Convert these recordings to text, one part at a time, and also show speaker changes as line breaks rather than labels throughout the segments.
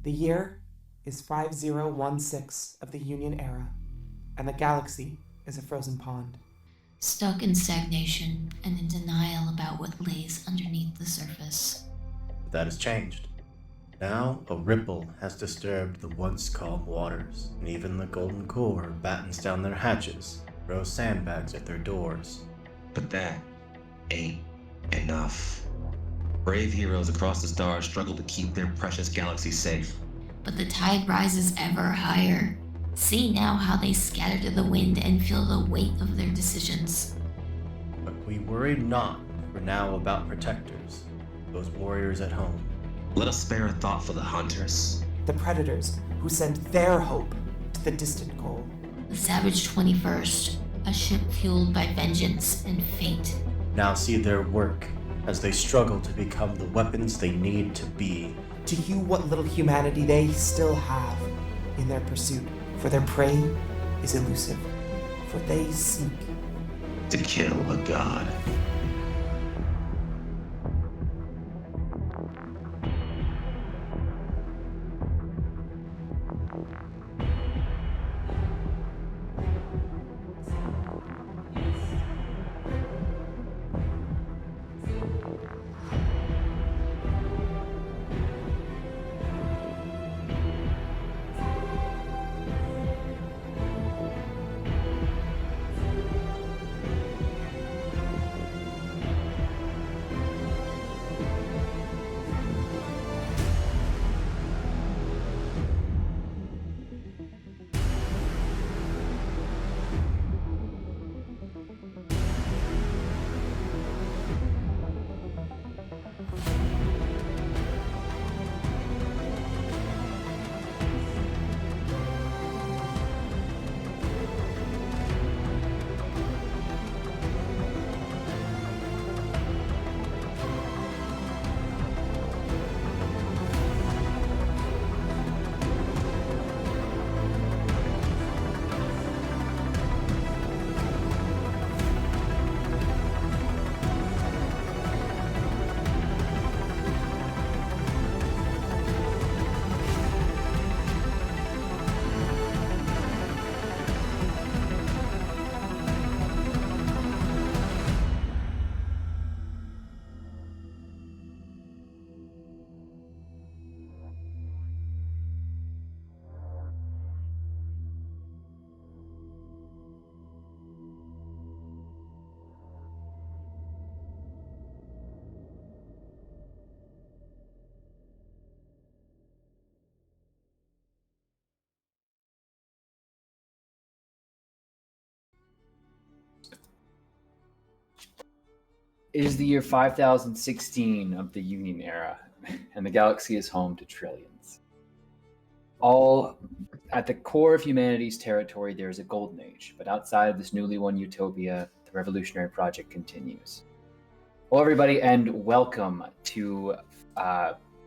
The year is 5016 of the Union Era, and the galaxy is a frozen pond.
Stuck in stagnation and in denial about what lays underneath the surface.
But that has changed. Now, a ripple has disturbed the once calm waters, and even the Golden Core battens down their hatches, throws sandbags at their doors.
But that ain't enough. Brave heroes across the stars struggle to keep their precious galaxy safe.
But the tide rises ever higher. See now how they scatter to the wind and feel the weight of their decisions.
But we worry not, for now about protectors, those warriors at home.
Let us spare a thought for the hunters.
The predators who send their hope to the distant goal.
The Savage 21st, a ship fueled by vengeance and fate.
Now see their work as they struggle to become the weapons they need to be.
To hew what little humanity they still have in their pursuit, for their prey is elusive, for they seek
to kill a god.
It is the year 5016 of the Union Era, and the galaxy is home to trillions. All at the core of humanity's territory, there is a golden age, but outside of this newly won utopia, the revolutionary project continues. Hello, everybody, and welcome to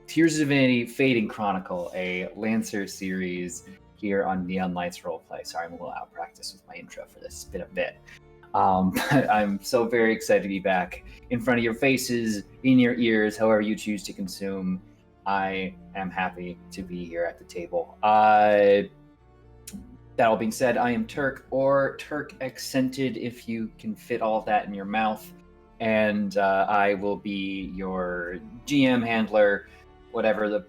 Tears of Divinity Fading Chronicle, a Lancer series here on Neon Lights Roleplay. Sorry, I'm a little out of practice with my intro for this. It's been a bit. But I'm so very excited to be back in front of your faces, in your ears, however you choose to consume. I am happy to be here at the table. That all being said, I am Turk, or Turk accented if you can fit all of that in your mouth. And I will be your GM handler, whatever the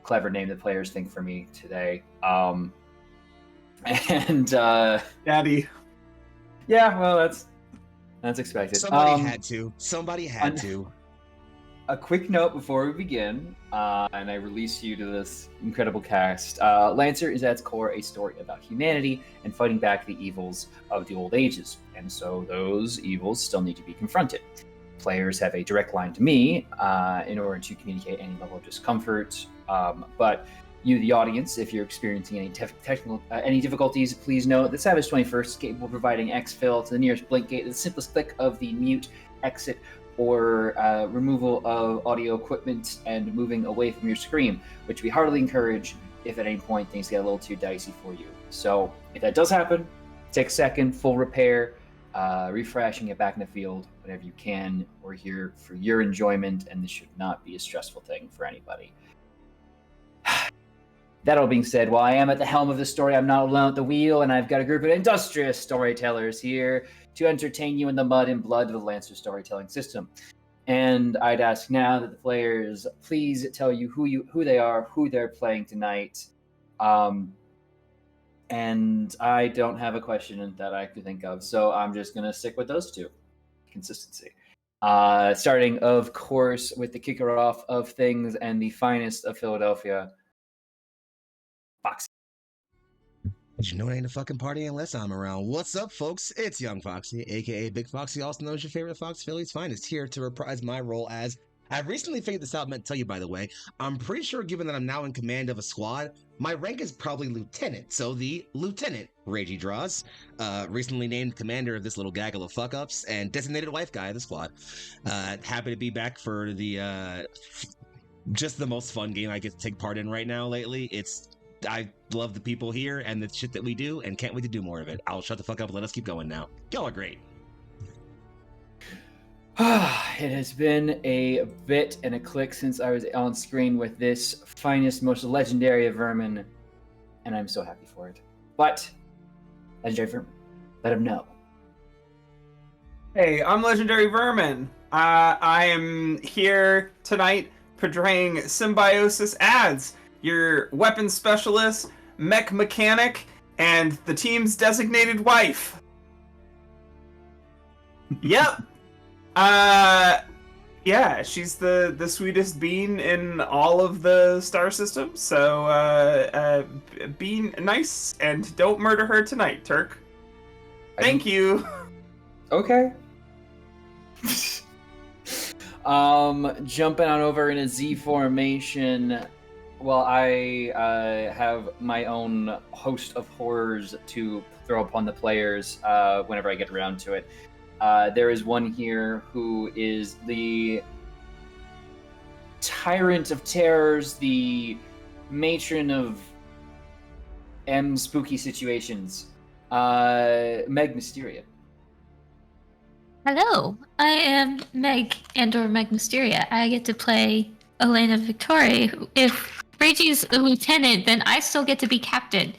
clever name the players think for me today.
Daddy.
Yeah, well, that's expected.
Somebody had to.
A quick note before we begin, and I release you to this incredible cast. Lancer is at its core a story about humanity and fighting back the evils of the old ages, and so those evils still need to be confronted. Players have a direct line to me in order to communicate any level of discomfort, but you, the audience, if you're experiencing any any difficulties, please know that Savage 21st is capable of providing exfil to the nearest blink gate with the simplest click of the mute, exit, or removal of audio equipment and moving away from your screen, which we heartily encourage if at any point things get a little too dicey for you. So if that does happen, take a second, full repair, refresh, and get back in the field whenever you can. We're here for your enjoyment, and this should not be a stressful thing for anybody. That all being said, while I am at the helm of the story, I'm not alone at the wheel, and I've got a group of industrious storytellers here to entertain you in the mud and blood of the Lancer storytelling system. And I'd ask now that the players please tell you who they are, who they're playing tonight. And I don't have a question that I could think of, so I'm just going to stick with those two. Consistency. Starting, of course, with the kicker off of things and the finest of Philadelphia, Foxy.
You know it ain't a fucking party unless I'm around. What's up, folks? It's Young Foxy, aka Big Foxy, also known as your favorite Fox Philly's finest, here to reprise my role as... I've recently figured this out, meant to tell you, by the way. I'm pretty sure, given that I'm now in command of a squad, my rank is probably lieutenant, so the lieutenant, Ragey Draws, recently named commander of this little gaggle of fuck-ups, and designated wife guy of the squad. Happy to be back for the, just the most fun game I get to take part in right now lately. I love the people here and the shit that we do, and can't wait to do more of it. I'll shut the fuck up and let us keep going now. Y'all are great.
It has been a bit and a click since I was on screen with this finest, most legendary of vermin, and I'm so happy for it. But, legendary vermin, let him know.
Hey, I'm Legendary Vermin. I am here tonight portraying Symbiosis Ads, your weapons specialist, mech mechanic, and the team's designated wife. Yep. Yeah, she's the sweetest bean in all of the star system, so, be nice and don't murder her tonight, Turk. Thank you.
Okay. Jumping on over in a Z formation, well, I have my own host of horrors to throw upon the players whenever I get around to it. There is one here who is the tyrant of terrors, the matron of spooky situations, Meg Mysteria.
Hello, I am Meg and/or Meg Mysteria. I get to play Elena Victoria. If Reggie's a lieutenant, then I still get to be captain.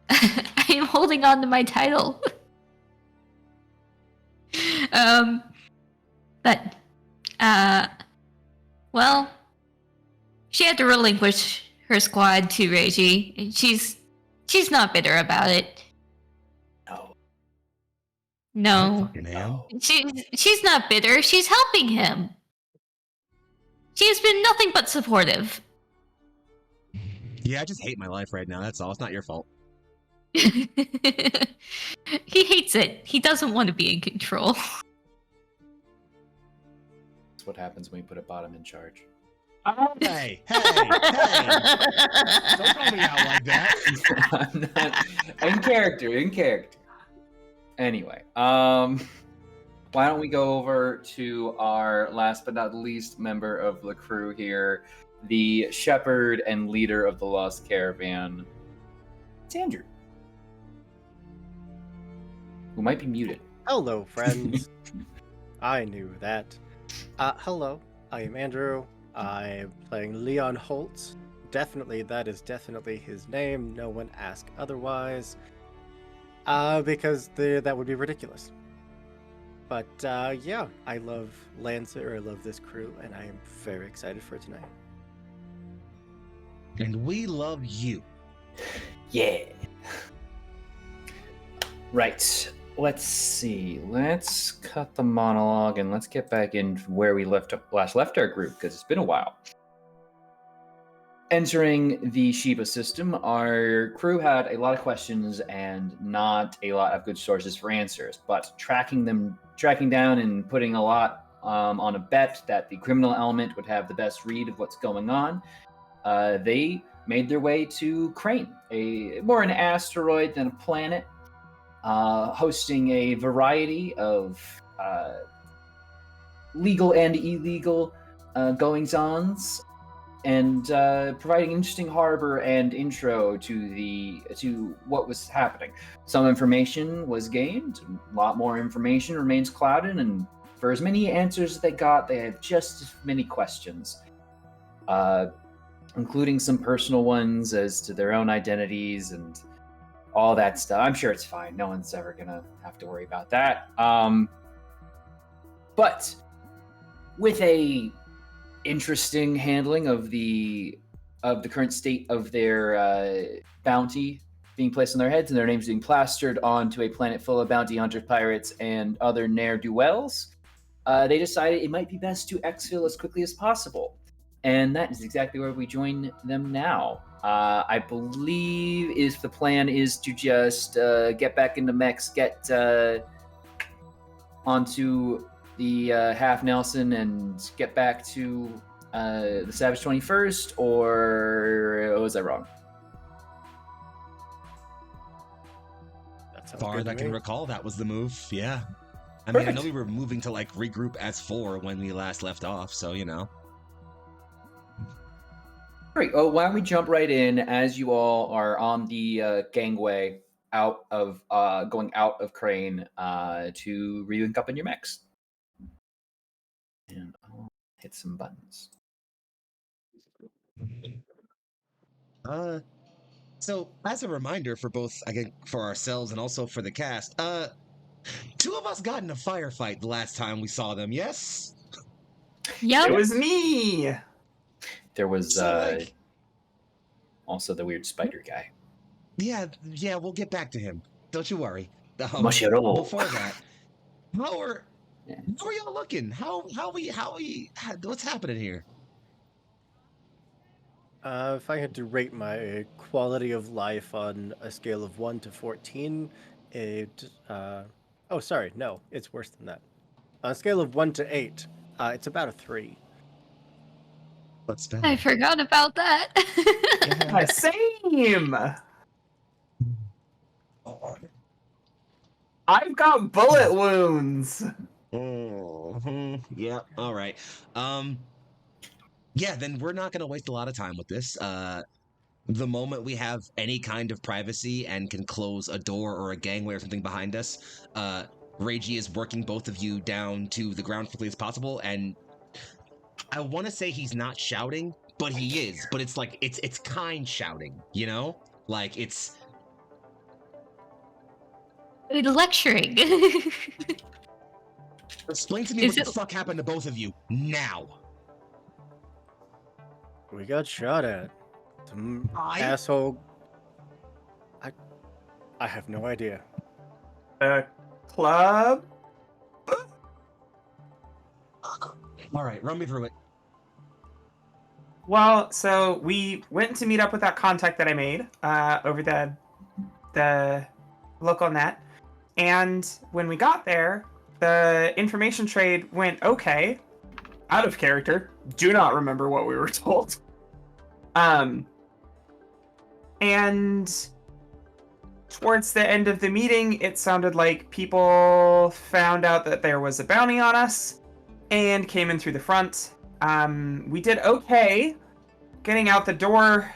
I am holding on to my title. Well, she had to relinquish her squad to Reggie, and she's not bitter about it. No. She's not bitter. She's helping him. She has been nothing but supportive.
Yeah, I just hate my life right now. That's all. It's not your fault.
He hates it. He doesn't want to be in control.
That's what happens when you put a bottom in charge.
Hey! Don't call me out like that.
I'm not in character. Anyway, why don't we go over to our last but not least member of the crew here, the shepherd and leader of the Lost Caravan. It's Andrew, who might be muted.
Hello, friends. I knew that. Hello, I am Andrew. I am playing Leon Holtz. That is definitely his name. No one ask otherwise. Because that would be ridiculous. But, yeah, I love Lancer, I love this crew, and I am very excited for tonight.
And we love you.
Yeah. Right. Let's see. Let's cut the monologue and let's get back in where we left our group, because it's been a while. Entering the Sheba system, our crew had a lot of questions and not a lot of good sources for answers, but tracking down and putting a lot on a bet that the criminal element would have the best read of what's going on, they made their way to Chrane, more an asteroid than a planet, hosting a variety of legal and illegal goings-ons, and providing interesting harbor and intro to what was happening. Some information was gained, a lot more information remains clouded, and for as many answers as they got, they have just as many questions. including some personal ones as to their own identities and all that stuff. I'm sure it's fine. No one's ever gonna have to worry about that. But with a interesting handling of the current state of their bounty being placed on their heads and their names being plastered onto a planet full of bounty hunters, pirates, and other ne'er-do-wells, they decided it might be best to exfil as quickly as possible. And that is exactly where we join them now. I believe if the plan is to just get back into mechs, get onto the Half Nelson and get back to the Savage 21st, or was I wrong?
That
As
sounds
far
good
as
to
I can
me.
recall, that was the move. Yeah. I mean, I
Perfect.
know we were moving to like regroup as 4 when we last left off, so you know.
Great. Oh, why don't we jump right in as you all are on the gangway out of going out of Chrane to re-link up in your mechs. And I'll hit some buttons.
So as a reminder for both, again, for ourselves and also for the cast, 2 of us got in a firefight the last time we saw them. Yes.
Yep.
It was me.
There was
So, like,
also the weird spider guy.
yeah, we'll get back to him. Don't you worry.
Machero.
Before that, how are
Yeah.
y'all looking? What's happening here?
If I had to rate my quality of life on a scale of 1 to 14, it. Oh, sorry, no, it's worse than that. On a scale of 1 to 8, it's about a 3.
What's
I
better?
forgot about that.
Same. I've got bullet wounds.
Yeah. All right. Yeah. Then we're not gonna waste a lot of time with this. The moment we have any kind of privacy and can close a door or a gangway or something behind us, Reiji is working both of you down to the ground as quickly as possible. And I want to say he's not shouting, but he is. But it's like it's kind shouting, you know? Like it's
Lecturing.
explain to me
Is
what the
it-
fuck happened to both of you now.
We got shot at. Some
I-
asshole. I have no idea.
Club.
All right, run me through it.
Well, so we went to meet up with that contact that I made over the local net, and when we got there, the information trade went okay. Out of character. Do not remember what we were told. And towards the end of the meeting, it sounded like people found out that there was a bounty on us and came in through the front. We did okay getting out the door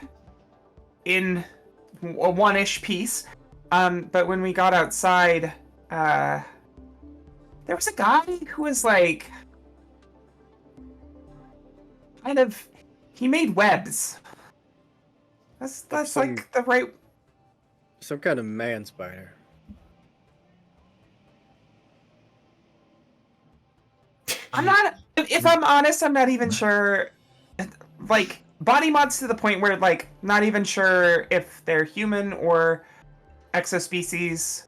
in a one-ish piece. But when we got outside, there was a guy who was like, kind of, he made webs. That's like the right.
Some kind of man spider.
I'm not. If I'm honest, I'm not even sure. Like body mods to the point where like not even sure if they're human or exospecies.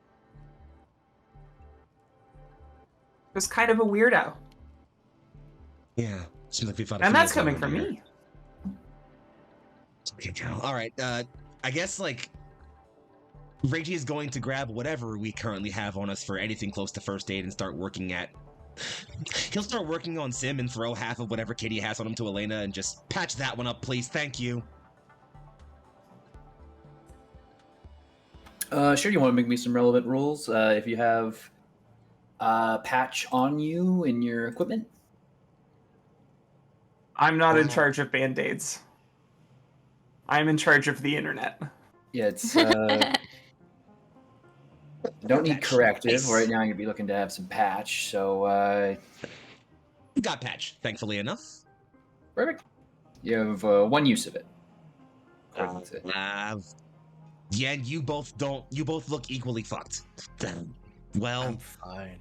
It was kind of a weirdo,
Yeah, seems like we found a
and
few
that's
of
coming
them
from
here.
me.
All right, I guess like Reiji is going to grab whatever we currently have on us for anything close to first aid and start working at. He'll start working on Sim and throw half of whatever kit he has on him to Elena and just patch that one up, please. Thank you.
Sure, you want to make me some relevant rules? If you have patch on you in your equipment?
I'm not in charge of band-aids. I'm in charge of the internet.
Yeah, it's don't need corrective.
Nice.
Right now, I'm gonna be looking to have some patch. So
Got patch, thankfully enough.
perfect. You have one use of it. according to.
Yeah, and you both don't. You both look equally fucked. Well,
I'm fine.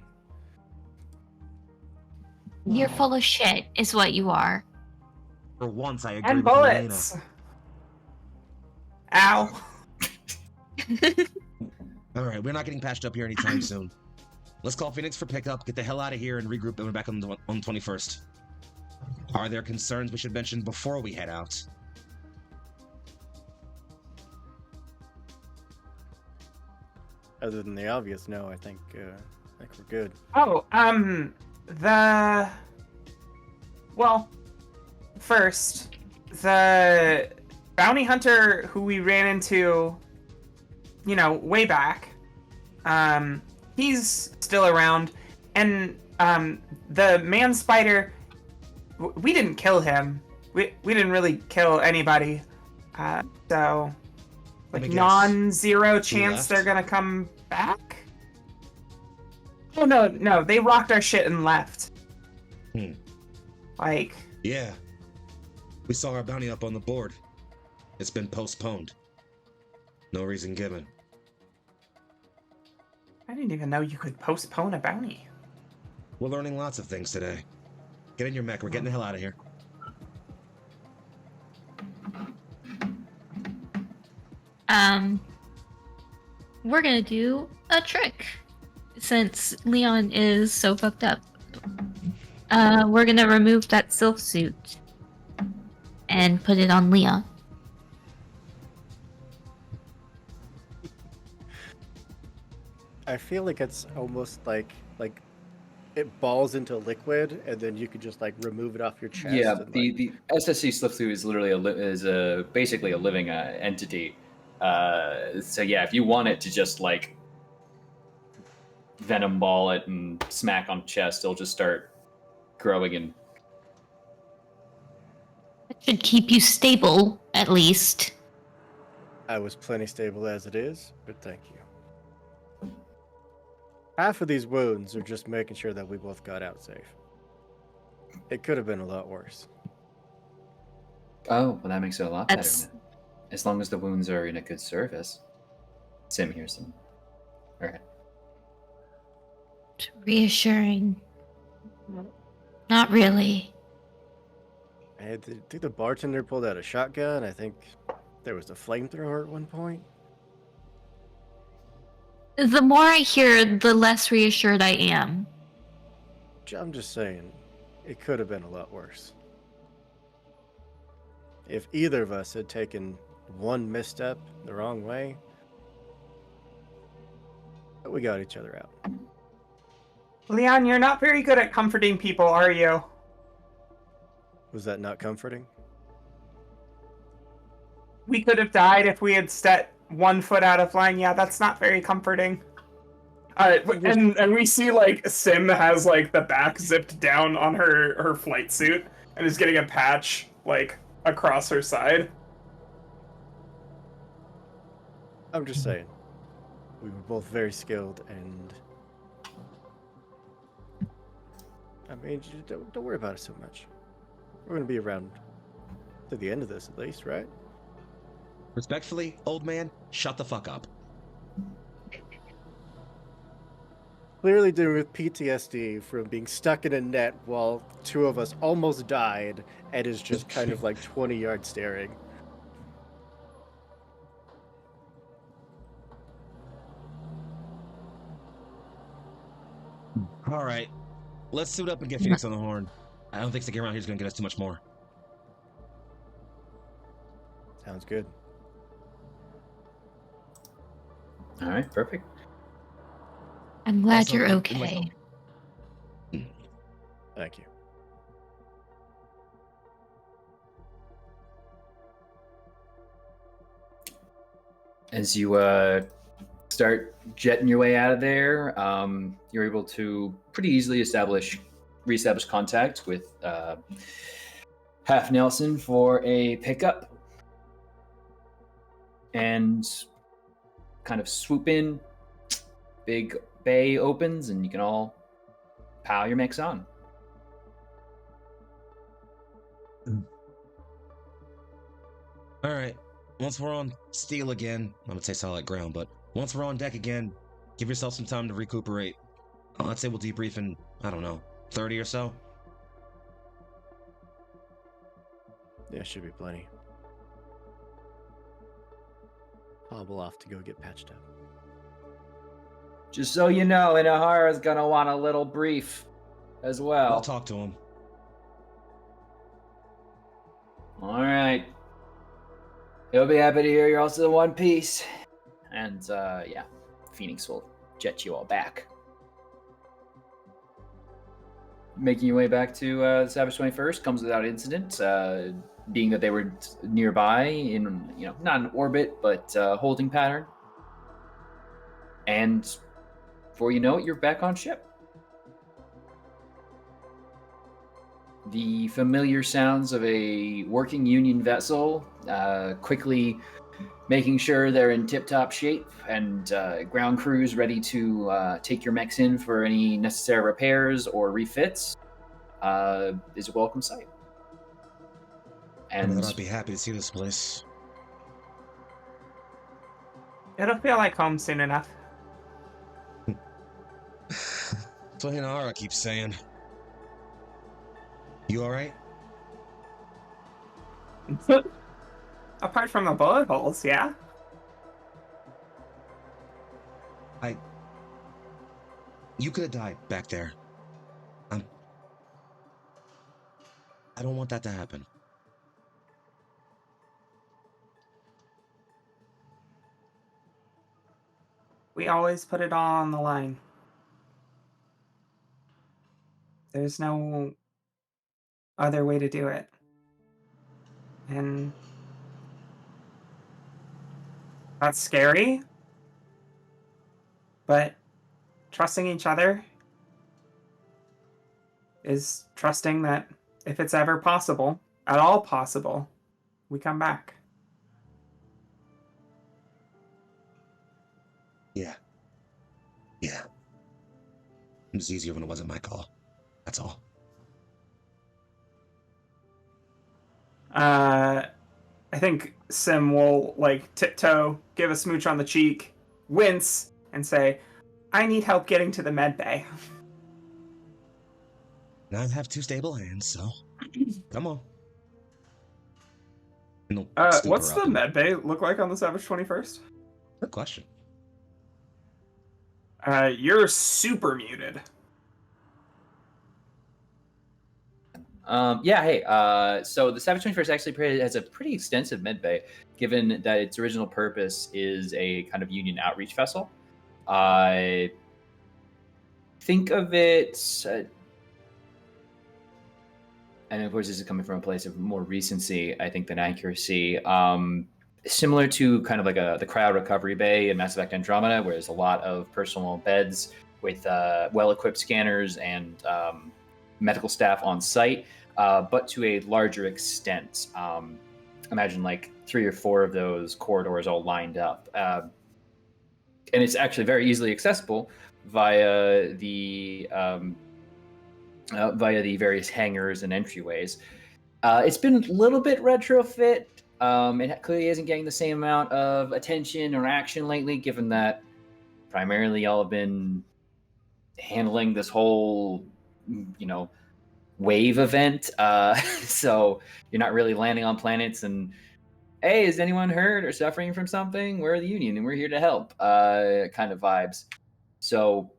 You're full of shit, is what you are.
for once, I agree
And
with Elena.
bullets. Ow.
All right, we're not getting patched up here anytime soon. Let's call Phoenix for pickup, get the hell out of here, and regroup and we're back on the 21st. Are there concerns we should mention before we head out?
Other than the obvious, no, I think we're good.
Oh, well, first, the bounty hunter who we ran into, way back, he's still around, and, the man spider, we didn't kill him. We didn't really kill anybody. So,
Let me
like,
guess.
non-zero chance
left?
they're gonna come back? Oh, no, they rocked our shit and left. Like,
Yeah. We saw our bounty up on the board. It's been postponed. No reason given.
I didn't even know you could postpone a bounty.
We're learning lots of things today. Get in your mech. We're getting the hell out of here.
We're gonna do a trick. Since Leon is so fucked up. We're gonna remove that silk suit and put it on Leon.
I feel like it's almost like it balls into liquid, and then you could just like remove it off your chest.
Yeah,
and,
the SSC slip through is literally basically a living entity. So yeah, if you want it to just like venom ball it and smack on chest, it'll just start growing and
That should keep you stable, at least.
I was plenty stable as it is, but thank you. Half of these wounds are just making sure that we both got out safe. It could have been a lot worse.
oh, well, that makes it a lot better.
That's-
Then. As long as the wounds are in a good service. Sim, here's some. All right.
Reassuring. Not really.
I think the bartender pulled out a shotgun. I think there was a flamethrower at one point.
The more I hear, the less reassured I am.
I'm just saying, it could have been a lot worse. If either of us had taken one misstep the wrong way, but we got each other out.
Leon, you're not very good at comforting people, are you?
Was that not comforting?
We could have died if we had set 1 foot out of line. Yeah, that's not very comforting. And we see, like, Sim has, like, the back zipped down on her flight suit and is getting a patch, like, across her side.
I'm just saying, we were both very skilled, and I mean, don't worry about it so much. We're gonna be around to the end of this, at least, right?
Respectfully, old man, shut the fuck up.
Clearly dealing with PTSD from being stuck in a net while 2 of us almost died, and is just kind of like 20 yards staring.
All right, let's suit up and get Phoenix on the horn. I don't think sticking around here is going to get us too much more.
Sounds good.
All right, perfect.
I'm glad
Also,
you're
in
okay.
Thank you.
As you start jetting your way out of there, you're able to pretty easily reestablish contact with Half Nelson for a pickup, and kind of swoop in. Big bay opens, and you can all pile your mechs on.
All right, once we're on steel again, I'm gonna say solid ground, but once we're on deck again, give yourself some time to recuperate. I'd say we'll debrief in, I don't know, 30 or so.
There should be plenty. Hobble off to go get patched up.
Just so you know, Inahara's gonna want a little brief as well.
I'll talk to him.
All right. He'll be happy to hear you're also in one piece. And, yeah, Phoenix will jet you all back. Making your way back to Savage 21st comes without incident, being that they were nearby in, not an orbit, but holding pattern. And before you know it, you're back on ship. The familiar sounds of a working Union vessel, quickly making sure they're in tip-top shape, and ground crews ready to take your mechs in for any necessary repairs or refits, is a welcome sight. And
I'd be happy to see this place.
It'll feel like home soon enough.
So Hinahara keeps saying. You alright?
Apart from the bullet holes, yeah.
You could have died back there. I don't want that to happen.
We always put it all on the line. There's no other way to do it. And that's scary. But trusting each other is trusting that if it's ever possible, at all possible, we come back.
Yeah. It was easier when it wasn't my call. That's all.
I think Sim will tiptoe, give a smooch on the cheek, wince, and say, I need help getting to the med bay.
Now I have two stable hands, so come on.
What's the med bay look like on the Savage 21st?
Good question.
You're super muted.
So the Savage 21st actually has a pretty extensive med bay, given that its original purpose is a kind of Union outreach vessel. Think of it, and of course this is coming from a place of more recency, I think, than accuracy. Similar to kind of like the cryo recovery bay in Mass Effect Andromeda, where there's a lot of personal beds with well-equipped scanners and medical staff on site, but to a larger extent. Imagine like 3 or 4 of those corridors all lined up. And it's actually very easily accessible via the various hangars and entryways. It's been a little bit retrofit. It clearly isn't getting the same amount of attention or action lately, given that primarily y'all have been handling this whole, wave event. So you're not really landing on planets and, hey, is anyone hurt or suffering from something? We're the Union and we're here to help, kind of vibes. So,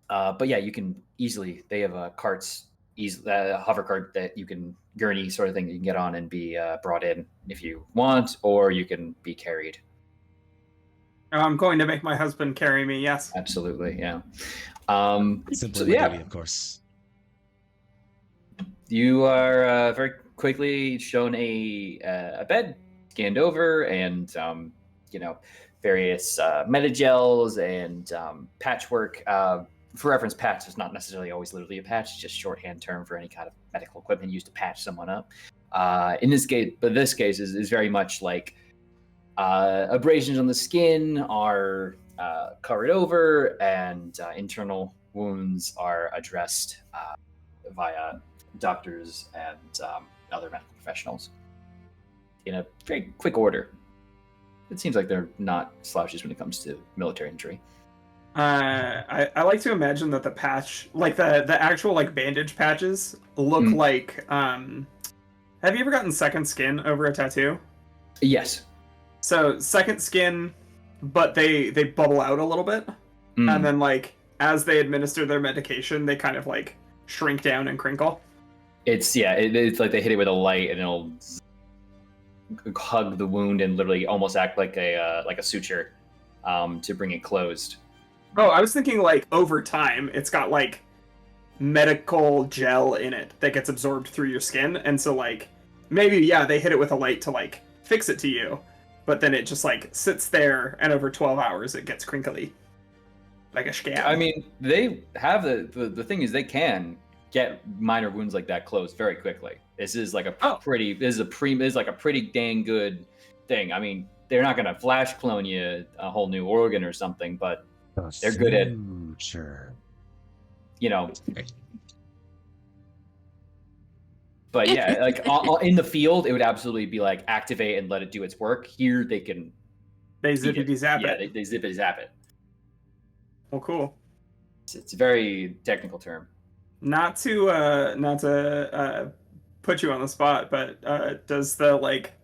but yeah, you can easily, they have carts, a hover cart that you can, gurney sort of thing that you can get on and be brought in if you want, or you can be carried.
I'm going to make my husband carry me, yes.
Absolutely, yeah.
Simply duty, of course.
You are very quickly shown a bed, scanned over, and various metagels and patchwork. For reference, patch is not necessarily always literally a patch; it's just shorthand term for any kind of medical equipment used to patch someone up. In this case, is very much like abrasions on the skin are covered over, and internal wounds are addressed via doctors and other medical professionals. in a very quick order. It seems like they're not slouches when it comes to military injury.
I like to imagine that the patch, like the actual like bandage patches, look like. Have you ever gotten second skin over a tattoo?
Yes.
So second skin, but they bubble out a little bit, and then like as they administer their medication, they kind of like shrink down and crinkle.
It's like they hit it with a light and it'll hug the wound and literally almost act like a suture to bring it closed.
Oh, I was thinking like over time, it's got like medical gel in it that gets absorbed through your skin, and so like maybe they hit it with a light to like fix it to you, but then it just like sits there, and over 12 hours it gets crinkly, like a scab.
I mean, they have the thing is they can get minor wounds like that closed very quickly. This is like a pretty dang good thing. I mean, they're not gonna flash clone you a whole new organ or something, but they're good at But yeah, like in the field, it would absolutely be like activate and let it do its work. Here, they
zippity zap it.
Yeah, they zippity zap it.
Well, cool.
It's a very technical term.
Not to put you on the spot, but does the like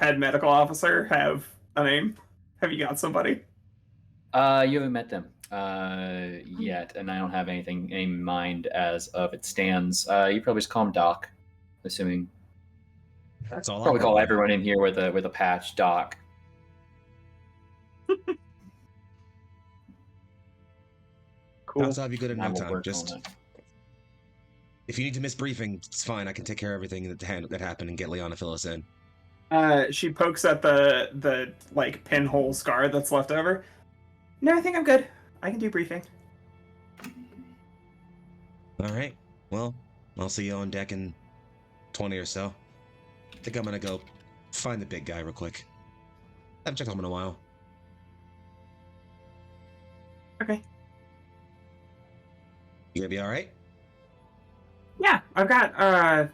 head medical officer have a name? Have you got somebody?
You haven't met them yet, and I don't have anything in mind as of it stands. You probably just call him Doc, assuming.
That's all.
Probably call everyone in here with a patch Doc.
Cool.
I'll have you good in no time. Just if you need to miss briefing, it's fine. I can take care of everything that happened and get Leon to fill us in.
She pokes at the like pinhole scar that's left over. No, I think I'm good. I can do briefing.
All right. Well, I'll see you on deck in 20 or so. I think I'm gonna go find the big guy real quick. I haven't checked on him in a while.
Okay.
You gonna be all right?
Yeah, I've got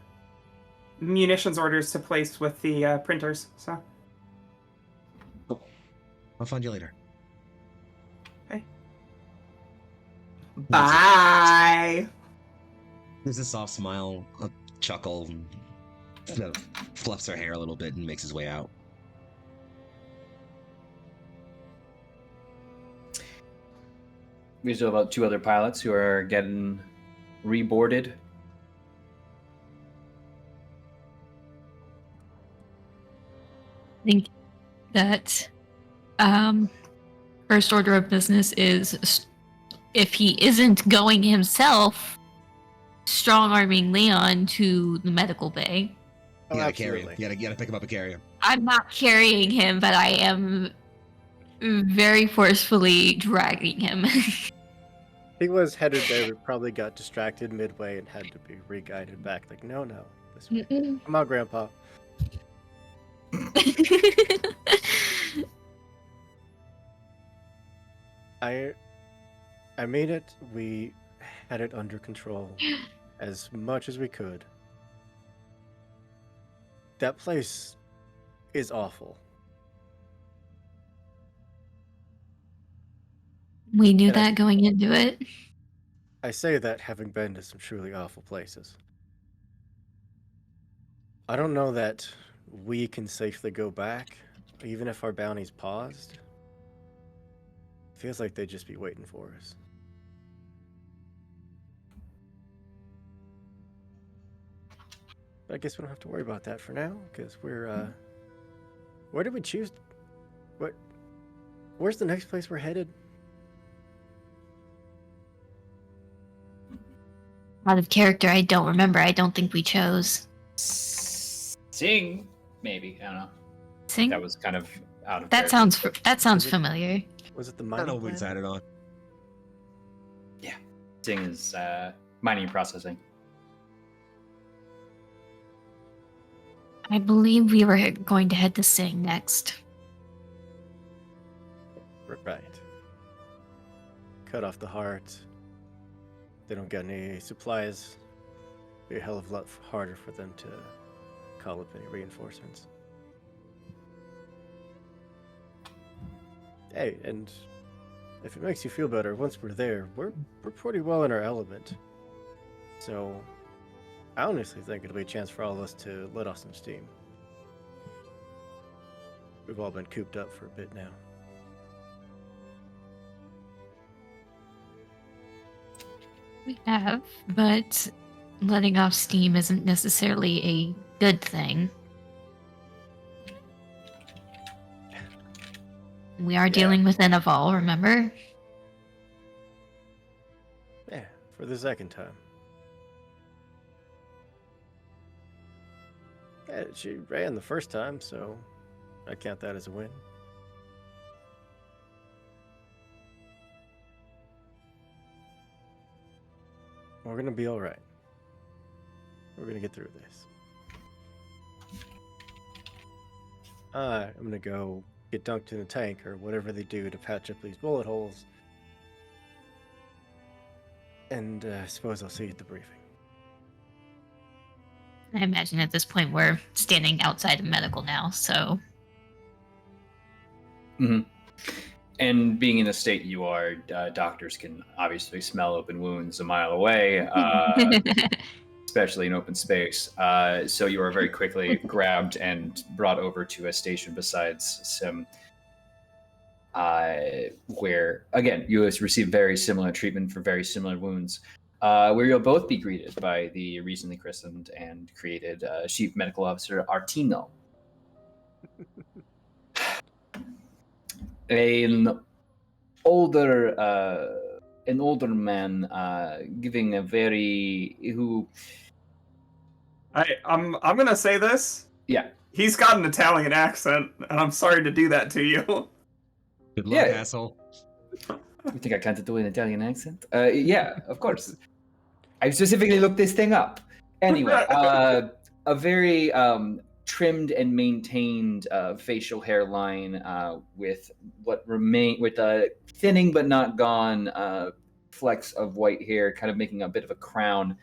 munitions orders to place with the printers, so.
Cool. I'll find you later.
Okay. Bye!
There's a soft smile, a chuckle, and fluffs her hair a little bit and makes his way out.
We still have about 2 other pilots who are getting reboarded.
I think that first order of business is, if he isn't going himself, strong-arming Leon to the medical bay.
You gotta carry him. You gotta pick him up and carry him.
I'm not carrying him, but I am very forcefully dragging him.
He was headed there, but probably got distracted midway and had to be re-guided back. Like, no, this way. Come on, Grandpa. I made it. We had it under control as much as we could. That place is awful.
We knew that going into it.
I say that having been to some truly awful places. I don't know that we can safely go back, even if our bounty's paused. Feels like they'd just be waiting for us. But I guess we don't have to worry about that for now, because we're, where did we choose? Where's the next place we're headed?
Out of character, I don't remember. I don't think we chose.
Sing, maybe. I don't know.
Sing?
That was kind of out of
That
character.
sounds familiar.
Was it the
I
mining
don't know what we
plant?
decided on.
Yeah. Sing is mining and processing.
I believe we were going to head to Sing next.
Right. Cut off the heart. They don't get any supplies. Be a hell of a lot harder for them to call up any reinforcements. Hey, and if it makes you feel better, once we're there, we're pretty well in our element. So, I honestly think it'll be a chance for all of us to let off some steam. We've all been cooped up for a bit now.
We have, but letting off steam isn't necessarily a good thing. We are dealing with Eneval, remember?
Yeah, for the second time. Yeah, she ran the first time, so I count that as a win. We're gonna be alright. We're gonna get through this. I'm gonna go get dunked in the tank or whatever they do to patch up these bullet holes. And I suppose I'll see you at the briefing.
I imagine at this point we're standing outside of medical now, so.
Mm-hmm. And being in the state you are, doctors can obviously smell open wounds a mile away, especially in open space. So you are very quickly grabbed and brought over to a station besides some, where, again, you receive very similar treatment for very similar wounds, where you'll both be greeted by the recently christened and created Chief Medical Officer Artino. An older man, giving a very
I'm gonna say this.
Yeah.
He's got an Italian accent, and I'm sorry to do that to you.
Good luck,
Yeah.
asshole.
You think I can't do an Italian accent? Yeah, of course. I specifically looked this thing up. Anyway, a very trimmed and maintained facial hairline with a thinning but not gone flecks of white hair, kind of making a bit of a crown.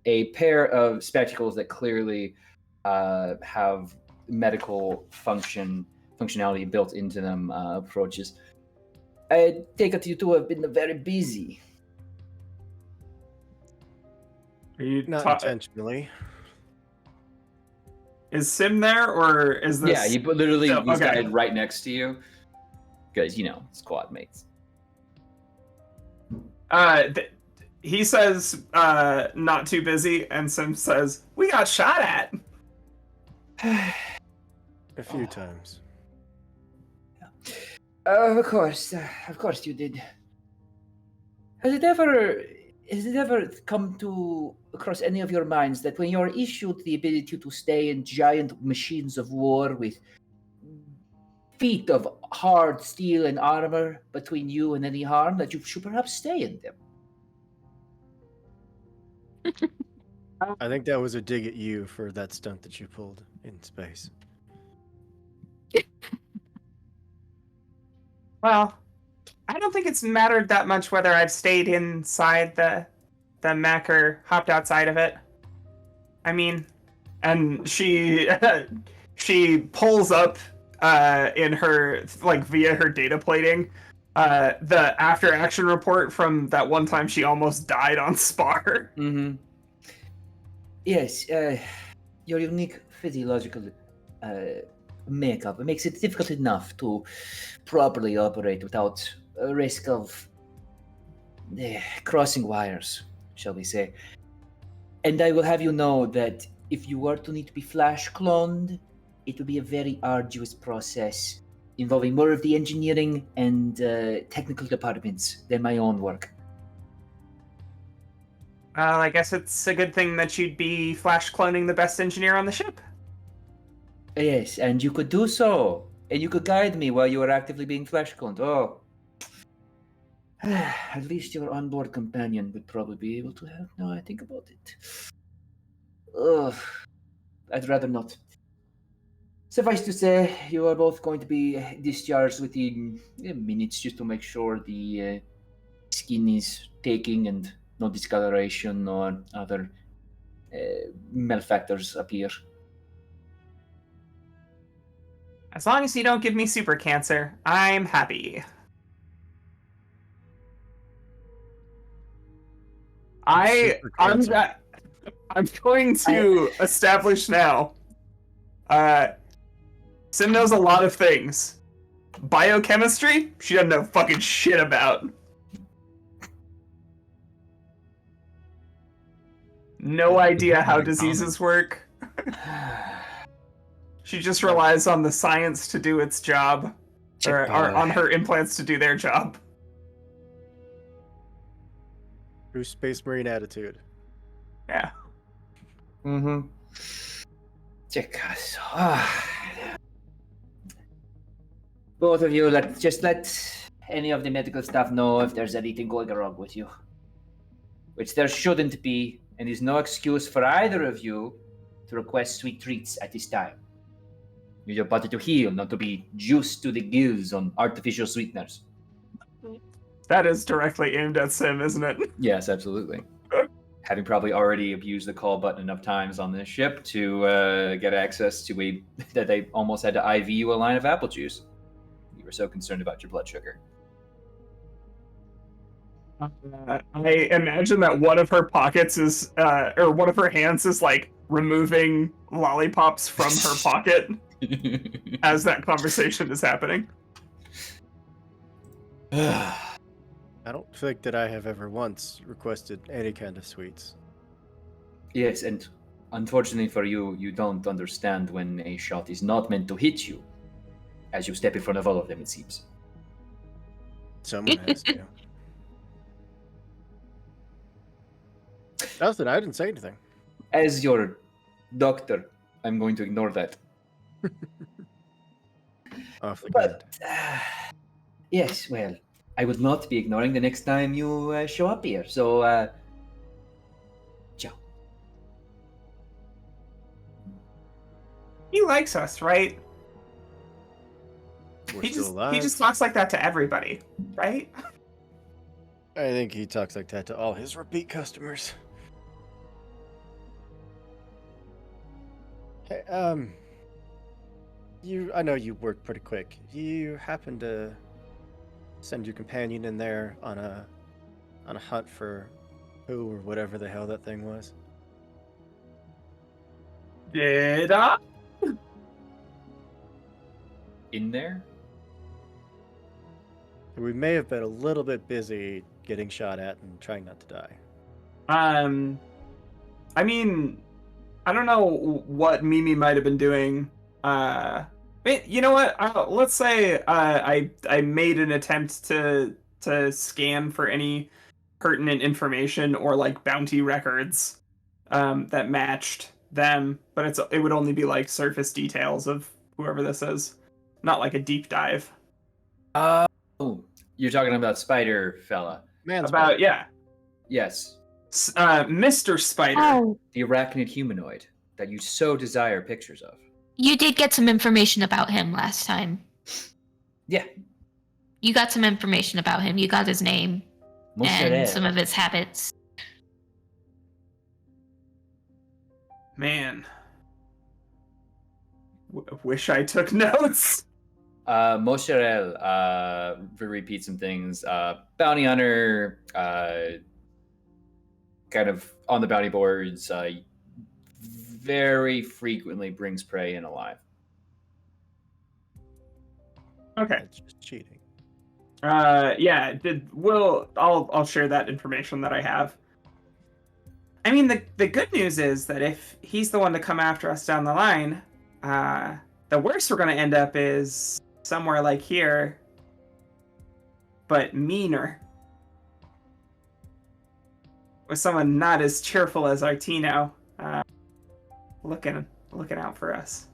A pair of spectacles that clearly have medical functionality built into them. Approaches. I take it you two have been very busy.
Are you
Not intentionally.
Is Sim there, or is this?
Yeah, you put literally
So,
these
okay.
guys right next to you, because squad mates.
He says, not too busy, and Sim says, we got shot at.
A few times.
Of course you did. Has it ever come across any of your minds that when you're issued the ability to stay in giant machines of war with feet of hard steel and armor between you and any harm, that you should perhaps stay in them?
I think that was a dig at you for that stunt that you pulled in space.
Well, I don't think it's mattered that much whether I've stayed inside the mech or hopped outside of it. I mean,
And she she pulls up in her, like, via her data plating, the after action report from that one time she almost died on Spar.
Mm-hmm. Yes, your unique physiological makeup makes it difficult enough to properly operate without a risk of crossing wires, shall we say. And I will have you know that if you were to need to be flash cloned, it would be a very arduous process involving more of the engineering and technical departments than my own work.
well, I guess it's a good thing that you'd be flash cloning the best engineer on the ship.
Yes, and you could do so. And you could guide me while you were actively being flash cloned. Oh. At least your onboard companion would probably be able to help now I think about it. Ugh. I'd rather not. Suffice to say, you are both going to be discharged within minutes just to make sure the skin is taking and no discoloration or other malfactors appear.
As long as you don't give me super cancer, I'm happy. I'm
cancer.
I'm going to establish now. Sim knows a lot of things. Biochemistry, she doesn't know fucking shit about. No idea how diseases work. She just relies on the science to do its job. Or on her implants to do their job.
True Space Marine attitude.
Yeah.
Mm-hmm. Chicas. Both of you, let any of the medical staff know if there's anything going wrong with you. Which there shouldn't be, and is no excuse for either of you to request sweet treats at this time. Use your body to heal, not to be juiced to the gills on artificial sweeteners.
That is directly aimed at Sim, isn't it?
Yes, absolutely. Having probably already abused the call button enough times on this ship to get access to that they almost had to IV you a line of apple juice. You were so concerned about your blood sugar.
I imagine that one of her pockets is, or one of her hands is like removing lollipops from her pocket as that conversation is happening.
I don't think that I have ever once requested any kind of sweets.
Yes, and unfortunately for you, you don't understand when a shot is not meant to hit you, as you step in front of all of them, it seems.
Someone has to. Nothing, I didn't say anything.
As your doctor, I'm going to ignore that.
Awfully
But,
good.
yes, well, I would not be ignoring the next time you show up here, so, ciao.
He likes us, right?
We're
He
still
just
alive.
he just talks like that to everybody, right?
I think he talks like that to all his repeat customers. Hey, I know you work pretty quick. You happen to send your companion in there on a hunt for who or whatever the hell that thing was?
Did I?
In there?
We may have been a little bit busy getting shot at and trying not to die.
I mean, I don't know what Mimi might have been doing. You know what? Let's say I made an attempt to scan for any pertinent information or like bounty records that matched them, but it would only be like surface details of whoever this is, not like a deep dive.
Oh, you're talking about Spider fella.
About yeah,
Yes,
Mr. Spider.
Oh,
the arachnid humanoid that you so desire pictures of.
you did get some information about him last time.
Yeah.
You got some information about him. You got his name and
Mozzarella.
some of his habits.
Man, wish I took notes.
Mozzarella, repeat some things. Bounty hunter, kind of on the bounty boards, very frequently brings prey in alive.
Okay.
That's just cheating.
Yeah. I'll share that information that I have. I mean, the good news is that if he's the one to come after us down the line, the worst we're gonna end up is somewhere like here, but meaner. With someone not as cheerful as Artino, looking out for us.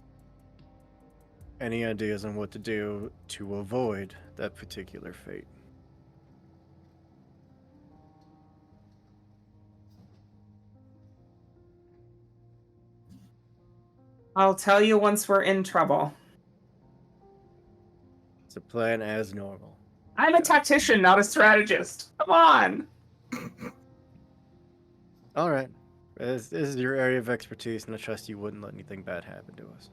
Any ideas on what to do to avoid that particular fate?
I'll tell you once we're in trouble.
It's a plan as normal.
I'm a tactician, not a strategist. Come on.
All right. This is your area of expertise, and I trust you wouldn't let anything bad happen to us.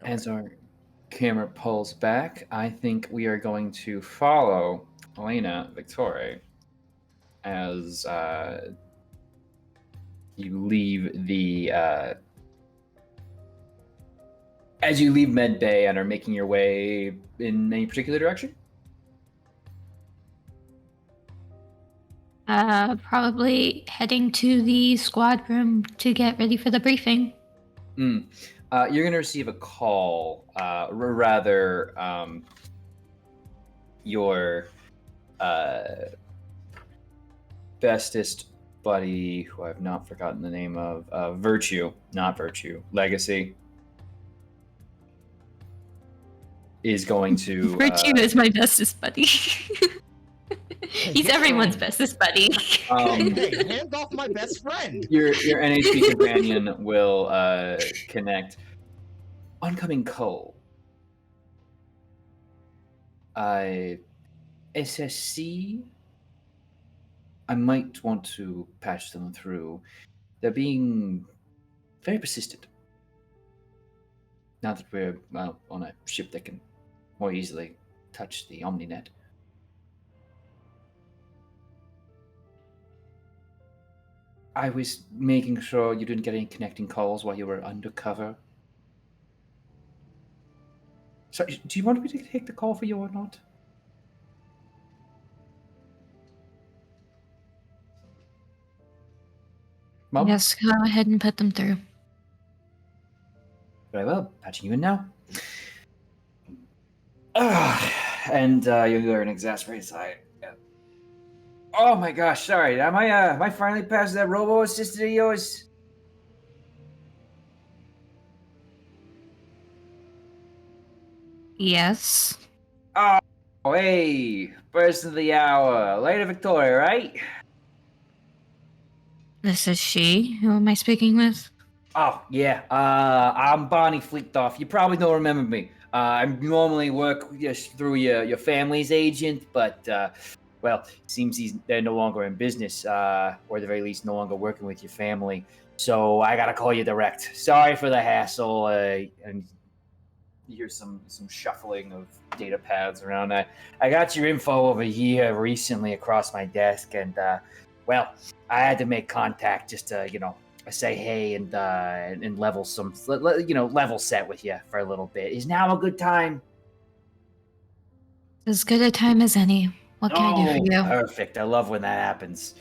As our camera pulls back, I think we are going to follow Elena Victoria as you leave Med Bay and are making your way in any particular direction.
Probably heading to the squad room to get ready for the briefing.
You're going to receive a call, rather, your bestest buddy, who I've not forgotten the name of, Legacy, is going to...
Virtue is my bestest buddy. He's everyone's bestest buddy.
Hey, hand off my best friend.
Your NHP companion will connect. Oncoming call. SSC. I might want to patch them through. They're being very persistent. Now that we're on a ship that can more easily touch the OmniNet. I was making sure you didn't get any connecting calls while you were undercover. So, do you want me to take the call for you or not? Mom?
Yes, go ahead and put them through.
Very well, patching you in now. And you hear an exasperated sigh. Oh my gosh, sorry. Am I finally past that robo-assistant of yours?
Yes.
Oh, hey. First of the hour. Lady Victoria, right?
This is she. Who am I speaking with?
Oh, yeah. I'm Bonnie Fleektoff. You probably don't remember me. I normally work just through your family's agent, but, well, it seems they're no longer in business, or at the very least no longer working with your family. So I gotta call you direct. Sorry for the hassle, and you hear some shuffling of data pads around. I got your info over here recently across my desk, and, well, I had to make contact just to, say hey and level level set with you for a little bit. Is now a good time?
As good a time as any. What can I do for you?
Perfect. I love when that happens.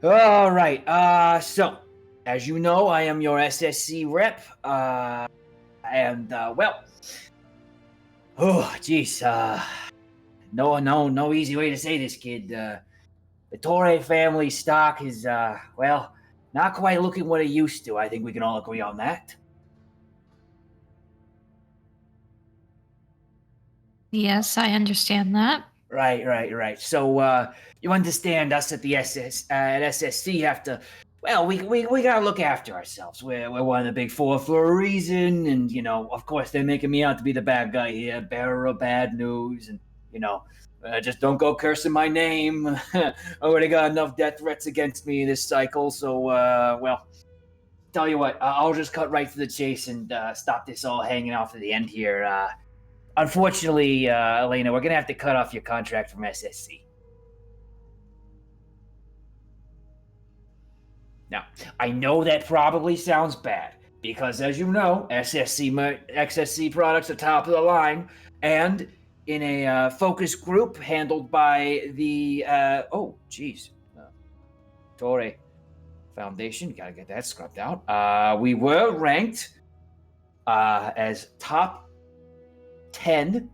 All right. So, as you know, I am your SSC rep. Well. Oh, geez. No easy way to say this, kid. The Torre family stock is, well, not quite looking what it used to. I think we can all agree on that.
Yes, I understand that.
Right. So, you understand us at the SSC have to, well, we gotta look after ourselves. We're one of the big four for a reason, and, of course they're making me out to be the bad guy here, bearer of bad news, and, just don't go cursing my name. I already got enough death threats against me this cycle, so, well, tell you what, I'll just cut right to the chase and stop this all hanging off at the end here. Unfortunately, Elena, we're going to have to cut off your contract from SSC. Now, I know that probably sounds bad, because as you know, XSC products are top of the line, and in a focus group handled by the, Torre Foundation, gotta get that scrubbed out. We were ranked as top 10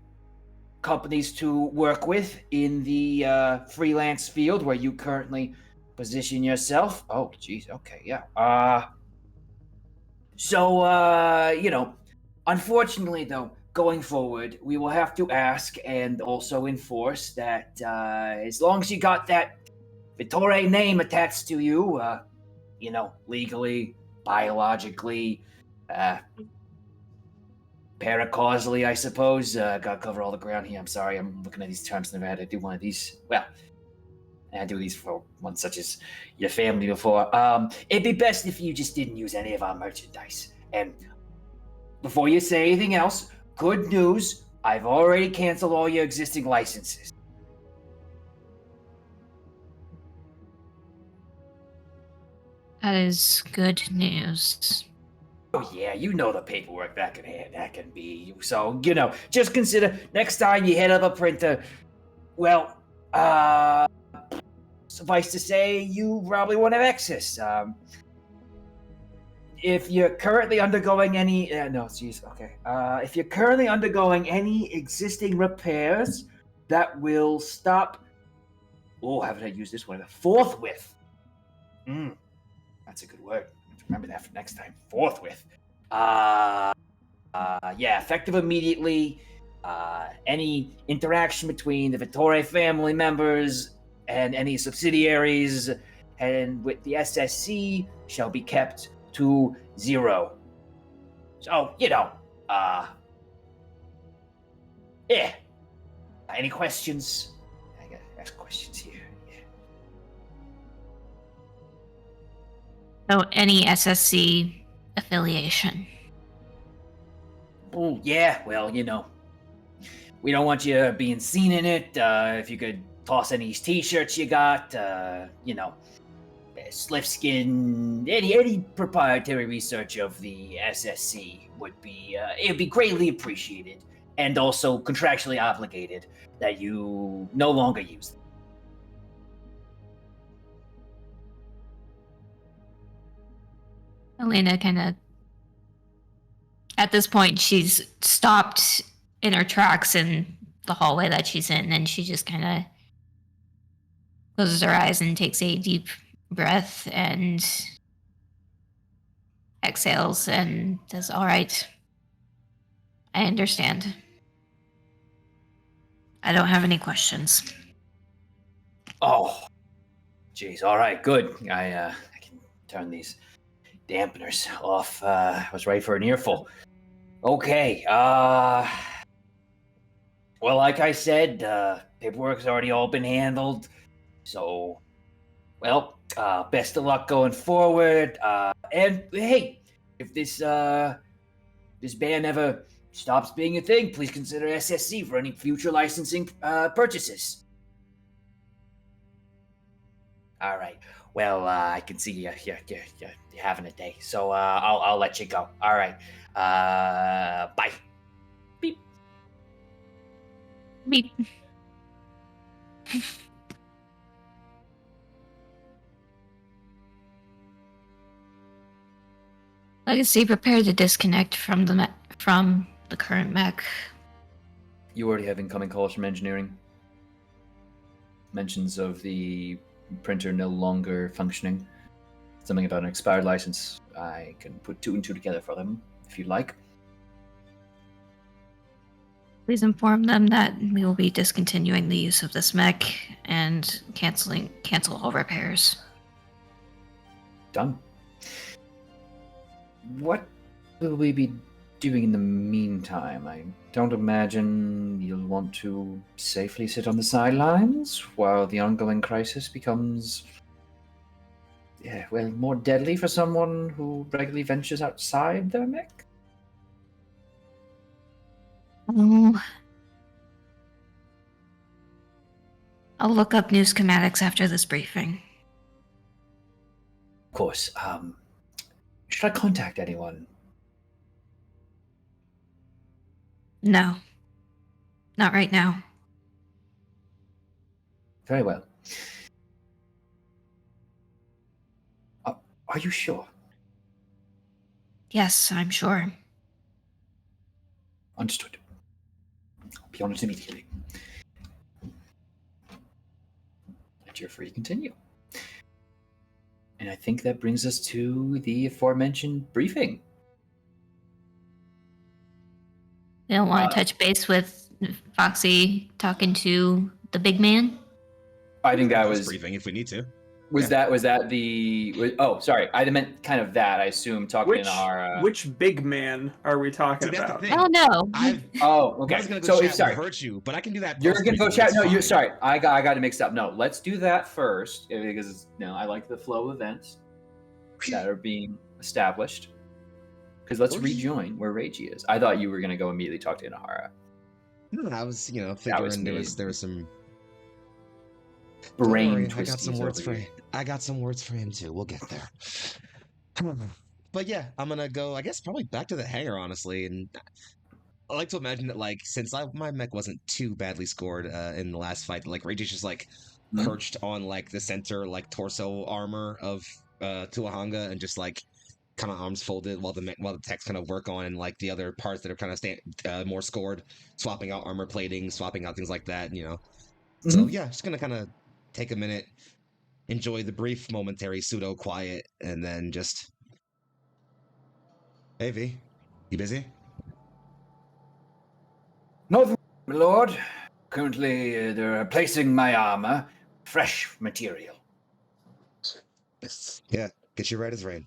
companies to work with in the freelance field where you currently position yourself. Oh, geez. Okay, yeah. So, unfortunately, though, going forward, we will have to ask and also enforce that as long as you got that Vittore name attached to you, legally, biologically, paracausally, I suppose. Gotta cover all the ground here. I'm sorry, I'm looking at these terms. Never had to do one of these. Well, I had to do these for one such as your family before. It'd be best if you just didn't use any of our merchandise. And before you say anything else, good news. I've already canceled all your existing licenses.
That is good news.
Oh yeah, you know the paperwork that can be. So, just consider next time you hit up a printer, well, suffice to say, you probably won't have access. If you're currently undergoing any, if you're currently undergoing any existing repairs that will stop, haven't I used this one? Forthwith. That's a good word. Remember that for next time. Forthwith. Effective immediately. Any interaction between the Vittore family members and any subsidiaries and with the SSC shall be kept to 0. So, any questions? I gotta ask questions here. Yeah.
So, any SSC affiliation?
Oh, yeah, well, we don't want you being seen in it. If you could toss any t-shirts you got, Slipskin, any proprietary research of the SSC would be, it would be greatly appreciated, and also contractually obligated that you no longer use them.
Elena kind of, at this point, she's stopped in her tracks in the hallway that she's in, and she just kind of closes her eyes and takes a deep breath and exhales and says, "All right, I understand. I don't have any questions."
Oh, jeez. All right, good. I can turn these dampeners off. I was ready for an earful. Okay. Well, like I said, paperwork's already all been handled. So, well, best of luck going forward. And hey, if this ban ever stops being a thing, please consider SSC for any future licensing purchases. All right. Well, I can see you're having a day, so I'll let you go. All right. Bye. Beep.
Beep. Legacy, prepare to disconnect from the current mech.
You already have incoming calls from engineering. Mentions of the printer no longer functioning. Something about an expired license. I can put 2 and 2 together for them if you'd like.
Please inform them that we will be discontinuing the use of this mech and cancel all repairs.
Done. What will we be doing in the meantime? I don't imagine you'll want to safely sit on the sidelines while the ongoing crisis becomes, more deadly for someone who regularly ventures outside their mech?
Oh. I'll look up new schematics after this briefing.
Of course. Should I contact anyone?
No. Not right now.
Very well. Are you sure?
Yes, I'm sure.
Understood. I'll be on it immediately. And you're free to continue. And I think that brings us to the aforementioned briefing.
They don't want to touch base with Foxy talking to the big man?
I think that was
briefing if we need to.
Was that the? Oh, sorry. I meant kind of that. I assume talking to Nahara.
Which big man are we talking
See, that's
about?
the thing.
Oh no.
Okay.
I was gonna go
So
chat
sorry.
with Virtue, but I can do that.
You're gonna go
post-briefing,
chat.
it's
No, you're
fine.
sorry. I got it mixed up. No, let's do that first because I like the flow of events that are being established. Because let's rejoin where Reiji is. I thought you were going to go immediately talk to Inahara.
No, I was, figuring there was some
brain
Don't worry,
twisties
I got some words
over
for
here.
him. I got some words for him too. We'll get there. But yeah, I'm gonna go. I guess probably back to the hangar, honestly. And I like to imagine that, like, since my mech wasn't too badly scored in the last fight, like Reiji's just like perched on like the center like torso armor of Tuahanga and just like kind of arms folded while the techs kind of work on and like the other parts that are kind of more scored, swapping out armor plating, swapping out things like that. So yeah, just gonna kind of take a minute, enjoy the brief momentary pseudo quiet, and then just. Hey V, you busy?
No, my lord. Currently, they're placing my armor. Fresh material.
Yeah, get you right as rain.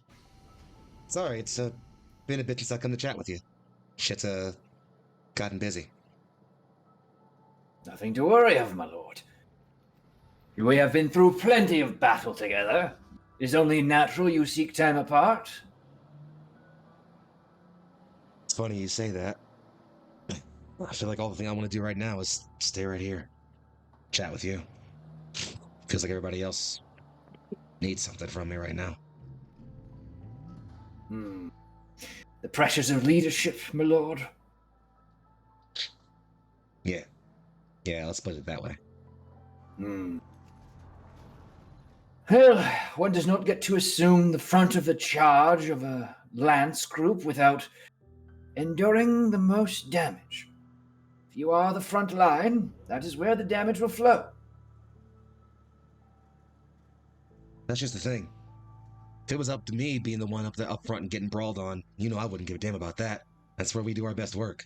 Sorry, it's been a bit since I come to chat with you. Shit's gotten busy.
Nothing to worry of, my lord. We have been through plenty of battle together. It is only natural you seek time apart.
It's funny you say that. I feel like all the thing I want to do right now is stay right here. Chat with you. Feels like everybody else needs something from me right now.
The pressures of leadership, my lord.
Yeah, let's put it that way.
Well, one does not get to assume the front of the charge of a lance group without enduring the most damage. If you are the front line, that is where the damage will flow.
That's just the thing. If it was up to me being the one up front and getting brawled on, I wouldn't give a damn about that. That's where we do our best work.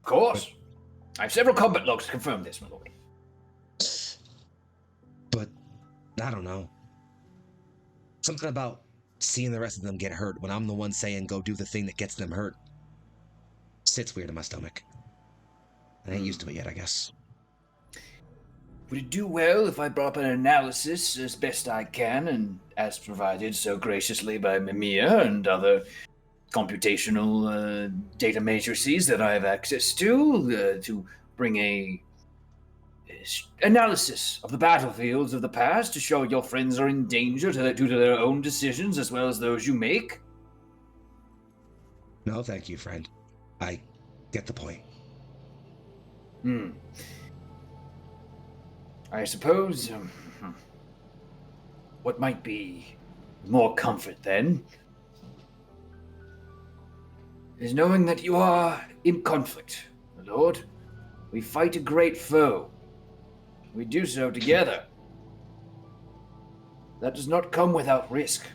Of course. I have several combat logs to confirm this, my lord.
But, I don't know. Something about seeing the rest of them get hurt when I'm the one saying go do the thing that gets them hurt sits weird in my stomach. I ain't used to it yet, I guess.
Would it do well if I brought up an analysis as best I can, and as provided so graciously by Mimir and other computational data matrices that I have access to bring a analysis of the battlefields of the past to show your friends are in danger due to their own decisions as well as those you make?
No, thank you, friend. I get the point.
I suppose what might be more comfort then is knowing that you are in conflict, my lord. We fight a great foe. We do so together. That does not come without risk.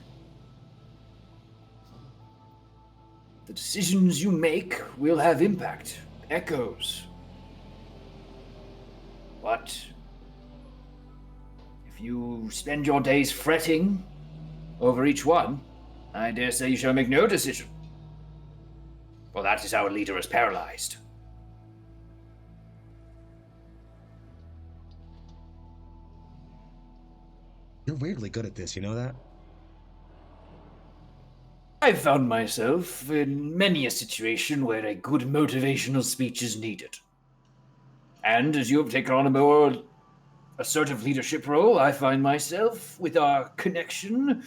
The decisions you make will have impact, echoes. But if you spend your days fretting over each one, I dare say you shall make no decision. For that is our leader is paralyzed.
You're weirdly good at this, you know that?
I've found myself in many a situation where a good motivational speech is needed. And as you have taken on a more assertive leadership role, I find myself, with our connection,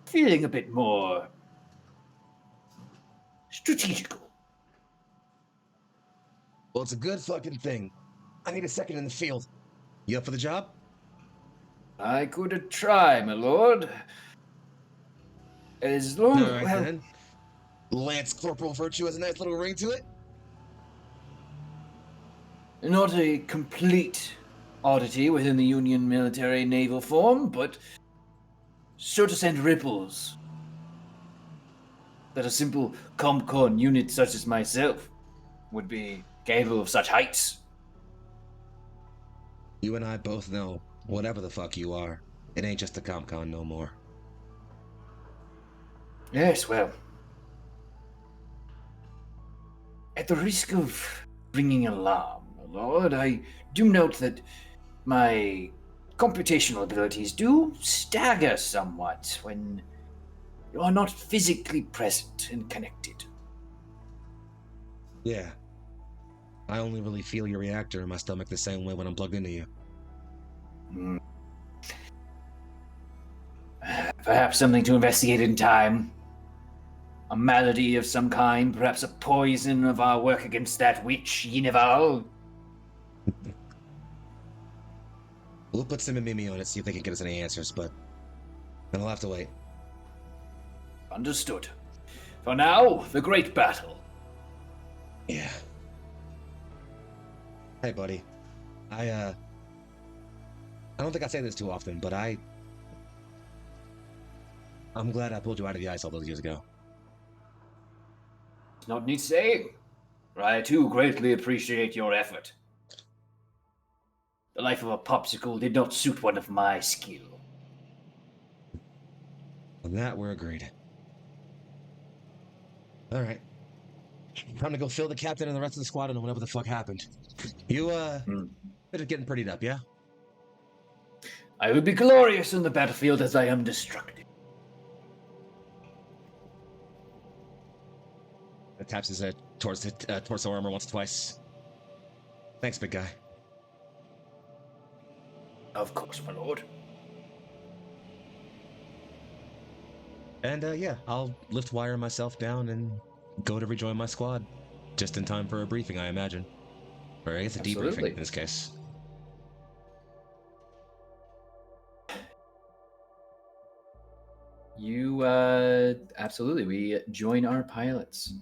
feeling a bit more strategical.
Well, it's a good fucking thing. I need a second in the field. You up for the job?
I could try, my lord. As long
as... Alright then. Lance Corporal Virtue has a nice little ring to it.
Not a complete oddity within the Union military naval form, but sure to send ripples that a simple ComCon unit such as myself would be capable of such heights.
You and I both know, whatever the fuck you are, it ain't just a ComCon no more.
Yes, well, at the risk of bringing alarm, my lord, I do note that my computational abilities do stagger somewhat when You are not physically present and connected.
Yeah. I only really feel your reactor in my stomach the same way when I'm plugged into you.
Hmm. Perhaps something to investigate in time. A malady of some kind, perhaps a poison of our work against that witch, Yinival.
We'll put Sim and Mimi on it, see if they can get us any answers, but then I'll have to wait.
Understood. For now, the great battle.
Yeah. Hey, buddy. I don't think I say this too often, but I'm glad I pulled you out of the ice all those years ago.
Not need saying. I too greatly appreciate your effort. The life of a popsicle did not suit one of my skill.
On that, we're agreed. Alright. Time to go fill the captain and the rest of the squad and whatever the fuck happened. You, It's getting prettied up, yeah?
I will be glorious in the battlefield as I am destructive.
It taps his torso armor once or twice. Thanks, big guy.
Of course, my lord.
And yeah, I'll lift wire myself down and go to rejoin my squad. Just in time for a briefing, I imagine. Or I guess a
Absolutely.
debriefing in this case.
You, absolutely. We join our pilots.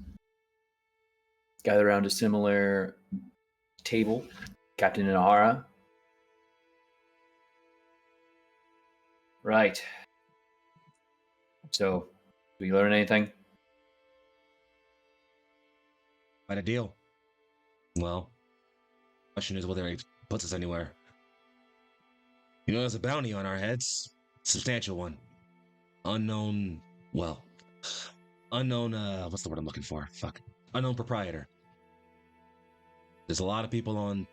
Gather around a similar table. Captain Inahara. Right. So, did we learn anything?
Quite a deal. Well, question is whether it puts us anywhere. You know, there's a bounty on our heads. Substantial one. Unknown, what's the word I'm looking for? Fuck. Unknown proprietor. There's a lot of people on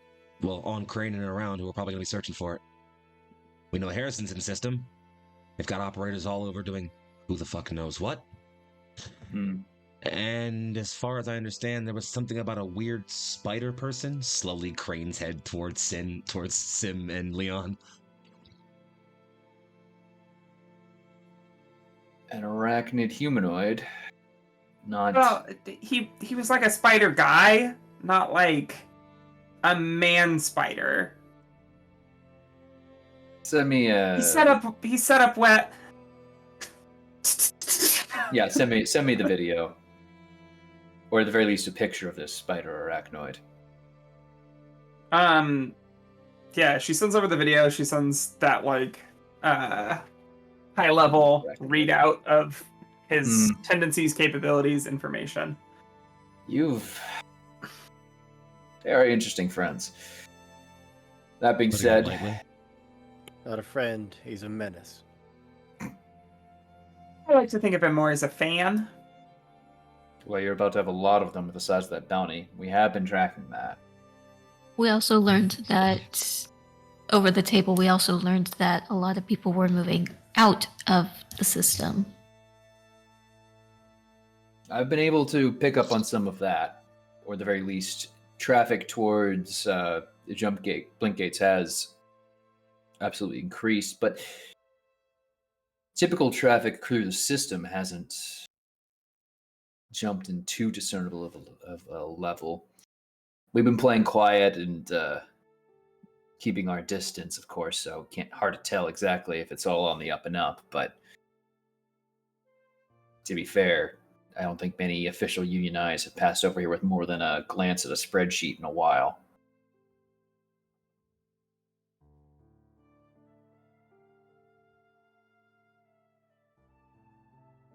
Chrane and around who are probably going to be searching for it. We know Harrison's in the system. They've got operators all over doing who the fuck knows what. And as far as I understand, there was something about a weird spider person slowly cranes head towards Sim and Leon.
An arachnid humanoid. Not.
Well, he was like a spider guy, not like a man spider.
Send me
He set up wet.
Yeah, send me the video. Or at the very least a picture of this spider arachnoid.
Yeah, she sends over the video, she sends that like high level readout of his tendencies, capabilities, information.
You've very interesting friends. That being said,
Not a friend, he's a menace.
I like to think of him more as a fan.
well, you're about to have a lot of them with the size of that bounty. We have been tracking that.
We also learned that over the table, we also learned that a lot of people were moving out of the system.
I've been able to pick up on some of that, or at the very least, traffic towards the blink gates has absolutely increased, but typical traffic through the system hasn't jumped in too discernible of a level. We've been playing quiet and keeping our distance, of course, so hard to tell exactly if it's all on the up and up, but to be fair, I don't think many official union eyes have passed over here with more than a glance at a spreadsheet in a while.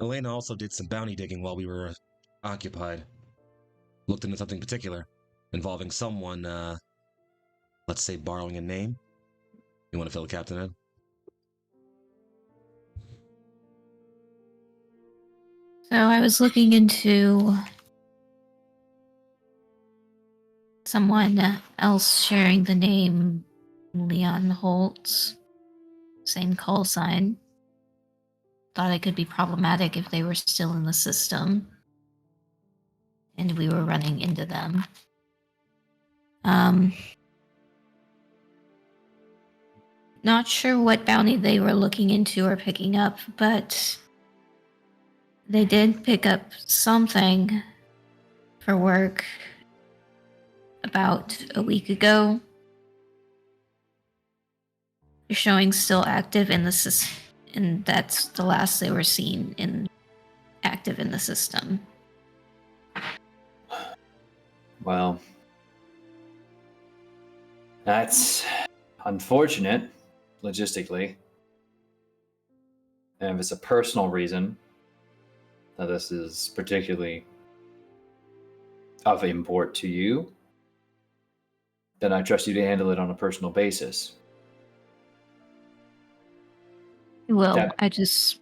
Elena also did some bounty digging while we were occupied. Looked into something particular, involving someone, let's say borrowing a name. You want to fill the captain in?
So I was looking into someone else sharing the name Leon Holtz, same call sign. thought it could be problematic if they were still in the system and we were running into them. Not sure what bounty they were looking into or picking up, but they did pick up something for work about a week ago. They're showing still active in the system, and that's the last they were seen active in the system.
Well, that's unfortunate, logistically. And if it's a personal reason that this is particularly of import to you, then I trust you to handle it on a personal basis.
Well,
That-
I just,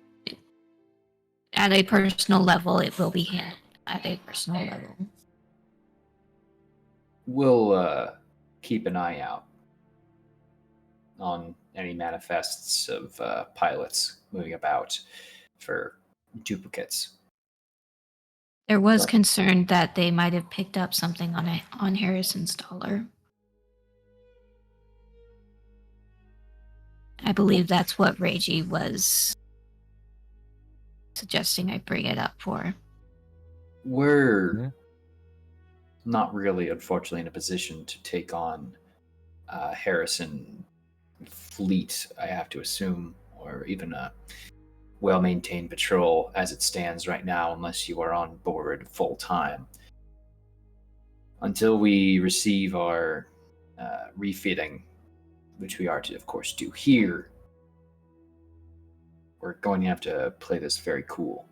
at a personal level, it will be handled at a personal level.
We'll keep an eye out on any manifests of pilots moving about for duplicates.
There was
So-
concern that they might have picked up something on Harrison's dollar. I believe that's what Reiji was suggesting I bring it up for.
We're not really, unfortunately, in a position to take on Harrison fleet, I have to assume, or even a well-maintained patrol as it stands right now, unless you are on board full time. Until we receive our refitting, which we are to, of course, do here, we're going to have to play this very cool.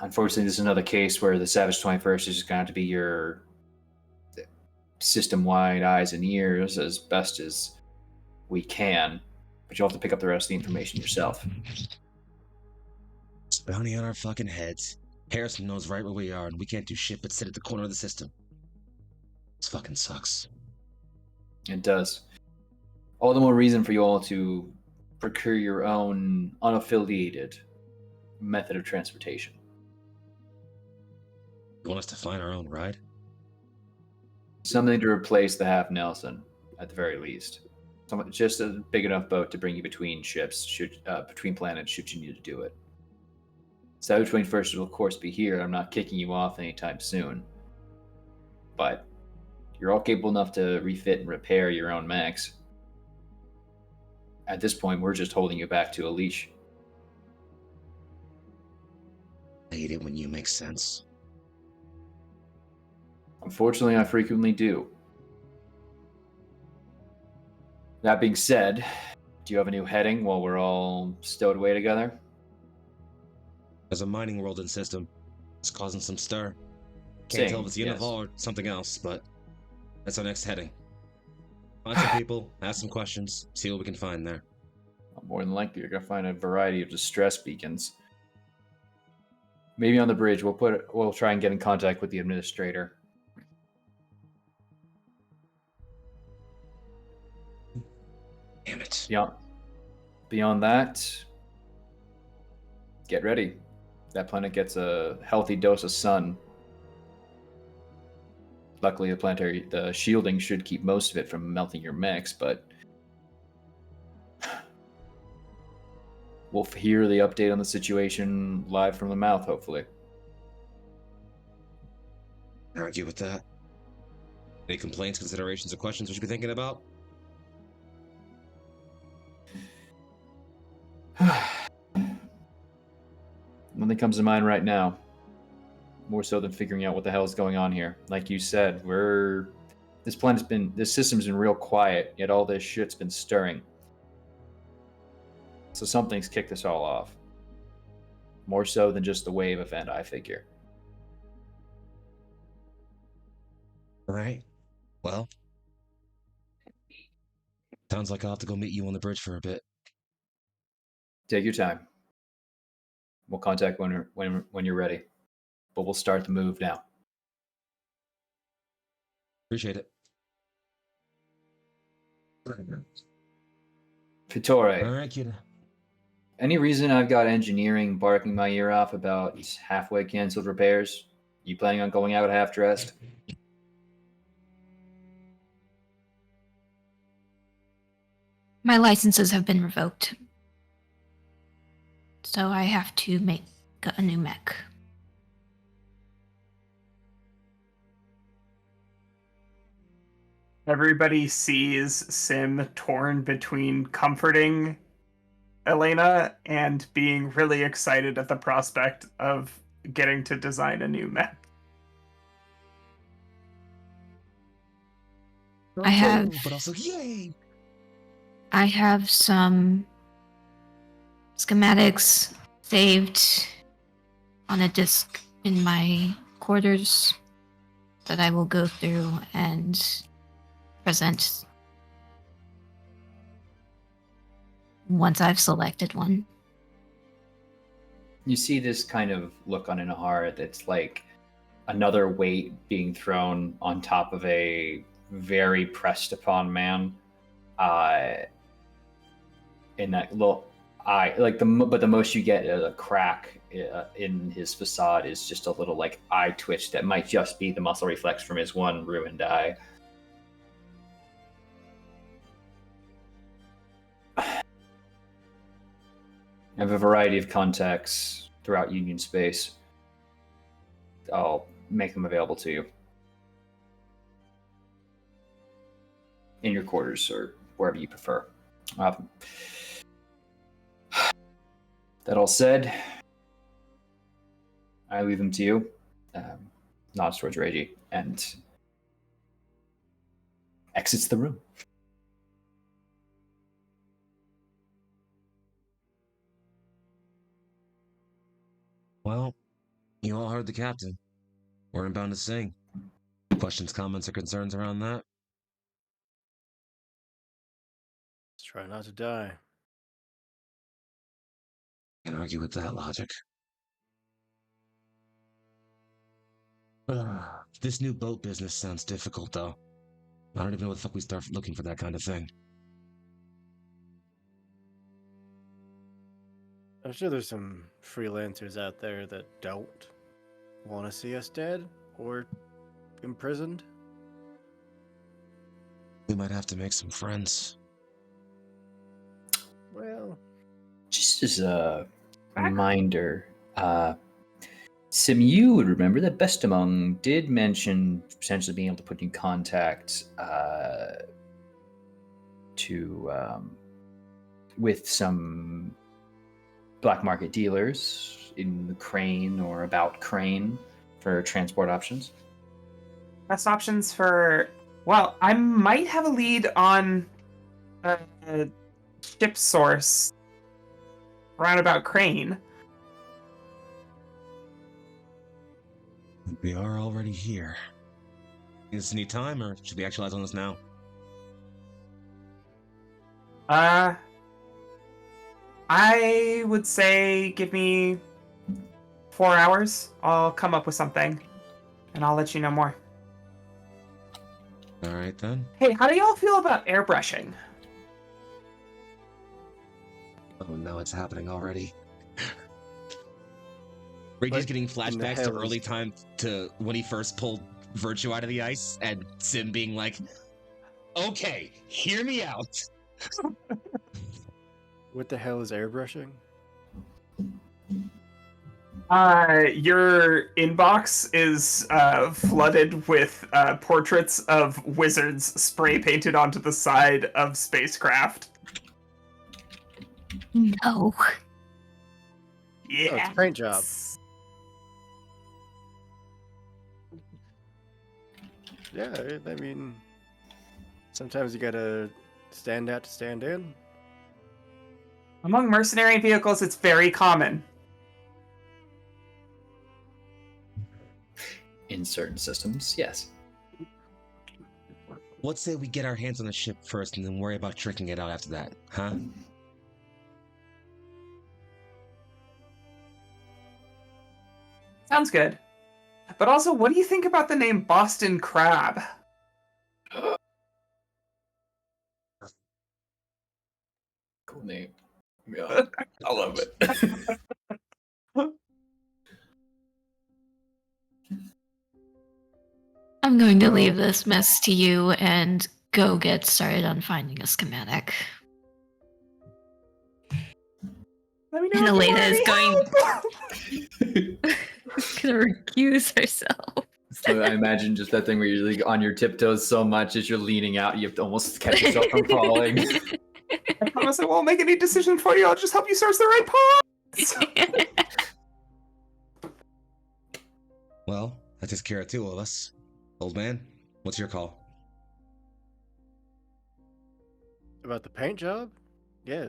Unfortunately, this is another case where the Savage 21st is just going to have to be your system-wide eyes and ears as best as we can, but you'll have to pick up the rest of the information yourself.
It's bounty on our fucking heads. Harrison knows right where we are, and we can't do shit but sit at the corner of the system. This fucking sucks.
It does. All the more reason for you all to procure your own unaffiliated method of transportation.
You want us to find our own ride?
Something to replace the Half Nelson, at the very least. Just a big enough boat to bring you between ships, between planets, should you need to do it. Savage 21st will, of course, be here. I'm not kicking you off anytime soon. But you're all capable enough to refit and repair your own mechs. At this point, we're just holding you back to a leash.
I hate it when you make sense.
Unfortunately, I frequently do. That being said, do you have a new heading while we're all stowed away together?
There's a mining world in system. It's causing some stir. Can't
Same,
tell if it's
yes.
Unival or something else, but that's our next heading. Find some people, ask some questions, see what we can find there.
More than likely, you're gonna find a variety of distress beacons. Maybe on the bridge, we'll try and get in contact with the administrator.
Damn it.
Beyond that, get ready. That planet gets a healthy dose of sun. Luckily, the shielding should keep most of it from melting your mechs, but we'll hear the update on the situation live from the mouth, hopefully.
Argue with that. Any complaints, considerations, or questions we should be thinking about?
Nothing comes to mind right now. More so than figuring out what the hell is going on here. Like you said, this system's been real quiet, yet all this shit's been stirring. So something's kicked us all off. More so than just the wave event, I figure.
All right. Well, sounds like I'll have to go meet you on the bridge for a bit.
Take your time. We'll contact when you're ready. But we'll start the move now.
Appreciate it.
Vittore,
All right, kid.
any reason I've got engineering barking my ear off about halfway canceled repairs? You planning on going out half dressed?
My licenses have been revoked. So I have to make a new mech.
Everybody sees Sim torn between comforting Elena and being really excited at the prospect of getting to design a new mech.
I have-
But also, yay!
I have some schematics saved on a disk in my quarters that I will go through and present once I've selected one.
You see this kind of look on Inahar that's like another weight being thrown on top of a very pressed upon man. In that little eye, like but the most you get a crack in his facade is just a little like eye twitch that might just be the muscle reflex from his one ruined eye. I have a variety of contacts throughout Union space. I'll make them available to you in your quarters or wherever you prefer. That all said, I leave them to you. Nods towards Reiji and exits the room.
Well, you all heard the captain. We're inbound to sing. Questions, comments, or concerns around that?
Let's try not to die.
Can't argue with that logic. This new boat business sounds difficult, though. I don't even know where the fuck we start looking for that kind of thing.
I'm sure there's some freelancers out there that don't want to see us dead or imprisoned.
We might have to make some friends.
Well,
Just as a reminder, Sim, you would remember that Bestamong did mention potentially being able to put you in contact with some black market dealers in the Chrane or about Chrane for transport options.
Best options for... Well, I might have a lead on a ship source around about Chrane.
We are already here. Is this need time, or should we actualize on this now?
I would say give me 4 hours. I'll come up with something, and I'll let you know more.
All right, then.
Hey, how do y'all feel about airbrushing?
Oh, no, it's happening already. Reggie's
What
getting
in the
flashbacks to
hell
early
is-
time to when he first pulled Virtue out of the ice, and Sim being like, okay, hear me out.
what the hell is airbrushing?
Your inbox is flooded with portraits of wizards spray painted onto the side of spacecraft.
No.
Yeah.
Oh, it's a paint job. Yeah, I mean, sometimes you gotta stand out to stand in.
Among mercenary vehicles, it's very common.
In certain systems, yes.
Let's say we get our hands on the ship first and then worry about tricking it out after that, huh?
Sounds good. But also, what do you think about the name Boston Crab?
Nate. Yeah, I love it.
I'm going to leave this mess to you and go get started on finding a schematic.
Let me know
And
if you
Elena
want
is
any
going
help.
gonna recuse herself.
So I imagine just that thing where you're like on your tiptoes so much as you're leaning out, you have to almost catch yourself from falling.
I promise I won't make any decision for you. I'll just help you source the right parts.
Well, that takes care of two of us. Old man, what's your call?
About the paint job? Yeah.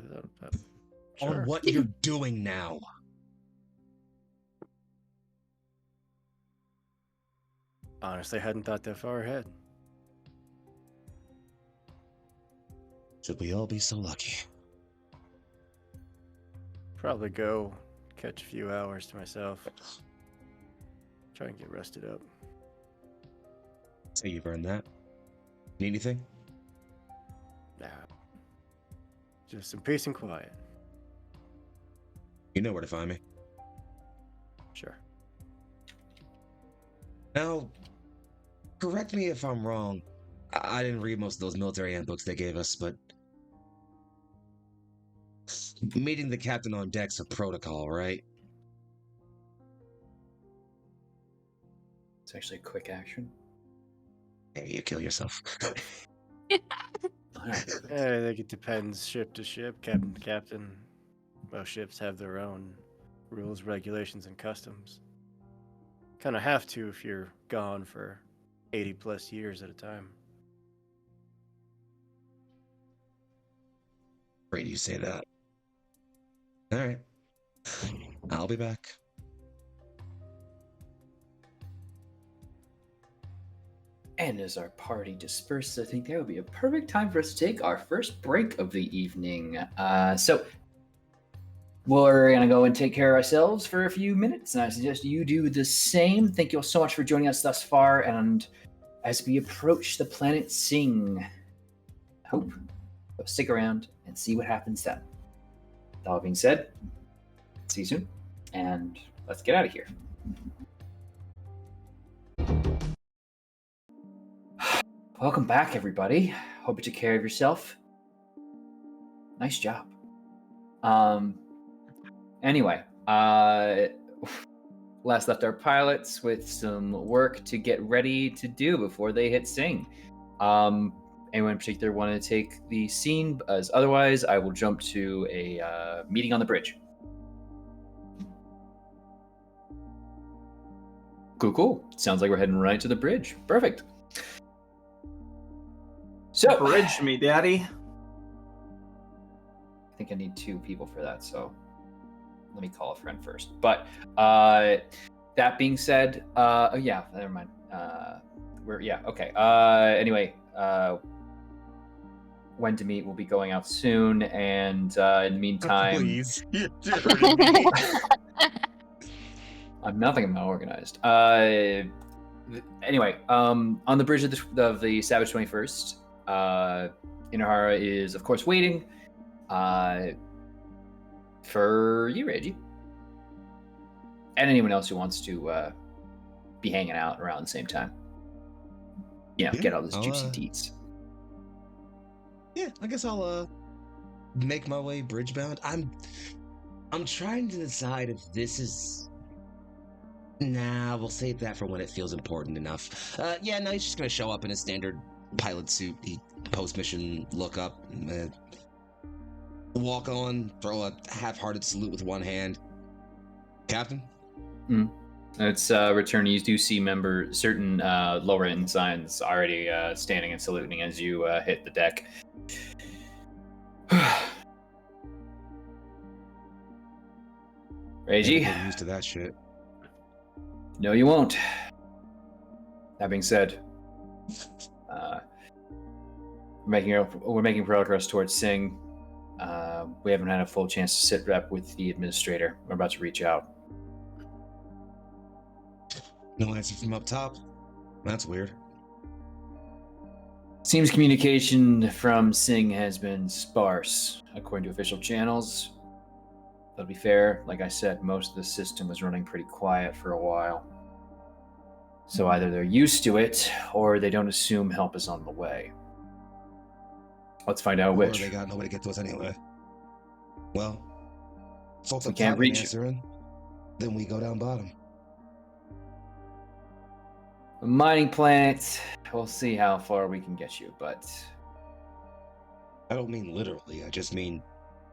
Sure.
On what you're doing now.
Honestly, hadn't thought that far ahead.
Should we all be so lucky?
Probably go catch a few hours to myself. Try and get rested up.
Say you've earned that. Need anything?
Nah. Just some peace and quiet.
You know where to find me.
Sure.
Now, correct me if I'm wrong. I didn't read most of those military handbooks they gave us, but meeting the captain on deck's a protocol, right?
It's actually a quick action.
Maybe you kill yourself.
Alright.
I think it depends ship to ship, captain to captain. Most ships have their own rules, regulations, and customs. Kind of have to if you're gone for 80 plus years at a time.
Great you say that. Alright. I'll be back.
And as our party disperses, I think that would be a perfect time for us to take our first break of the evening. So we're going to go and take care of ourselves for a few minutes, and I suggest you do the same. Thank you all so much for joining us thus far, and as we approach the planet Sing, hope you'll stick around and see what happens then. That all being said, see you soon, and let's get out of here. Welcome back, everybody. Hope you took care of yourself. Nice job. Anyway, last left our pilots with some work to get ready to do before they hit Sing. Anyone in particular want to take the scene? As otherwise, I will jump to a meeting on the bridge. Cool. Sounds like we're heading right to the bridge. Perfect. So,
Bridge me, daddy.
I think I need 2 people for that, so let me call a friend first. But that being said, yeah, never mind. Okay. Anyway, when to meet will be going out soon, and in the meantime,
Please, you're dirty me.
I'm nothing about organized. Anyway, on the bridge of the Savage 21st, Inohara is, of course, waiting for you, Reggie. And anyone else who wants to be hanging out around the same time. You know,
Yeah,
get all those
I'll,
juicy deets.
Yeah, I guess I'll make my way bridge-bound. I'm trying to decide if this is... Nah, we'll save that for when it feels important enough. Yeah, no, he's just gonna show up in a standard pilot suit. He post-mission look up, walk on, throw a half-hearted salute with one hand. Captain?
It's return. You do see certain lower end signs already standing and saluting as you hit the deck. Reggie?
I'm used to that shit.
No, you won't. That being said, we're making progress towards Sing. We haven't had a full chance to sit rep with the administrator. We're about to reach out.
No answer from up top. That's weird.
Seems communication from Singh has been sparse, according to official channels. But to be fair, like I said, most of the system was running pretty quiet for a while. So either they're used to it, or they don't assume help is on the way. Let's find out
Or
which.
they got no way to get to us anyway. Well, folks
We
up
can't
top
reach
ain't answering. Then we go down bottom.
A mining plant, we'll see how far we can get you, but
I don't mean literally. I just mean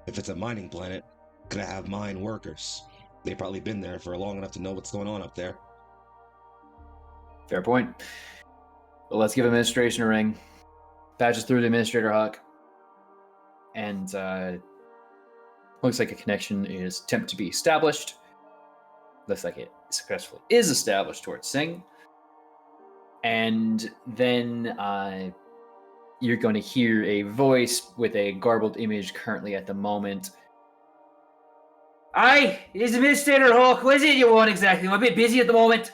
if it's a mining planet, gonna have mine workers. They've probably been there for long enough to know what's going on up there.
fair point. Well, let's give administration a ring. Patches through the administrator hawk. And looks like a connection is attempted to be established. Looks like it successfully is established towards Singh. And then you're going to hear a voice with a garbled image currently at the moment. Aye, it is Administrator Hawk. What is it you want exactly? I'm a bit busy at the moment.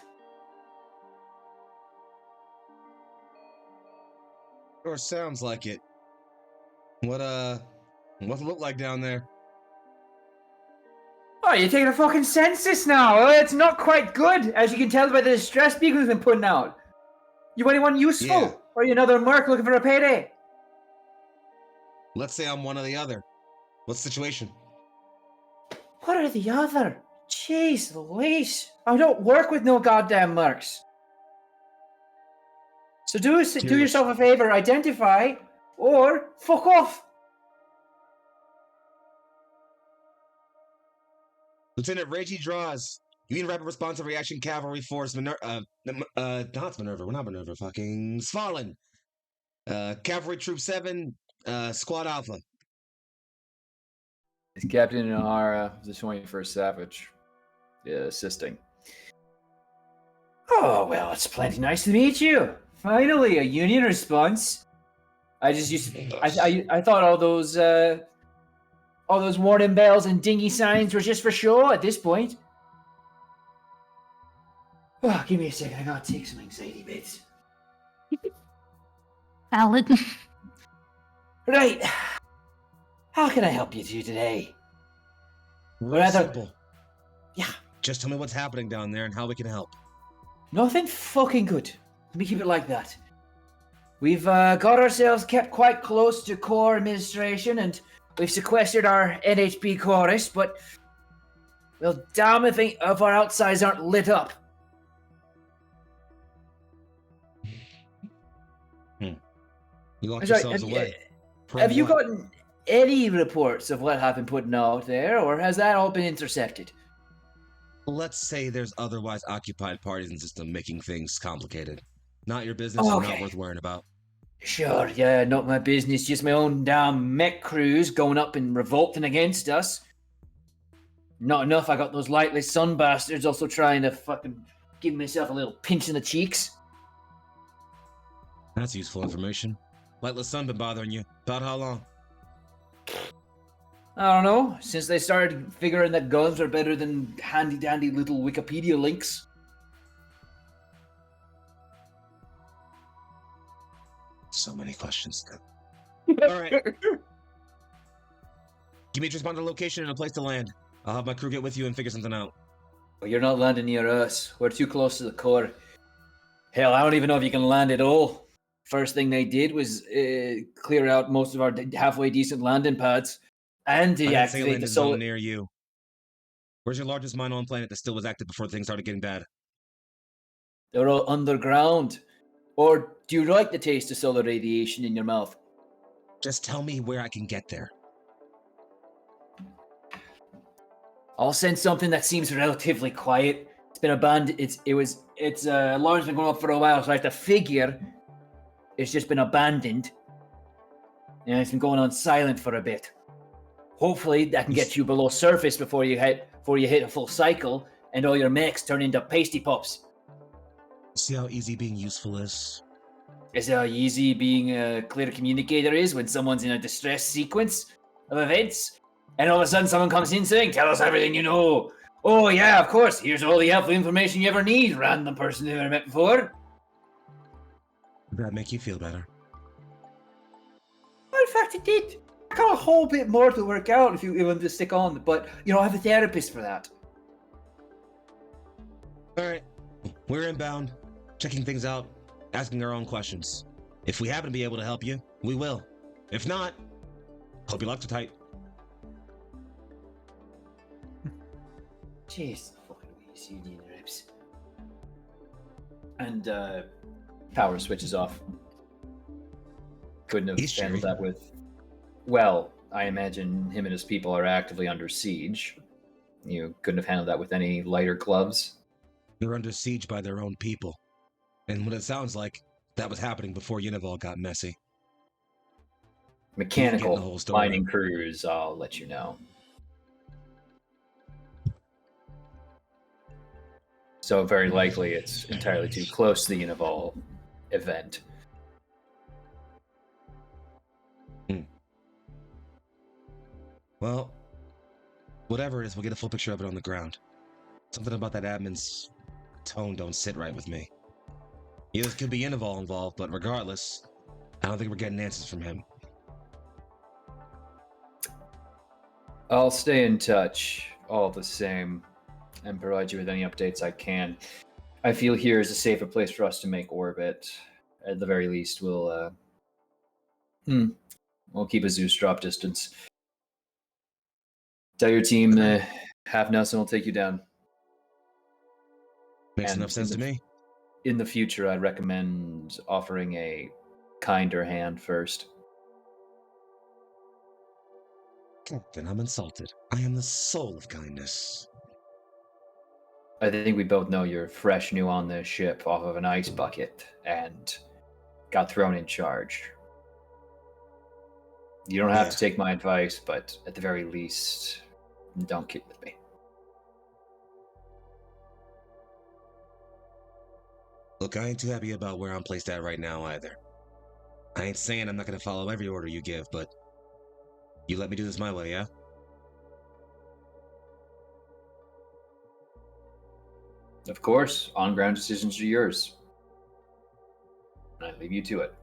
Or sounds like it. What's it look like down there?
Oh, you're taking a fucking census now. Oh, it's not quite good, as you can tell by the distress beacon we've been putting out. You anyone useful?
Yeah.
Or are you another merc looking for a payday?
Let's say I'm one or the other. What's the situation?
What are the other? Jeez Louise. I don't work with no goddamn mercs. So do yourself a favor, identify, or fuck off.
Lieutenant Reggie Draws. You mean Rapid Responsive Reaction Cavalry Force not Minerva, we're not Minerva, fucking Svalin. Cavalry Troop 7, Squad Alpha.
It's Captain Inahara, the 21st Savage, assisting. Oh, well, it's plenty nice to meet you. Finally, a Union response. I just used to, I thought all those warning bells and dingy signs were just for show at this point. Oh, give me a second. I gotta take some anxiety bits.
Valid.
Right. How can I help you two today?
Real simple.
Yeah.
Just tell me what's happening down there and how we can help.
Nothing fucking good. Let me keep it like that. We've got ourselves kept quite close to core administration, and we've sequestered our NHP chorus, but well, damn if our outsides aren't lit up.
You locked
Sorry,
yourselves away.
Have you gotten any reports of what have been putting out there, or has that all been intercepted?
Let's say there's otherwise occupied parties in the system making things complicated. Not your business, or not worth worrying about.
Sure, yeah, not my business, just my own damn mech crews going up and revolting against us. Not enough, I got those lightless sun bastards also trying to fucking give myself a little pinch in the cheeks.
That's useful information. Lightless Sun been bothering you. About how long?
I don't know, since they started figuring that guns are better than handy-dandy little Wikipedia links.
So many questions. Alright. Give me a transponder location and a place to land. I'll have my crew get with you and figure something out.
Well, you're not landing near us. We're too close to the core. Hell, I don't even know if you can land at all. First thing they did was clear out most of our halfway decent landing pads and deactivate the solar.
Near you. Where's your largest mine on planet that still was active before things started getting bad?
They're all underground. Or do you like the taste of solar radiation in your mouth?
Just tell me where I can get there.
I'll send something that seems relatively quiet. It's been abandoned. It's alarm's been going up for a while, so I have to figure it's just been abandoned. And it's been going on silent for a bit. Hopefully that can get you below surface before you hit a full cycle and all your mechs turn into pasty pops.
See how easy being useful is?
Is how easy being a clear communicator is when someone's in a distress sequence of events, and all of a sudden someone comes in saying, "Tell us everything you know." Oh yeah, of course. Here's all the helpful information you ever need. Random person you never met before.
Does that make you feel better?
in fact, it did. I got a whole bit more to work out if you want to stick on, but I have a therapist for that.
All right, we're inbound, checking things out, asking our own questions. If we happen to be able to help you, we will. If not, hope your locks are tight.
Jeez, fucking these union reps. And power switches off. Couldn't have
He's
handled
cheery.
that with. Well, I imagine him and his people are actively under siege. You couldn't have handled that with any lighter gloves.
They're under siege by their own people. And what it sounds like, that was happening before Unival got messy. Getting the
Mechanical
whole story.
mining crews, I'll let you know. So very likely it's entirely too close to the Unival event.
Well, whatever it is, we'll get a full picture of it on the ground. Something about that admin's tone don't sit right with me. Yeah, this could be Unival involved, but regardless, I don't think we're getting answers from him.
I'll stay in touch all the same and provide you with any updates I can. I feel here is a safer place for us to make orbit. At the very least, we'll keep a Zeus drop distance. Tell your team Half Nelson will take you down.
Makes
And
enough sense to me.
In the future, I'd recommend offering a kinder hand first.
Captain, I'm insulted. I am the soul of kindness.
I think we both know you're fresh new on this ship off of an ice bucket and got thrown in charge. You don't have
Yeah.
to take my advice, but at the very least, don't kid with me.
Look, I ain't too happy about where I'm placed at right now either. I ain't saying I'm not gonna follow every order you give, but you let me do this my way, yeah?
Of course, on-ground decisions are yours. I leave you to it.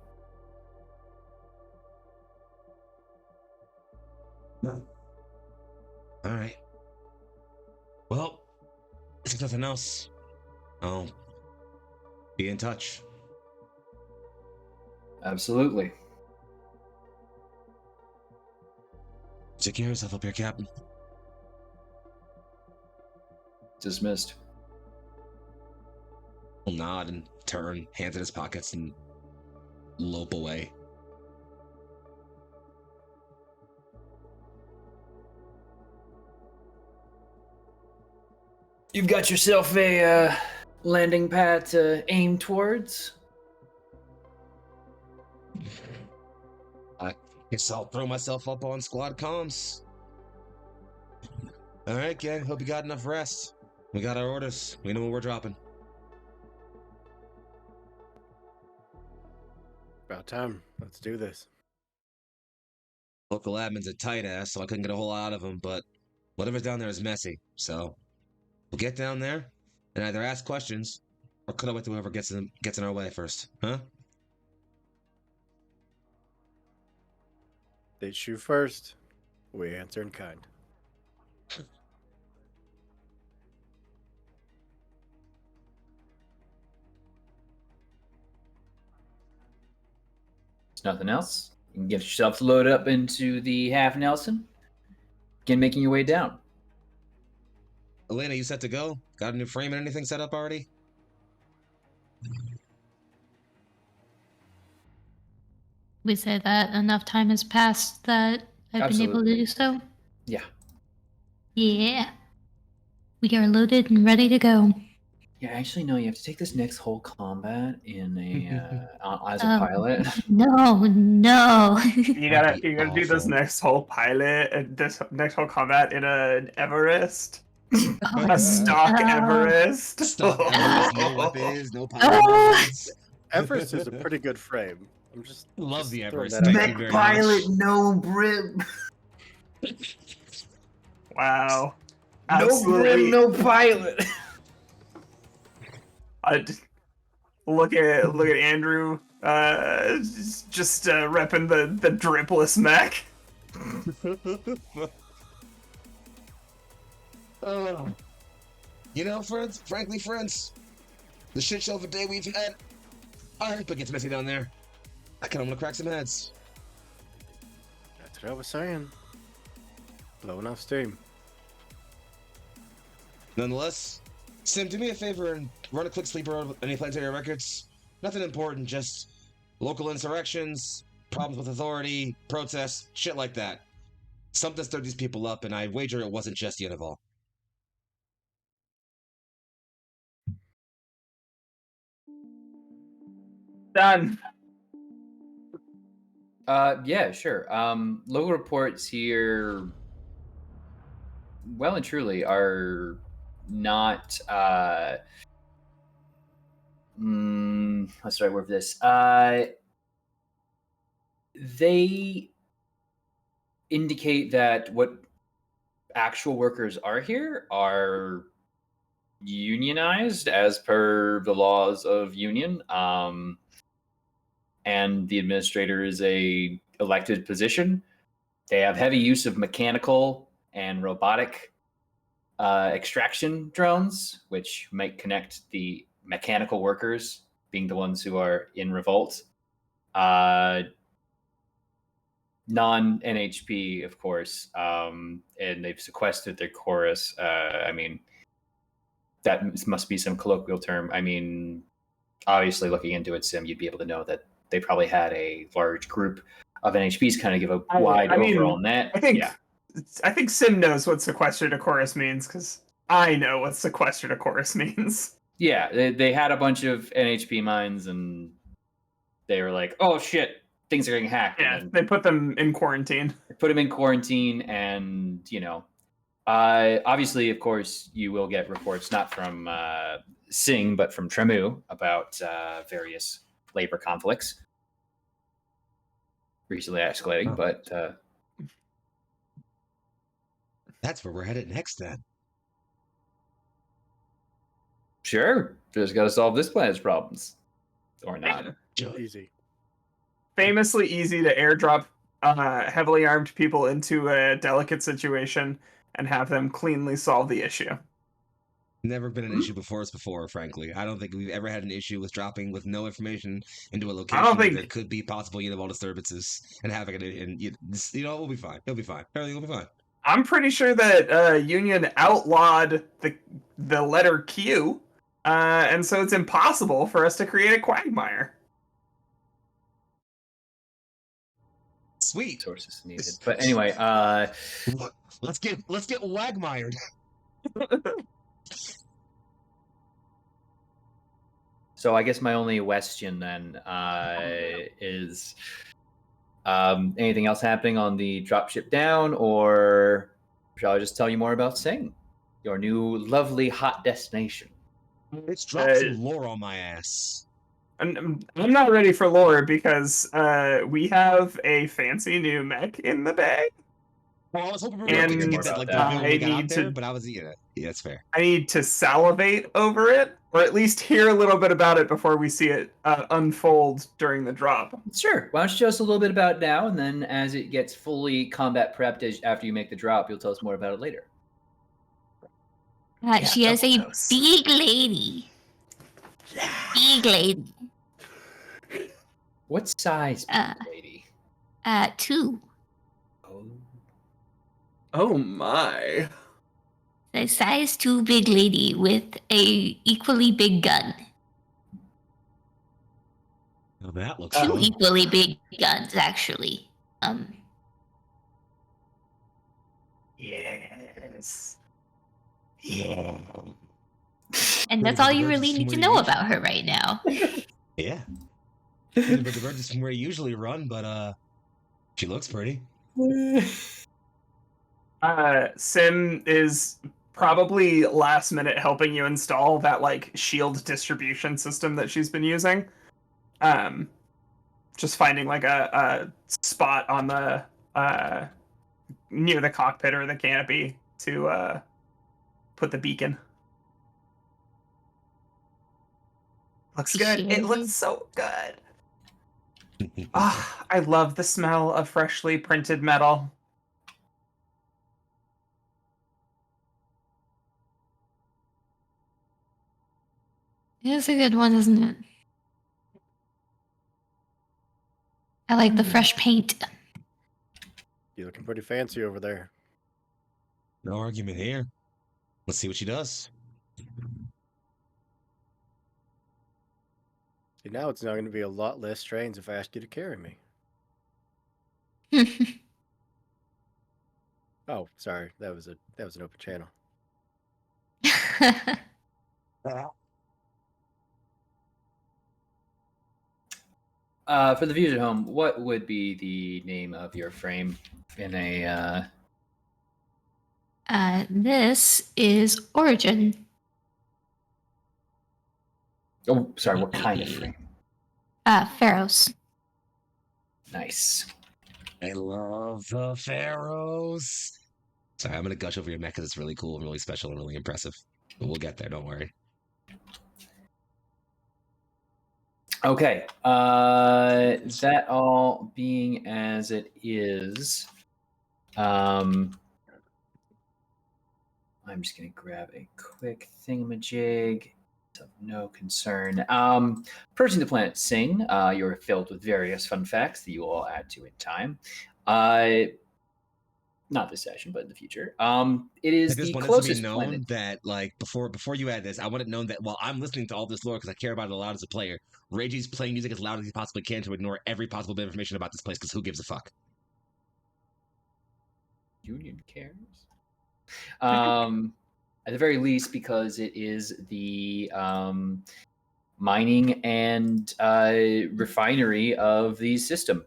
Alright. Well, if there's nothing else, I'll be in touch.
Absolutely.
Take care of yourself up here, Captain.
Dismissed.
He'll nod and turn, hands in his pockets, and lope away.
You've got yourself a landing pad to aim towards?
I guess I'll throw myself up on squad comms. Alright, gang, hope you got enough rest. We got our orders. We know what we're dropping.
About time. Let's do this.
Local admin's a tight ass, so I couldn't get a whole lot out of him, but whatever's down there is messy, so we'll get down there and either ask questions or cut away to whoever gets in our way first, huh?
They shoot first. We answer in kind.
There's nothing else. You can get yourself loaded up into the Half Nelson. Begin making your way down.
Elena, you set to go? Got a new frame and anything set up already?
We say that enough time has passed that I've been able to
Absolutely.
do so.
Yeah.
Yeah. We are loaded and ready to go.
Yeah, actually, no. You have to take this next whole combat in a as a
Um,
pilot.
No.
You gotta
That'd be
do this
awful.
next whole pilot, this next whole combat in an Everest, a stock Everest.
Stock Everest, no weapons, no
Oh.
pilots.
Everest is a pretty good frame. I'm just
Love the
throwing
Everest.
that out
Thank
there.
you very much.
no brim.
Wow, absolutely.
no pilot.
Look at Andrew Just repping the dripless mech.
Oh. You know, friends, frankly, friends, the shit show of a day we've had, I hope it gets messy down there. I kind of want to crack some heads.
That's what I was saying. Blowing off steam.
Nonetheless, Sim, do me a favor and run a quick sleeper of any planetary records. Nothing important, just local insurrections, problems with authority, protests, shit like that. Something stirred these people up, and I wager it wasn't just Unival.
Done.
Yeah, sure. Local reports here, well and truly, are not. What's the right word for this? They indicate that what actual workers are here are unionized as per the laws of union. And the administrator is a elected position. They have heavy use of mechanical and robotic extraction drones, which might connect the mechanical workers, being the ones who are in revolt. Non-NHP, of course, and they've sequestered their chorus. I mean, that must be some colloquial term. I mean, obviously, looking into it, Sim, you'd be able to know that they probably had a large group of NHPs kind of give a wide overall net.
I think Sim knows what sequestered a chorus means, because I know what sequestered a chorus means.
Yeah, they had a bunch of NHP mines, and they were like, "Oh shit, things are getting hacked."
Yeah,
And
they put them in quarantine.
they put them in quarantine, and obviously, of course, you will get reports not from Singh, but from Tremu about various labor conflicts recently escalating. But
That's where we're headed next, then.
sure, just got to solve this planet's problems, or not.
Easy.
Famously easy to airdrop heavily armed people into a delicate situation and have them cleanly solve the issue.
Never been an issue before, frankly. I don't think we've ever had an issue with dropping with no information into a location where there could be possible Unival disturbances and having it. And we'll be fine. It'll be fine. Everything will be fine.
I'm pretty sure that Union outlawed the letter Q, and so it's impossible for us to create a quagmire.
Sweet.
Sources needed. But anyway,
let's get wagmired.
So I guess my only question then is anything else happening on the dropship down, or shall I just tell you more about Sing, your new lovely hot destination?
Let's drop some lore on my ass.
I'm not ready for lore because we have a fancy new mech in the bag.
Well, I was hoping we were going to get that like the reveal we got out there, but I was yeah, that's fair.
I need to salivate over it, or at least hear a little bit about it before we see it unfold during the drop.
Sure. Why don't you tell us a little bit about it now, and then as it gets fully combat prepped after you make the drop, you'll tell us more about it later.
She is a big lady. Big lady.
What size lady?
2.
Oh my.
A size 2 big lady with a equally big gun.
Oh, that looks
2
fun.
equally big guns, actually.
Yes. Yeah.
And that's all you really need to know about her right now.
Yeah. The bird is from where you usually run, but she looks pretty.
Sim is probably last minute helping you install that like shield distribution system that she's been using. Just finding like a spot on the near the cockpit or the canopy to put the beacon. Looks good. It looks so good. Ah, I love the smell of freshly printed metal.
It is a good one, isn't it? I like the fresh paint.
You're looking pretty fancy over there.
No argument here. Let's see what she does.
See, now it's now going to be a lot less trains if I ask you to carry me. Oh, sorry, that was an open channel.
For the viewers at home, what would be the name of your frame in a?
This is Origin.
Oh, sorry. What kind of frame?
Pharaohs.
Nice.
I love the pharaohs. Sorry, I'm gonna gush over your mech because it's really cool and really special and really impressive. But we'll get there, don't worry.
Okay. That all being as it is, I'm just gonna grab a quick thingamajig. It's of no concern. Approaching the planet Sing, you're filled with various fun facts that you will all add to in time. Not this session, but in the future. It is
I just
the
wanted to
closest
be known
planet.
that, like, before you add this, I wanted known that while I'm listening to all this lore because I care about it a lot as a player, Reggie's playing music as loud as he possibly can to ignore every possible bit of information about this place because who gives a fuck?
Union cares. At the very least, because it is the mining and refinery of the system.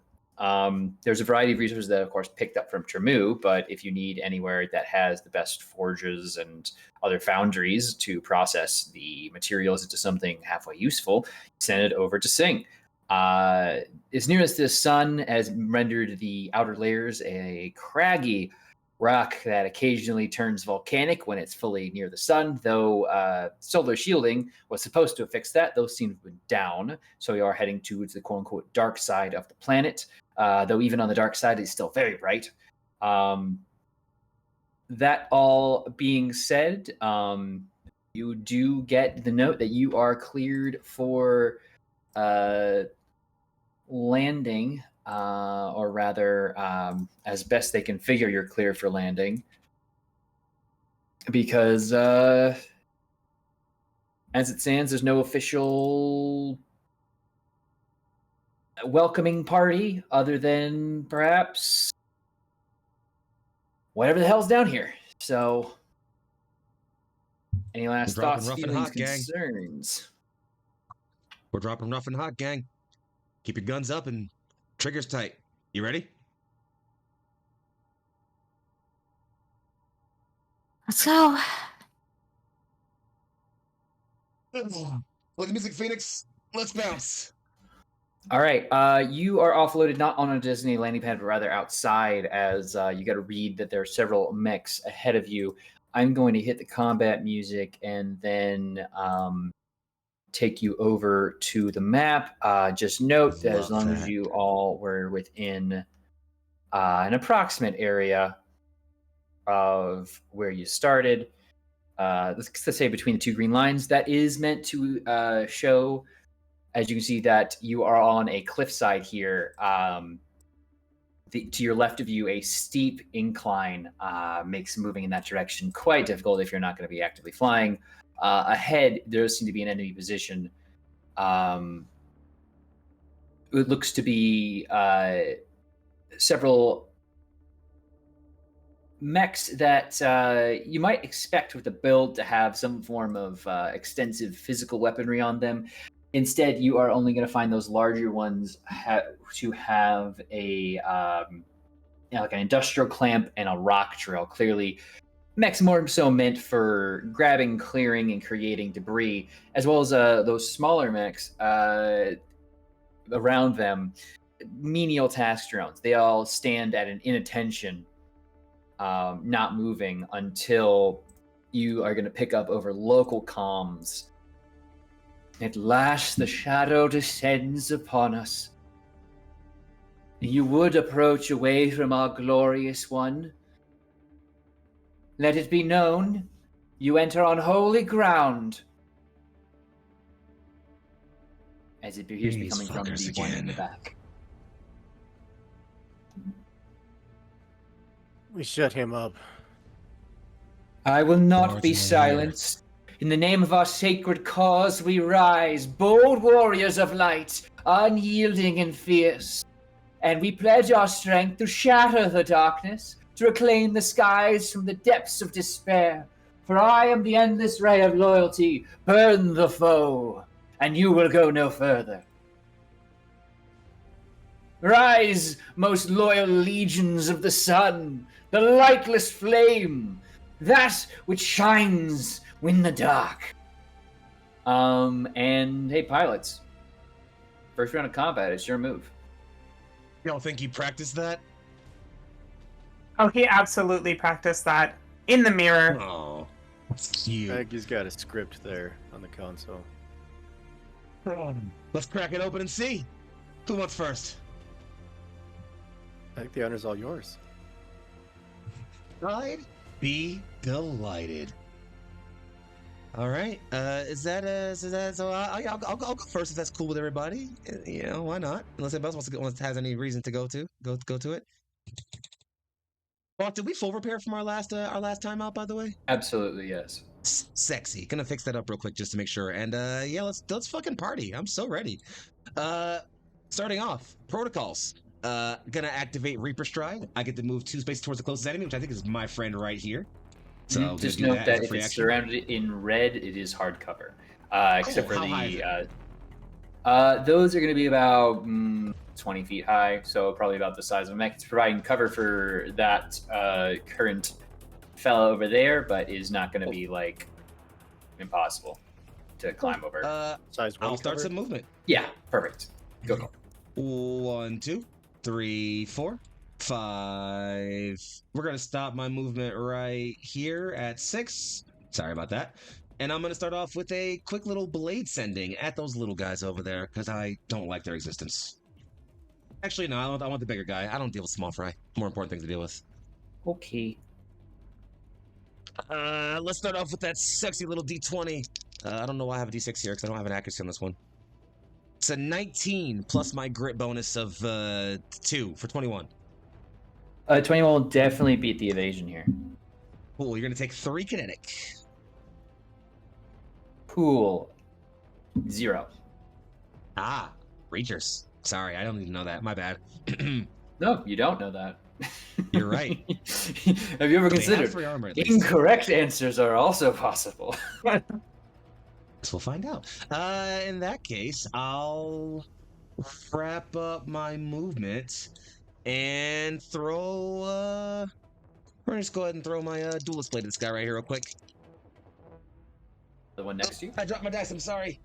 There's a variety of resources that, of course, picked up from Tremu, but if you need anywhere that has the best forges and other foundries to process the materials into something halfway useful, send it over to Sing. As near as the sun has rendered the outer layers a craggy rock that occasionally turns volcanic when it's fully near the sun, though solar shielding was supposed to have fixed that. Those seem to have been down, so we are heading towards the quote-unquote dark side of the planet, though even on the dark side, it's still very bright. That all being said, you do get the note that you are cleared for landing, or rather, as best they can figure, you're clear for landing. Because, as it stands, there's no official welcoming party other than perhaps whatever the hell's down here. So, any last
Dropping
thoughts,
rough and
feelings,
hot, gang.
concerns?
We're dropping rough and hot, gang. Keep your guns up and triggers tight. You ready?
Let's go.
Play the music, Phoenix. Let's bounce.
All right, you are offloaded not on a Disney landing pad, but rather outside, as you got to read that there are several mechs ahead of you. I'm going to hit the combat music and then take you over to the map. Just note that as
Love
long as
that.
you all were within an approximate area of where you started, let's say between the two green lines, that is meant to show, as you can see, that you are on a cliffside here. To your left of you, a steep incline makes moving in that direction quite difficult if you're not going to be actively flying. Ahead, there does seem to be an enemy position. It looks to be several mechs that you might expect with the build to have some form of extensive physical weaponry on them. Instead, you are only going to find those larger ones to have a like an industrial clamp and a rock drill. Clearly, mechs more so meant for grabbing, clearing, and creating debris, as well as those smaller mechs around them, menial task drones. They all stand at an inattention, not moving until you are going to pick up over local comms. At last the shadow descends upon us. You would approach away from our glorious one. Let it be known, you enter on holy ground. As it appears to be
These
coming from
fuckers
the one in the
again.
back.
We shut him up.
I will not
Lords
be
in the
silenced. In the name of our sacred cause, we rise, bold warriors of light, unyielding and fierce. And we pledge our strength to shatter the darkness, to reclaim the skies from the depths of despair. For I am the endless ray of loyalty. Burn the foe, and you will go no further. Rise, most loyal legions of the sun, the lightless flame, that which shines in the dark. And hey, pilots. First round of combat, it's your move.
Y'all think you practiced that?
Oh, he absolutely practiced that in the mirror.
Oh, that's
I
cute.
think he's got a script there on the console.
Let's crack it open and see. Who wants first?
I think the honor's all yours.
I'd be delighted. All right. So I'll go first if that's cool with everybody. You know, why not? Unless anybody else has any reason to go to it. Well, did we full repair from our last time out? By the way.
Absolutely, yes.
Sexy. Gonna fix that up real quick just to make sure. And yeah, let's fucking party. I'm so ready. Starting off, protocols. Gonna activate Reaper Stride. I get to move 2 spaces towards the closest enemy, which I think is my friend right here. So
just
gonna do
note that
as a
if
free
it's
action.
surrounded in red, it is hard cover. Except for
how high is
the those are going to be about 20 feet high, so probably about the size of a mech. It's providing cover for that current fellow over there, but is not going to be like impossible to climb over.
Size 1
I'll start
cover?
some movement.
Yeah, perfect. Go.
1, 2, 3, 4, 5. We're gonna stop my movement right here at 6. Sorry about that. And I'm gonna start off with a quick little blade sending at those little guys over there because I don't like their existence. Actually, no, I want the bigger guy. I don't deal with small fry. More important things to deal with.
Okay.
Let's start off with that sexy little D20. I don't know why I have a D6 here because I don't have an accuracy on this one. It's a 19 plus my grit bonus of 2 for 21.
21 will definitely beat the evasion here.
Cool, you're gonna take 3 kinetic.
Cool. 0.
Ah, Reachers. Sorry, I don't even know that. My bad.
No, you don't know that.
You're right.
Have you ever
They have
considered
3 armor at least.
incorrect answers are also possible?
Guess we'll find out. In that case, I'll wrap up my movement and throw. We're gonna just go ahead and throw my duelist blade at this guy right here, real quick.
The one next to you?
I dropped my dice. I'm sorry.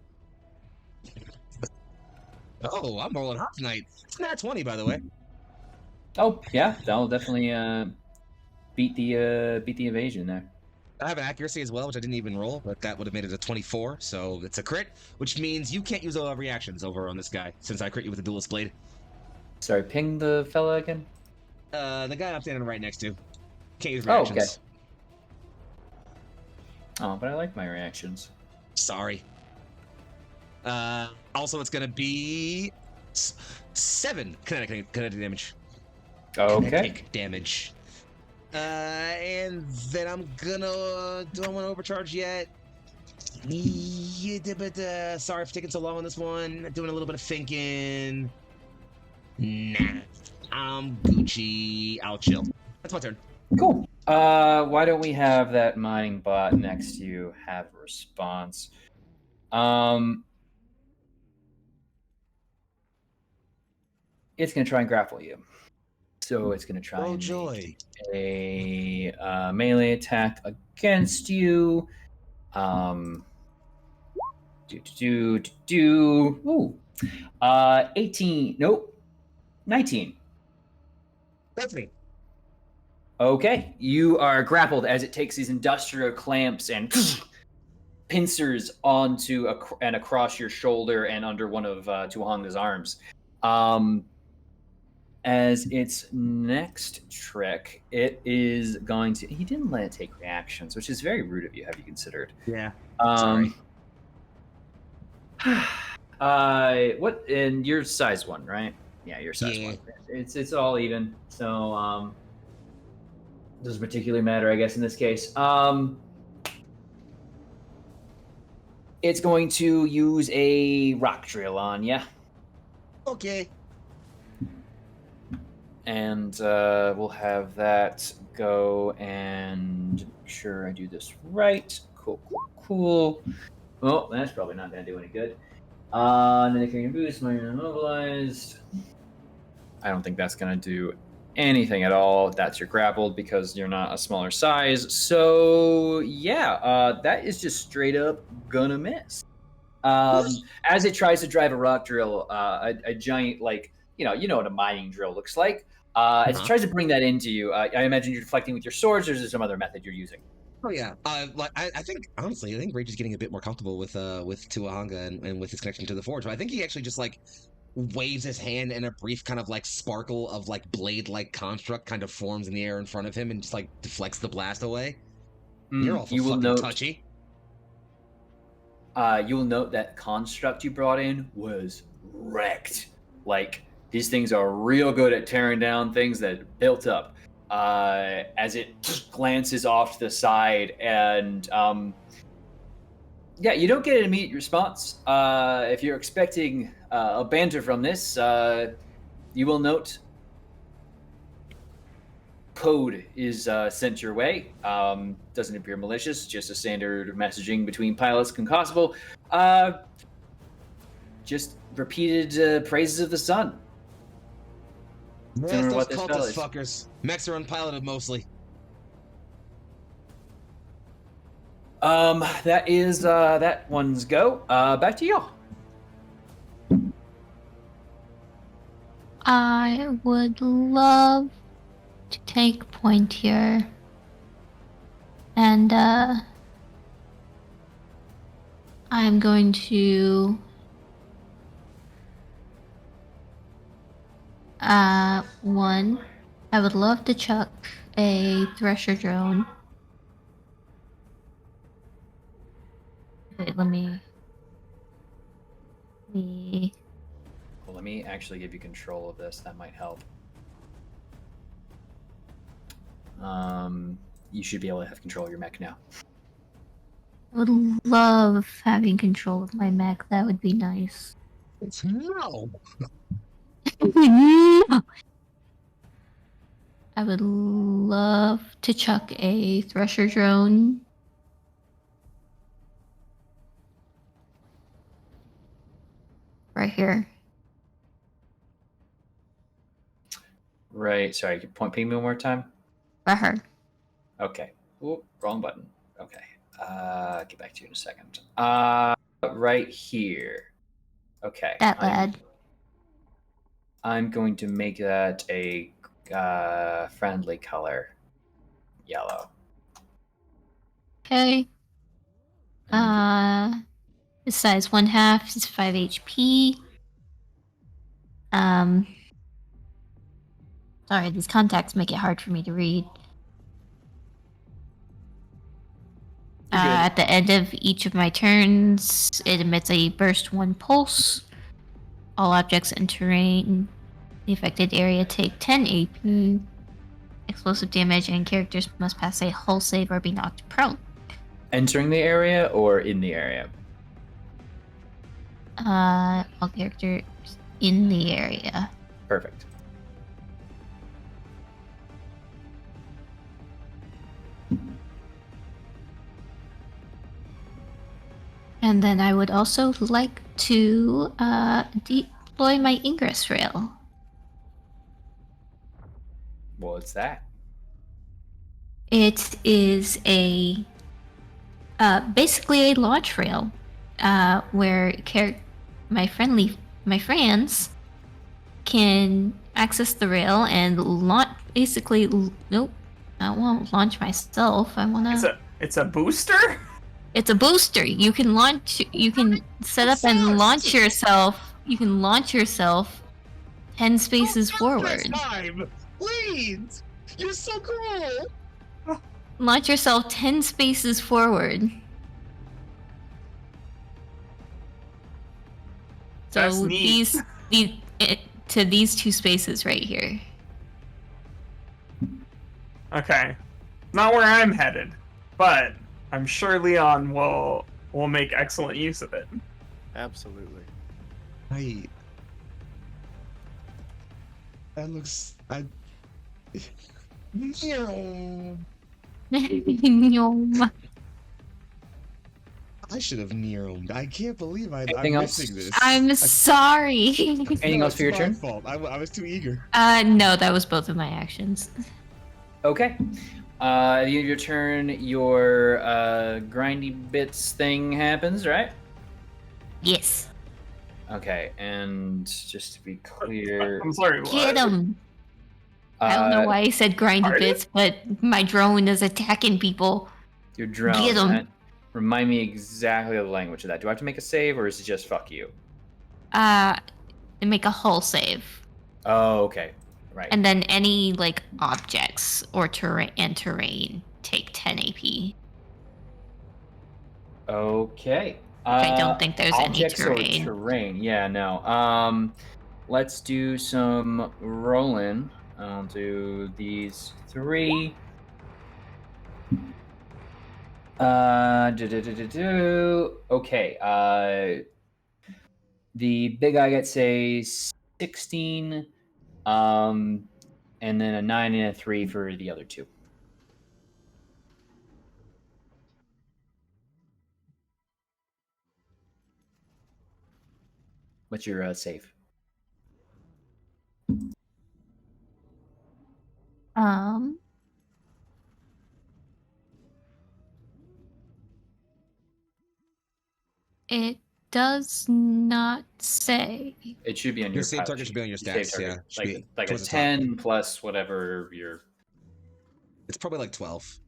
Oh, I'm rolling hot tonight. It's not 20, by the way.
Oh, yeah, that'll definitely beat the evasion there.
I have an accuracy as well, which I didn't even roll, but that would have made it a 24, so it's a crit, which means you can't use reactions over on this guy, since I crit you with a duelist blade.
Sorry, ping the fella again?
The guy I'm standing right next to. Can't use
Oh,
reactions.
okay. Oh, but I like my reactions.
Sorry. Also, it's gonna be 7 kinetic damage.
Okay.
Kinetic damage. And then I'm gonna. Do I want to overcharge yet? Yeah, but sorry for taking so long on this one. Doing a little bit of thinking. Nah, I'm Gucci. I'll chill. That's my turn.
Cool. Why don't we have that mining bot next to you have a response? It's gonna try and grapple you. So it's gonna try and
joy.
make a melee attack against you. Ooh. 18. Nope. 19.
That's me.
Okay, you are grappled as it takes these industrial clamps and pincers onto and across your shoulder and under one of Tuahanga's arms. As its next trick, it is going to. He didn't let it take reactions, which is very rude of you. Have you considered?
Yeah. Sorry.
What? And you're size 1, right? Yeah, you're size
Yeah.
1. It's all even. So doesn't particularly matter, I guess, in this case. It's going to use a rock drill on you.
Okay.
And we'll have that go and make sure I do this right. Cool. Oh, that's probably not going to do any good. And then if you're going to boost, minor immobilized. I don't think that's going to do anything at all. That's your grappled because you're not a smaller size. So, yeah, that is just straight up gonna miss. As it tries to drive a rock drill, a giant, like, you know what a mining drill looks like. As it tries to bring that into you, I imagine you're deflecting with your swords, or is there some other method you're using?
Oh yeah. Like I think honestly, I think Rage is getting a bit more comfortable with Tuahanga and with his connection to the forge. But I think he actually just like waves his hand and a brief kind of like sparkle of like blade-like construct kind of forms in the air in front of him and just like deflects the blast away. You're awful fucking touchy.
You will note that construct you brought in was wrecked. Like, these things are real good at tearing down things that built up. As it glances off to the side, and yeah, you don't get an immediate response. If you're expecting a banter from this, you will note code is sent your way. Doesn't appear malicious, just a standard messaging between pilots concausable. Just repeated praises of the sun.
Yes, those cultist fuckers. Mechs are unpiloted mostly.
That is that one's go. Back to y'all.
I would love to take point here. And I'm going to one, I would love to chuck a thresher drone. Wait, let me
Well, let me actually give you control of this. That might help. You should be able to have control of your mech now.
I would love having control of my mech. That would be nice.
No.
I would love to chuck a thresher drone. Right here.
Right. Sorry. Ping me one more time.
Right here.
Okay. Ooh, wrong button. Okay. Get back to you in a second. Right here. Okay.
That lad.
I'm going to make that a friendly color. Yellow.
Okay. His size 1/2 is 5 HP. Sorry, these contacts make it hard for me to read. At the end of each of my turns, it emits a burst 1 pulse. All objects and terrain the affected area take 10 AP. Explosive damage, and characters must pass a hull save or be knocked prone.
Entering the area or in the area?
All characters in the area.
Perfect.
And then I would also like to deploy my ingress rail.
What's that?
It is a basically a launch rail, where my friends can access the rail and launch. Basically, nope, I won't launch myself. I wanna.
It's a booster.
It's a booster. You can launch. You can set up and launch yourself. You can launch yourself 10 spaces
This
forward.
time, please. You're so cool.
Launch yourself 10 spaces forward.
That's
So
neat.
to these 2 spaces right here.
Okay. Not where I'm headed, but I'm sure Leon will make excellent use of it.
Absolutely.
That looks. I should have Neromed. I can't believe I'm
Anything else?
missing this.
I'm sorry.
Anything else for your
it's
turn?
my fault. I was too eager.
No, that was both of my actions.
Okay. At the end of your turn, your grindy bits thing happens, right?
Yes.
Okay, and just to be clear,
I'm sorry, what?
Get him. I don't know why I said grindy
pardon?
bits, but my drone is attacking people.
your drone.
Get 'em.
Remind me exactly of the language of that. Do I have to make a save, or is it just fuck you?
Make a hull save.
Oh, okay. Right.
And then any like objects or terrain take 10 AP.
Okay.
I don't think there's any
objects
terrain.
Or terrain. Yeah, no. Let's do some rolling. I'll do these 3. Okay. The big guy gets a 16, and then a 9 and a 3 for the other 2. What's your save?
It does not say.
It should be on your
save target should be on your
save
stats,
target.
yeah. Should be
Like a
towards the top.
10 plus whatever your.
It's probably like 12.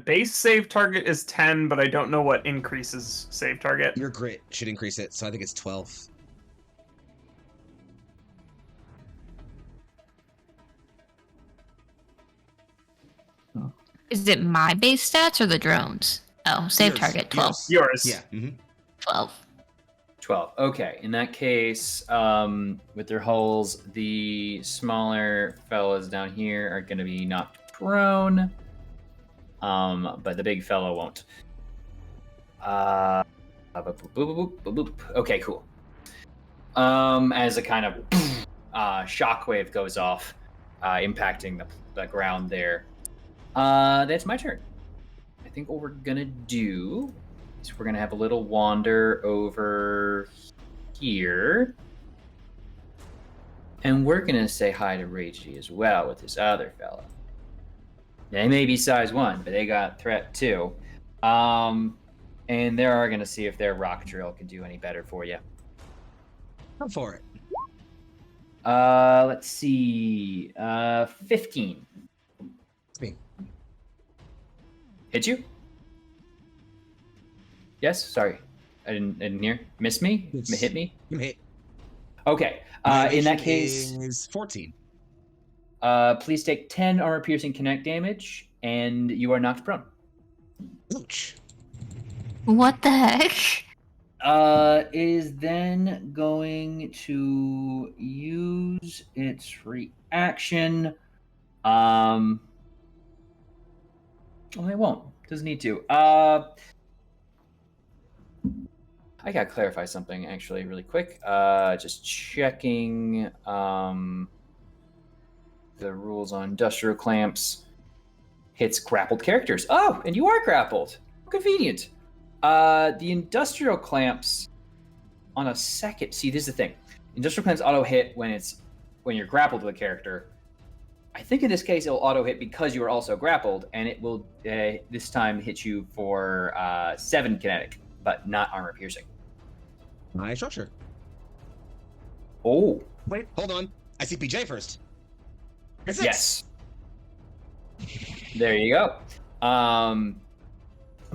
Base save target is 10, but I don't know what increases save target.
Your grit should increase it, so I think it's 12.
Is it my base stats or the drones? Oh, save
Yours.
target 12.
Yours.
Yeah. Mm-hmm.
12.
12. Okay. In that case, with their hulls, the smaller fellas down here are going to be knocked prone. But the big fellow won't. Okay, cool. As a kind of shockwave goes off, impacting the ground there. That's my turn. I think what we're gonna do is we're gonna have a little wander over here. And we're gonna say hi to Reiji as well with this other fella. They may be size 1, but they got threat 2. And they are gonna see if their rock drill can do any better for you.
Go for it.
Let's see. 15.
It's me.
Hit you? Yes. Sorry, I didn't hear. Miss me? Hit me?
You hit.
Okay. In that case,
is 14.
please take 10 armor-piercing connect damage, and you are knocked prone.
Ouch.
What the heck?
It is then going to use its reaction. Well, it won't. Doesn't need to. I gotta clarify something actually, really quick. Just checking the rules on industrial clamps. Hits grappled characters. Oh, and you are grappled. Convenient. The industrial clamps on a second. See, this is the thing. Industrial clamps auto hit when you're grappled with a character. I think in this case it'll auto hit because you are also grappled, and it will this time hit you for 7 kinetic, but not armor piercing.
Nice structure.
Oh,
Wait, hold on. I see PJ first. That's it.
yes. There you go.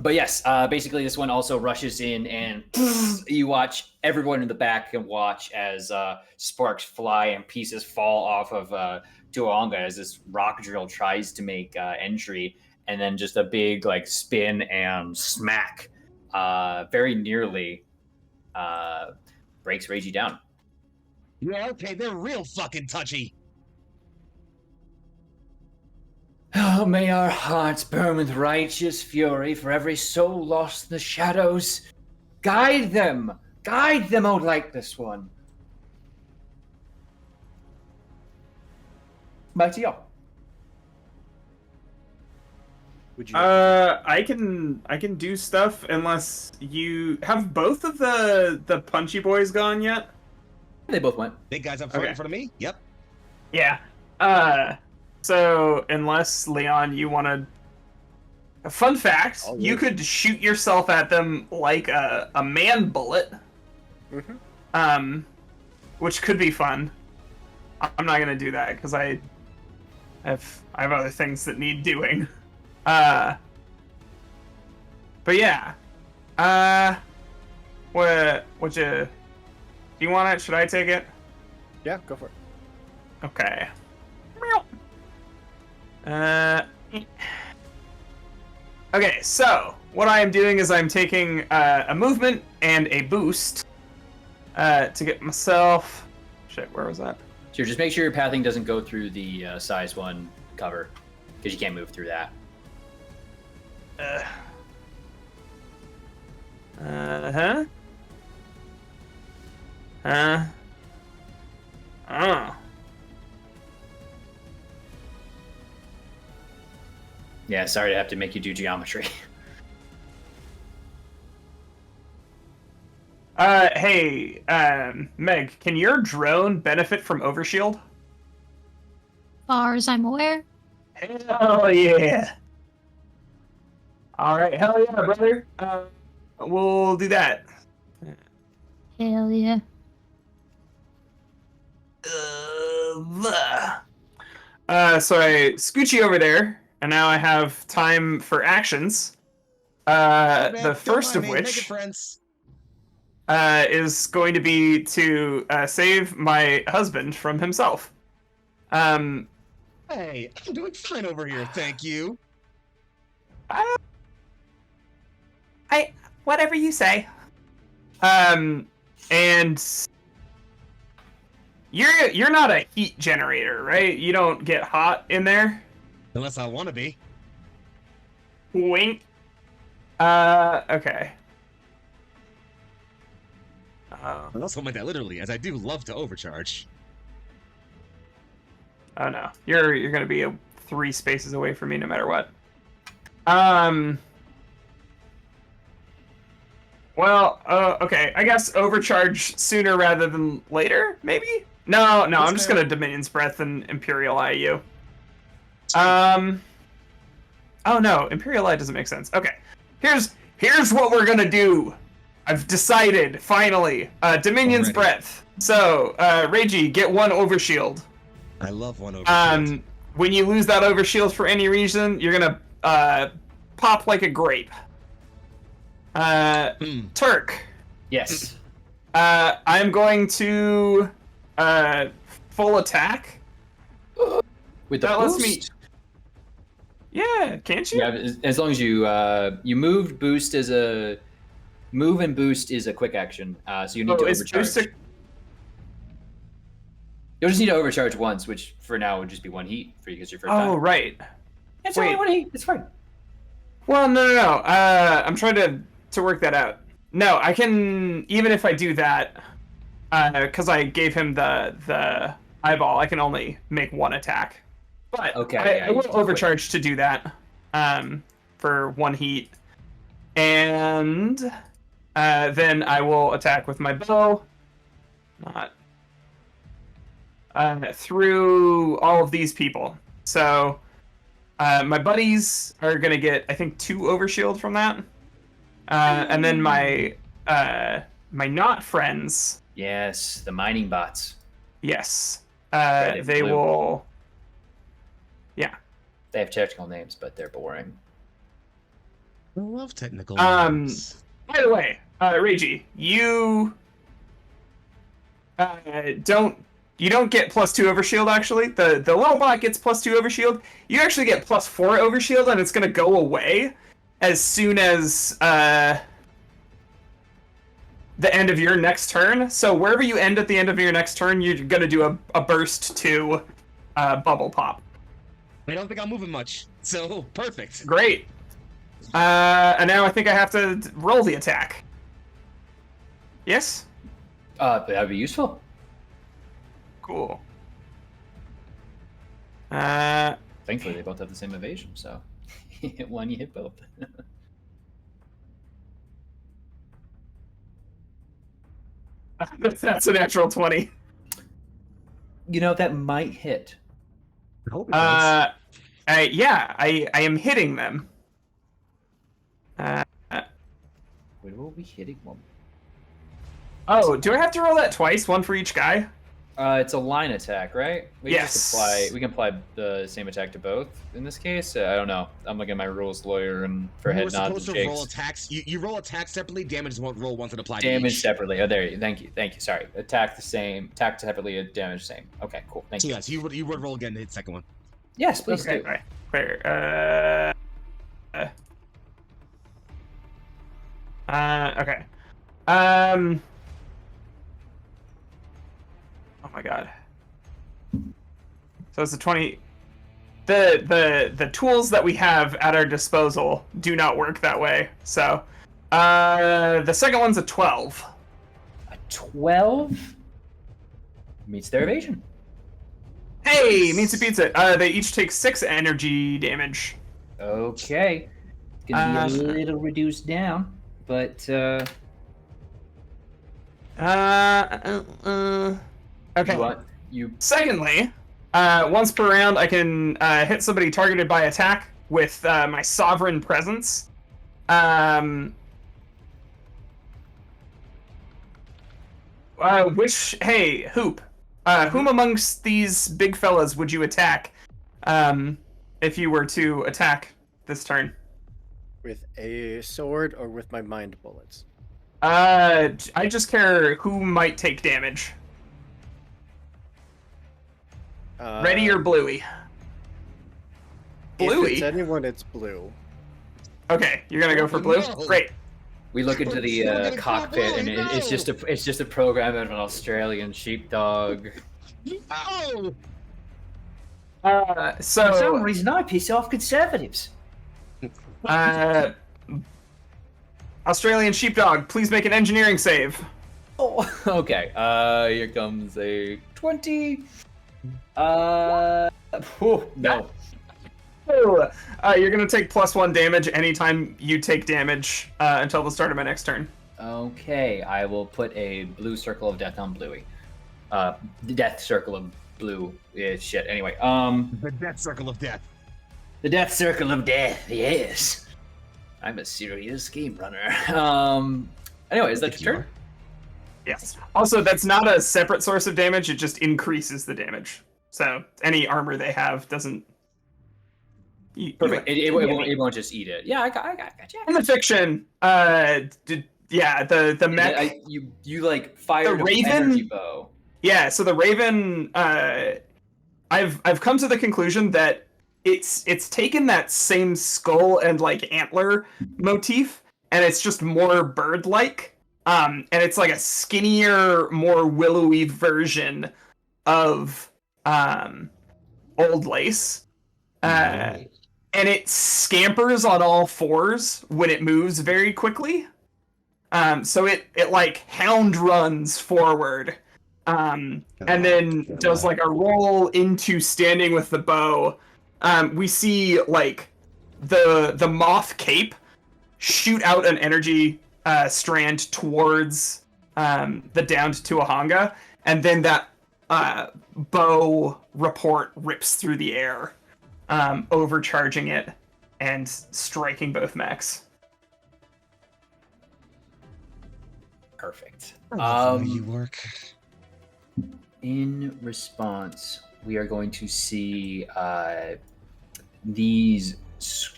But yes, basically this one also rushes in, and you watch everyone in the back can watch as sparks fly and pieces fall off of Tuonga as this rock drill tries to make entry, and then just a big like spin and smack, very nearly breaks Reiji down.
Yeah, okay, they're real fucking touchy.
Oh, may our hearts burn with righteous fury for every soul lost in the shadows. Guide them, O lightless one. Back to y'all.
Would you?
I can do stuff unless you have both of the punchy boys gone yet.
They both went.
Big guys up front
Okay.
in front of me? Yep.
Yeah. So unless Leon, you want to. A fun fact:
Oh,
you
yeah.
could shoot yourself at them like a man bullet.
Mm-hmm.
Which could be fun. I'm not gonna do that because I have other things that need doing. But yeah. What you? Do you want it? Should I take it?
Yeah, go for it.
Okay. Okay, so what I am doing is I'm taking a movement and a boost to get myself. Shit, where was that?
Sure, just make sure your pathing doesn't go through the size 1 cover, because you can't move through that.
Uh-huh. Oh.
Yeah, sorry to have to make you do geometry.
Hey, Meg, can your drone benefit from overshield?
Far as I'm aware.
Hell yeah. All right, hell yeah, brother. We'll do that.
Hell yeah.
So I scooch you over there, and now I have time for actions.
Man,
The
don't
first
mind
of
me, make it
which
friends.
is going to be to save my husband from himself.
Hey, I'm doing fine over here, thank you.
I whatever you say. And you're not a heat generator, right? You don't get hot in there.
Unless I want to be.
Wink. Okay.
I also meant that literally, as I do love to overcharge.
Oh no, you're gonna be 3 spaces away from me no matter what. Well, okay. I guess overcharge sooner rather than later, maybe? No, I'm just gonna Dominion's Breath and Imperial Eye you. Oh no, Imperial Eye doesn't make sense. Okay. Here's what we're gonna do. I've decided, finally. Dominion's
Already.
Breath. So, Reiji, get 1 overshield.
I love one overshield.
When you lose that overshield for any reason, you're gonna pop like a grape. Turk.
Yes.
I'm going to full attack.
With the
That
boost?
lets me. Yeah, can't you?
Yeah, as long as you you moved, boost is a move, and boost is a quick action. So you need to
is
overcharge.
boost
You'll just need to overcharge once, which for now would just be 1 heat for you because your first time.
Oh right.
It's
wait.
only 1 heat. It's fine.
Well, no. I'm trying to work that out. No, I can, even if I do that, because I gave him the eyeball, I can only make 1 attack. But
Okay,
I will overcharge to do that for 1 heat. And then I will attack with my bow. Not through all of these people. So my buddies are going to get, I think, 2 overshield from that. And then my not friends.
Yes, the mining bots.
Yes.
Red and
They
blue.
will. Yeah.
They have technical names, but they're boring.
I love technical
Um,
names.
By the way, Reiji, you don't get +2 overshield. Actually, the little bot gets +2 overshield. You actually get +4 overshield, and it's gonna go away as soon as the end of your next turn. So wherever you end at the end of your next turn, you're gonna do a burst to bubble pop.
I don't think I'm moving much, so perfect.
Great. And now I think I have to roll the attack. Yes?
That'd be useful.
Cool.
Thankfully, they both have the same evasion, so you hit one, you hit both.
That's a natural 20.
You know, that might hit.
I hope it does.
Yeah, I am hitting them.
Where will we hitting one?
Oh, do I have to roll that twice? One for each guy?
It's a line attack, right? We can
Yes.
just apply. We can apply the same attack to both in this case. I don't know. I'm looking at my rules lawyer and for
You
head
were
nods
supposed
and
to
shakes.
roll attacks. You roll attacks separately. Damage won't roll once and apply
Damage
to each.
separately. Oh, there you. Thank you. Thank you. Sorry. Attack the same. Attack separately. Damage same. Okay. Cool. Thank
So
you.
yes, you would roll again to hit the second one.
Yes, please
Okay,
do.
right. Where? Okay. Oh my god. So it's a 20. The tools that we have at our disposal do not work that way. So, the second one's a 12.
A 12 meets their evasion.
Hey, meets a pizza. They each take 6 energy damage.
Okay. It's gonna be a little reduced down, but
Okay.
you
Secondly, once per round, I can hit somebody targeted by attack with my Sovereign Presence. Hey, Hoop, whom amongst these big fellas would you attack if you were to attack this turn?
With a sword or with my mind bullets?
I just care who might take damage. Ready or Bluey?
If
Bluey?
it's anyone, it's blue.
Okay, you're gonna go for Blue?
No.
Great.
we look into the
We're gonna
cockpit, and
call
it's just a program of an Australian sheepdog.
Oh!
For some
So,
reason, I piss off conservatives.
Australian Sheepdog, please make an engineering save.
Oh, okay. Here comes a 20. No.
You're gonna take +1 damage anytime you take damage until the start of my next turn.
Okay, I will put a blue circle of death on Bluey. The death circle of blue is shit. Anyway,
The death circle of death.
the death circle of death. Yes, I'm a serious game runner. Anyway, is that
If
your
you
turn?
Yes. Also, that's not a separate source of damage, it just increases the damage. So, any armor they have doesn't...
Perfect. It won't just eat it. Yeah, I got you.
In the fiction, the mech...
You like fired
The
a
Raven-
energy bow.
Yeah, so the Raven, I've come to the conclusion that it's taken that same skull and like antler motif, and it's just more bird-like, and it's like a skinnier, more willowy version of Old Lace, and it scampers on all fours when it moves very quickly. So it like hound runs forward. And then does like a roll into standing with the bow. We see like the moth cape shoot out an energy strand towards the downed Tuahanga, and then that bow report rips through the air, overcharging it and striking both mechs.
Perfect.
You work.
In response, we are going to see these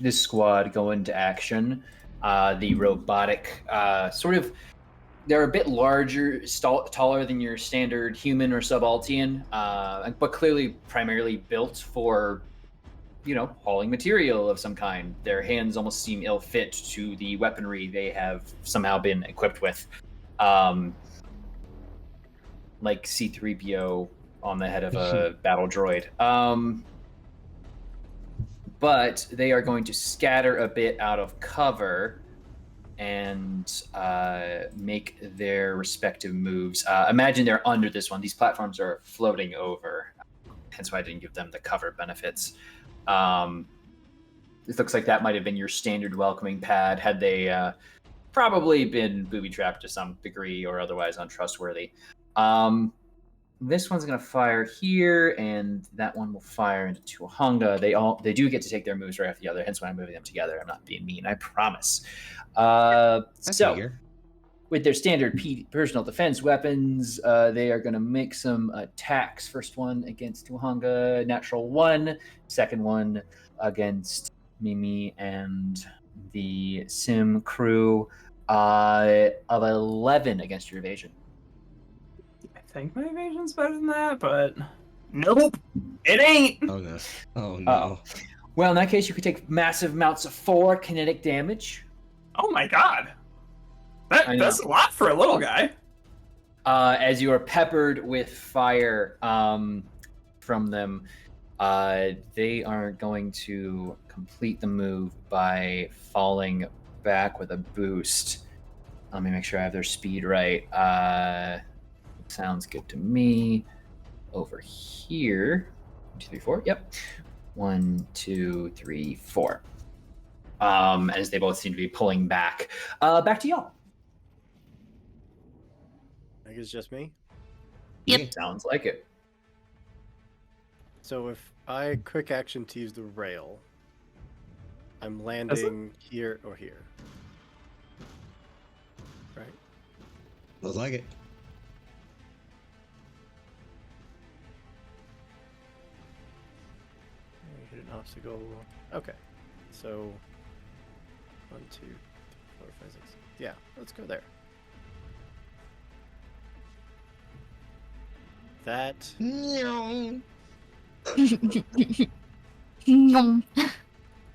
this squad go into action. The robotic they're a bit larger, taller than your standard human or subaltern, but clearly primarily built for, hauling material of some kind. Their hands almost seem ill fit to the weaponry they have somehow been equipped with. Like C-3PO on the head of a battle droid. But they are going to scatter a bit out of cover and make their respective moves. Imagine they're under this one. These platforms are floating over, hence why I didn't give them the cover benefits. It looks like that might have been your standard welcoming pad had they probably been booby-trapped to some degree or otherwise untrustworthy. This one's going to fire here, and that one will fire into Tuhanga. They do get to take their moves right after the other, hence why I'm moving them together. I'm not being mean, I promise. So, with their standard personal defense weapons, they are going to make some attacks. First one against Tuhanga, natural 1. Second one against Mimi and the Sim crew of 11 against your evasion.
I think my evasion's better than that, but nope, it ain't.
Oh no! Oh no!
Uh-oh. Well, in that case, you could take massive amounts of 4 kinetic damage.
Oh my god, that's a lot for a little guy.
As you are peppered with fire from them, they are going to complete the move by falling back with a boost. Let me make sure I have their speed right. Sounds good to me. Over here, 1, 2, 3, 4. Yep, 1, 2, 3, 4. As they both seem to be pulling back. Back to y'all.
I think it's just me.
Yep.
Sounds like it.
So if I quick action to use the rail, I'm landing here or here. Right?
Looks like it.
Hit an obstacle. Okay. So 1, 2, 3, 4, 5, 6. Yeah, let's go there. That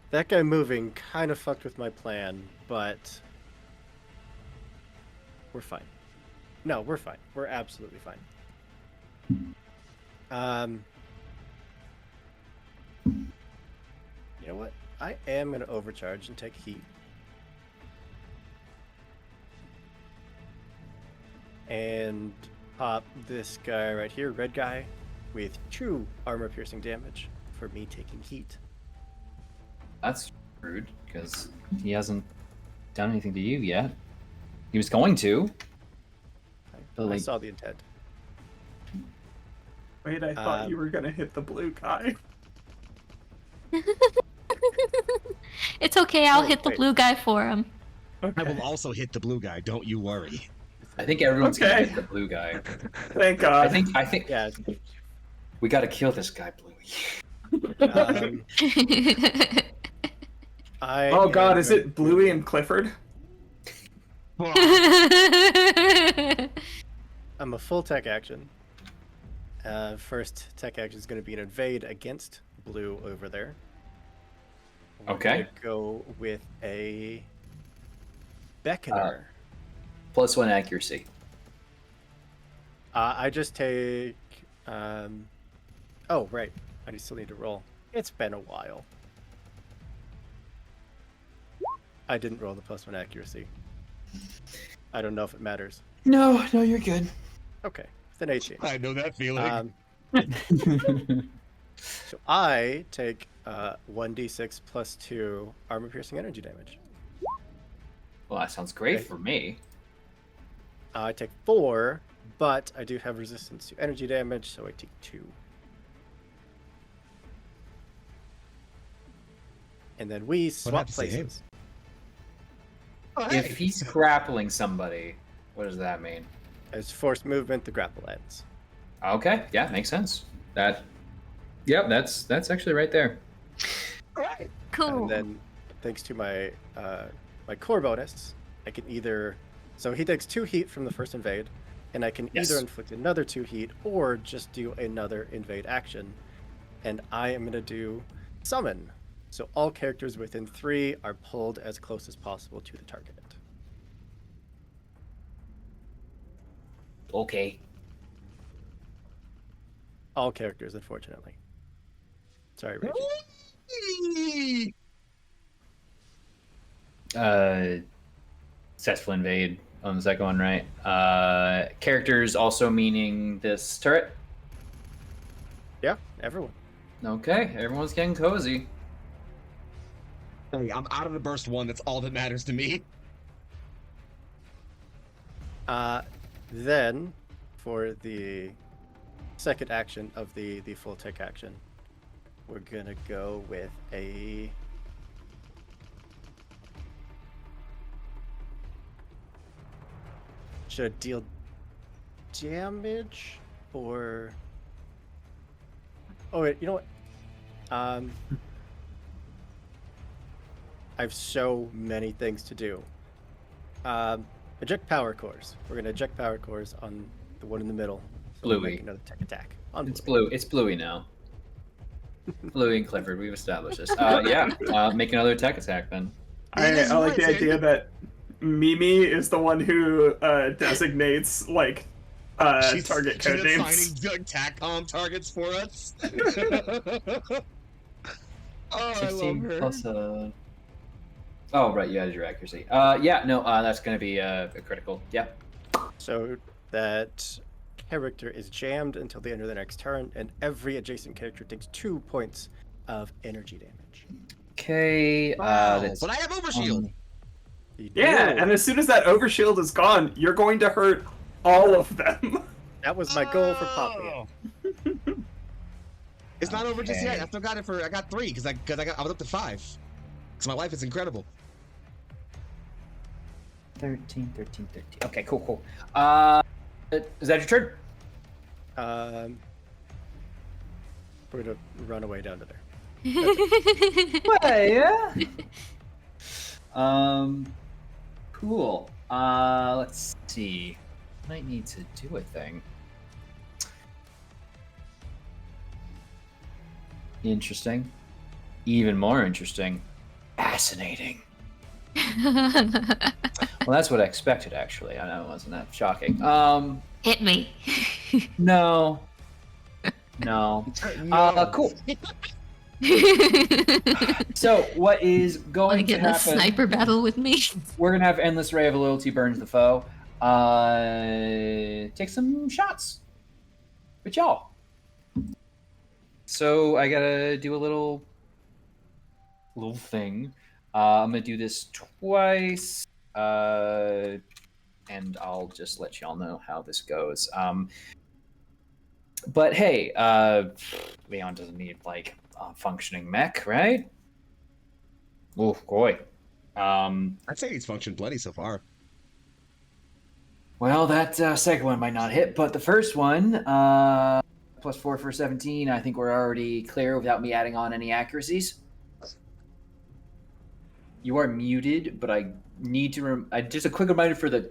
that guy moving kind of fucked with my plan, but we're fine. No, we're fine. We're absolutely fine. You know what? I am going to overcharge and take heat. And pop this guy right here, red guy, with 2 armor-piercing damage for me taking heat.
That's rude, because he hasn't done anything to you yet. He was going to.
I saw the intent.
Wait, I thought you were gonna hit the blue guy.
It's okay, I'll hit the blue guy for him.
Okay.
I will also hit the blue guy. Don't you worry.
I think everyone's
Okay.
gonna hit the blue guy.
Thank God.
I think
Yeah.
we gotta kill this guy, Bluey.
Oh God, is it Bluey and Clifford?
I'm a full tech action. First tech action is going to be an invade against blue over there. We're
Okay.
gonna go with a beckoner.
+1 accuracy.
I just take. Oh right, I still need to roll. It's been a while. I didn't roll the +1 accuracy. I don't know if it matters.
No, you're good.
Okay, it's an 18.
I know that feeling.
So I take 1d6 plus 2 armor piercing energy damage.
Well, that sounds great
Okay.
for me.
I take 4, but I do have resistance to energy damage, so I take 2. And then we swap
happens to him?
places.
If he's grappling somebody, what does that mean?
As forced movement, the grapple ends.
Okay, yeah, makes sense. That's actually right there.
Cool.
And then, thanks to my my core bonus, I can either... So he takes 2 heat from the first invade, and I can
Yes.
either inflict another 2 heat or just do another invade action. And I am going to do summon. So all characters within 3 are pulled as close as possible to the target.
Okay.
All characters, unfortunately. Sorry, Reggie.
Successful invade on the second one, right? Characters also meaning this turret.
Yeah, everyone.
Okay, everyone's getting cozy.
Hey, I'm out of the burst 1. That's all that matters to me.
Then, for the second action of the full tick action, we're gonna go with a... Should I deal damage or... Oh wait, you know what? I have so many things to do. Eject power cores. We're gonna eject power cores on the one in the middle. So we'll
Bluey.
make another tech attack. On
It's
Bluey.
blue. It's Bluey now. Bluey and Clifford. We've established this. Make another attack then.
I like the idea that Mimi is the one who designates like target code names.
Assigning TACCOM targets for us. Oh, I love her.
Plus, oh, right. You added your accuracy. That's going to be a critical. Yeah.
So that character is jammed until the end of the next turn, and every adjacent character takes 2 points of energy damage.
Okay.
Wow,
That's,
but I have overshield.
Yeah, and as soon as that overshield is gone, you're going to hurt all of them.
That was my goal for Poppy.
Oh. It's not over just yet. I still got it I got 3 because I was up to 5. Because my life is incredible.
13. Okay, cool. Is that your turn?
We're gonna run away down to there.
Yeah. Cool. Let's see. Might need to do a thing. Interesting. Even more interesting. Fascinating. Well, that's what I expected, actually. I know it wasn't that shocking.
Hit me.
No. Cool. So, what is
Want to
going to
get in a
happen?
sniper battle with me?
We're gonna have endless ray of loyalty burns the foe. Take some shots with y'all. So I gotta do a little thing. I'm gonna do this twice, and I'll just let y'all know how this goes. But hey, Leon doesn't need like a functioning mech, right? Oh boy.
I'd say he's functioned plenty so far.
Well, that second one might not hit, but the first one, +4 for 17, I think we're already clear without me adding on any accuracies. You are muted, but I need to... just a quick reminder for the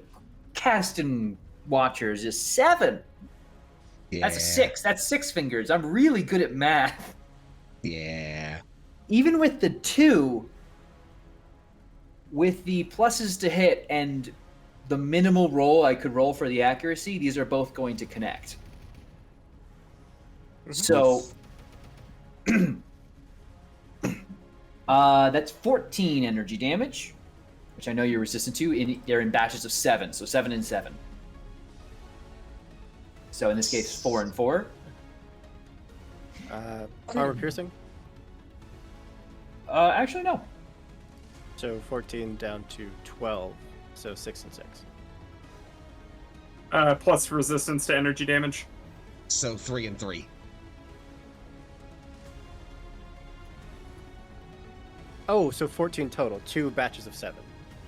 casting watchers is 7.
Yeah.
That's a 6. That's 6 fingers. I'm really good at math.
Yeah.
Even with the 2, with the pluses to hit and the minimal roll I could roll for the accuracy, these are both going to connect. So that's 14 energy damage, which I know you're resistant to. They're in batches of 7, so 7 and 7. So in this case, 4 and 4.
Armor piercing.
Actually, no.
So 14 down to 12. So 6 and 6.
Plus resistance to energy damage.
So 3 and 3.
Oh, so 14 total. 2 batches of 7.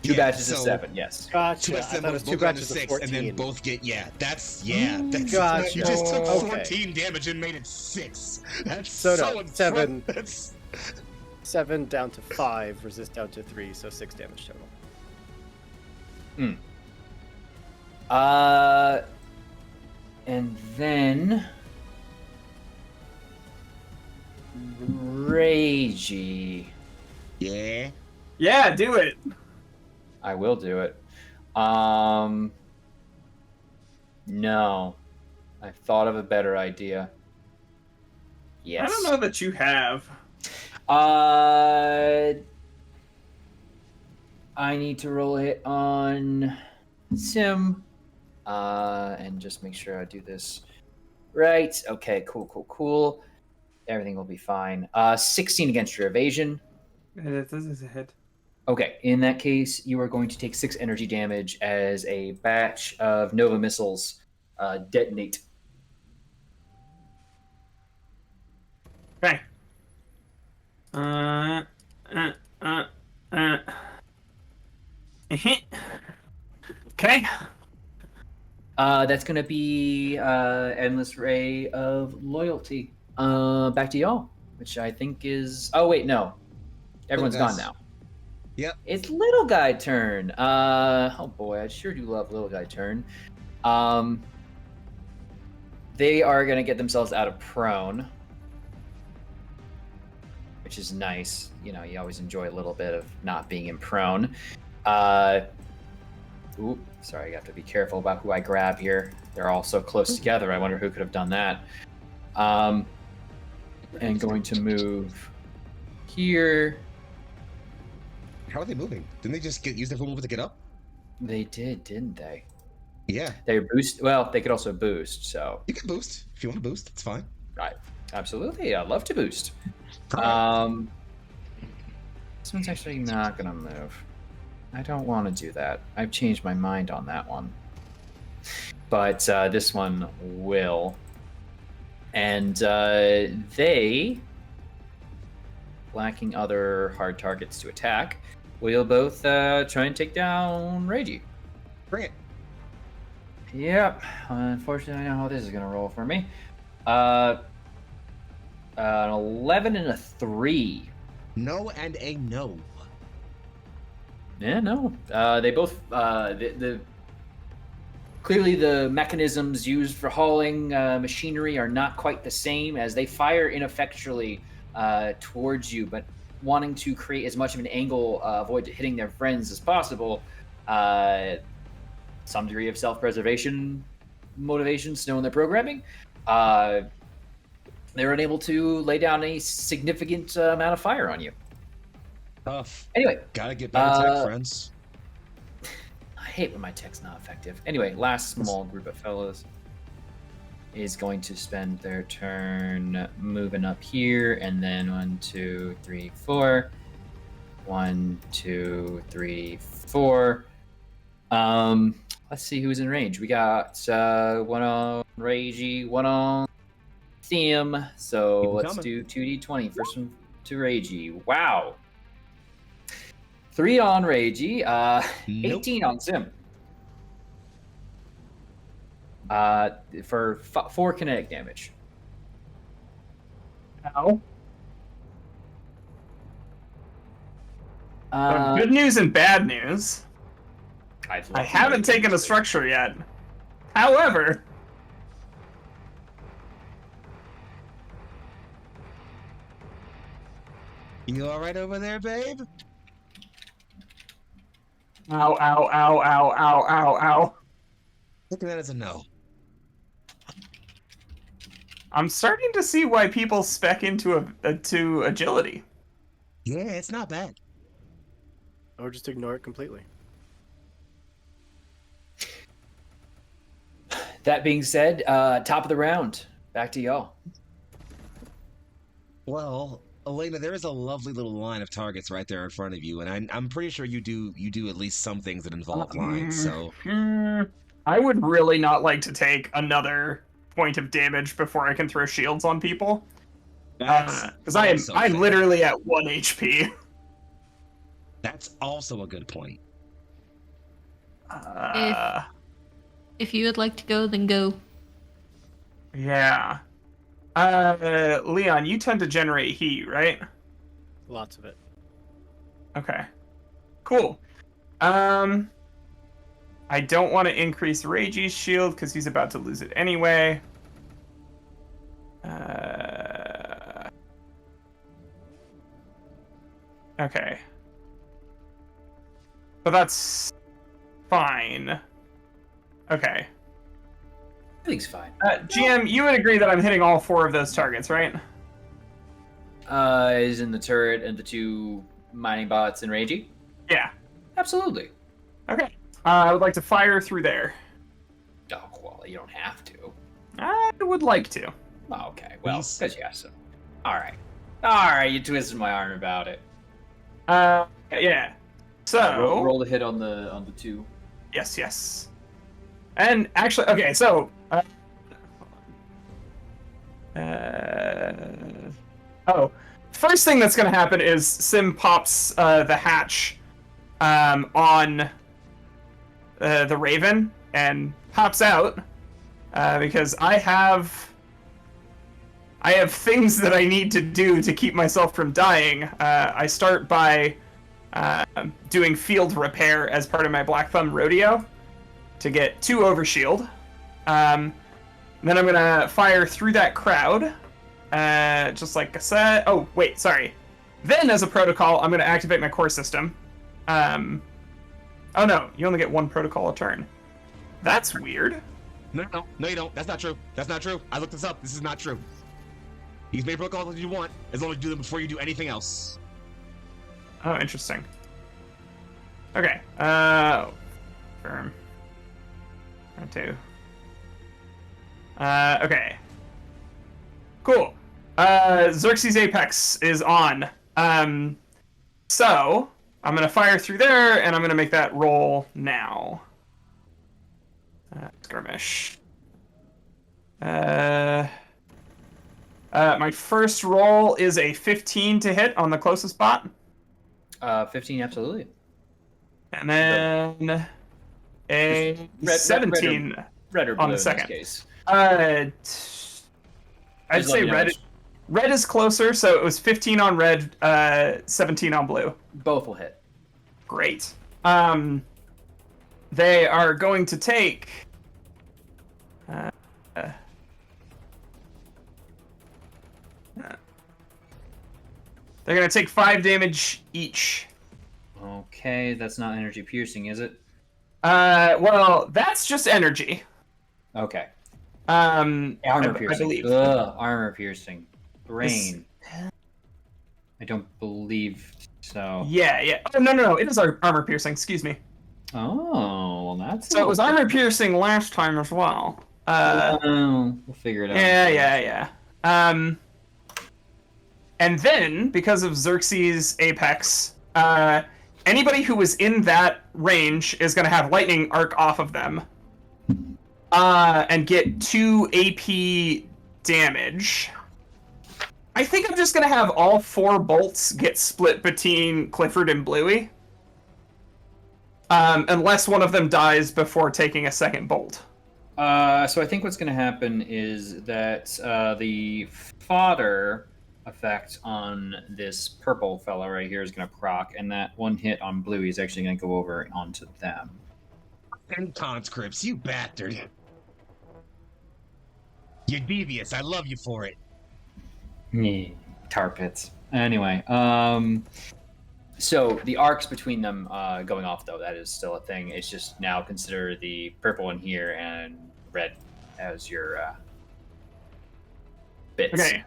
Two
Yeah,
batches of
so
7, yes.
Gotcha.
Two
I
of them
thought it was
both
2
go into
batches of
6,
14.
and then both get that's
Gotcha.
You just took
Okay.
14 damage and made it 6. That's
So
so
no,
impressive.
7.
That's
7 down to 5, resist down to 3, so 6 damage total.
And then Ragey.
Yeah.
Yeah, do it.
I will do it. No. I've thought of a better idea. Yes.
I don't know that you have.
I need to roll a hit on Sim. And just make sure I do this right. Okay, cool. Everything will be fine. 16 against your evasion.
This is a hit.
Okay, in that case, you are going to take 6 energy damage as a batch of Nova missiles detonate.
Okay. Okay.
That's going to be Endless Ray of Loyalty. Back to y'all, which I think is... Oh, wait, no. Everyone's
Little
gone
guys.
now.
Yep.
It's Little Guy turn. Oh boy, I sure do love Little Guy turn. They are going to get themselves out of prone, which is nice. You know, you always enjoy a little bit of not being in prone. Ooh, sorry, I have to be careful about who I grab here. They're all so close together. I wonder who could have done that. And going to move here.
How are they moving? Didn't they just use their full move to get up?
They did, didn't they?
Yeah.
They boost. Well, they could also boost. So
You can boost. If you want to boost, it's fine.
right, absolutely. I'd love to boost.
Alright.
This one's actually not gonna move. I don't want to do that. I've changed my mind on that one. But this one will. And they, lacking other hard targets to attack, will both try and take down Reiji.
Bring it.
Yep. Unfortunately, I know how this is going to roll for me. An 11 and a 3.
No and a no.
Yeah, no. They both... Clearly, the mechanisms used for hauling machinery are not quite the same, as they fire ineffectually towards you, but wanting to create as much of an angle, avoid hitting their friends as possible. Some degree of self-preservation motivations known in their programming. They were unable to lay down a significant amount of fire on you.
Tough.
Anyway.
Gotta get better tech, friends.
I hate when my tech's not effective. Anyway, last small group of fellows is going to spend their turn moving up here, and then 1, 2, 3, 4. 1, 2, 3, 4. Let's see who's in range. We got one on Reiji, one on Thiem. So
Keep 'em
let's
coming.
do 2d20. First one to Reiji. Wow. 3 on Reiji.
Nope.
18 on Sim. For 4 kinetic damage.
Ow. Good news and bad news. I haven't taken a structure yet. However,
You all right over there, babe?
ow, ow, ow, ow, ow, ow, ow.
Look at that as a no.
I'm starting to see why people spec into to agility.
Yeah, it's not bad.
Or just ignore it completely.
That being said, top of the round. Back to y'all.
Well, Elena, there is a lovely little line of targets right there in front of you, and I'm pretty sure you do at least some things that involve lines. So
I would really not like to take another point of damage before I can throw shields on people. Because I'm
fair.
literally at 1 HP.
That's also a good point.
If you would like to go, then go.
Yeah. Leon, you tend to generate heat, right?
Lots of it.
Okay. Cool. I don't want to increase Regi's shield because he's about to lose it anyway. Okay. But that's fine. Okay.
Everything's fine.
GM, you would agree that I'm hitting all 4 of those targets, right?
Is in the turret and the 2 mining bots and Regi?
Yeah.
Absolutely.
Okay. I would like to fire through there.
Oh, well, you don't have to.
I would like to.
Oh, okay, well,
Please.
because you asked so. Alright. Alright, you twisted my arm about it.
Yeah. So
Roll the hit on the 2.
yes. And actually, okay, so first thing that's gonna happen is Sim pops the hatch on the Raven and pops out because I have things that I need to do to keep myself from dying. I start by doing field repair as part of my Black Thumb rodeo to get 2 overshield. Then I'm gonna fire through that crowd, just like I said. Oh wait, sorry. Then as a protocol, I'm gonna activate my core system. Oh no, you only get 1 protocol a turn. That's weird.
No, you don't. That's not true. That's not true. I looked this up. This is not true. You can make protocols as you want, as long as you do them before you do anything else.
Oh, interesting. Okay. Firm. 2. Okay. Cool. Xerxes Apex is on. So I'm gonna fire through there, and I'm gonna make that roll now. Skirmish. My first roll is a 15 to hit on the closest bot.
15, absolutely.
And then a
Red-
17
Red or blue
on the
in
second.
this case.
I'd
Just
say
let me know
red.
which-
Red is closer, so it was 15 on red, 17 on blue.
Both will hit.
Great. They are going to take. They're going to take 5 damage each.
Okay, that's not energy piercing, is it?
Well, that's just energy.
Okay.
Armor
Armor
I
piercing.
believe.
Ugh, armor piercing. Brain. I don't believe so.
Yeah. Oh, no. It is armor piercing. Excuse me.
Oh, well, that's.
So it was armor piercing last time as well.
We'll figure it out.
Yeah. And then, because of Xerxes' Apex, anybody who was in that range is going to have lightning arc off of them. And get 2 AP damage. I think I'm just going to have all 4 bolts get split between Clifford and Bluey. Unless one of them dies before taking a second bolt.
So I think what's going to happen is that the fodder effect on this purple fellow right here is going to proc, and that 1 hit on Bluey is actually going to go over onto them.
And conscripts, you bastard. You're devious. I love you for it.
Tar pits. Anyway, so the arcs between them going off, though, that is still a thing. It's just now consider the purple one here and red as your bits.
Okay.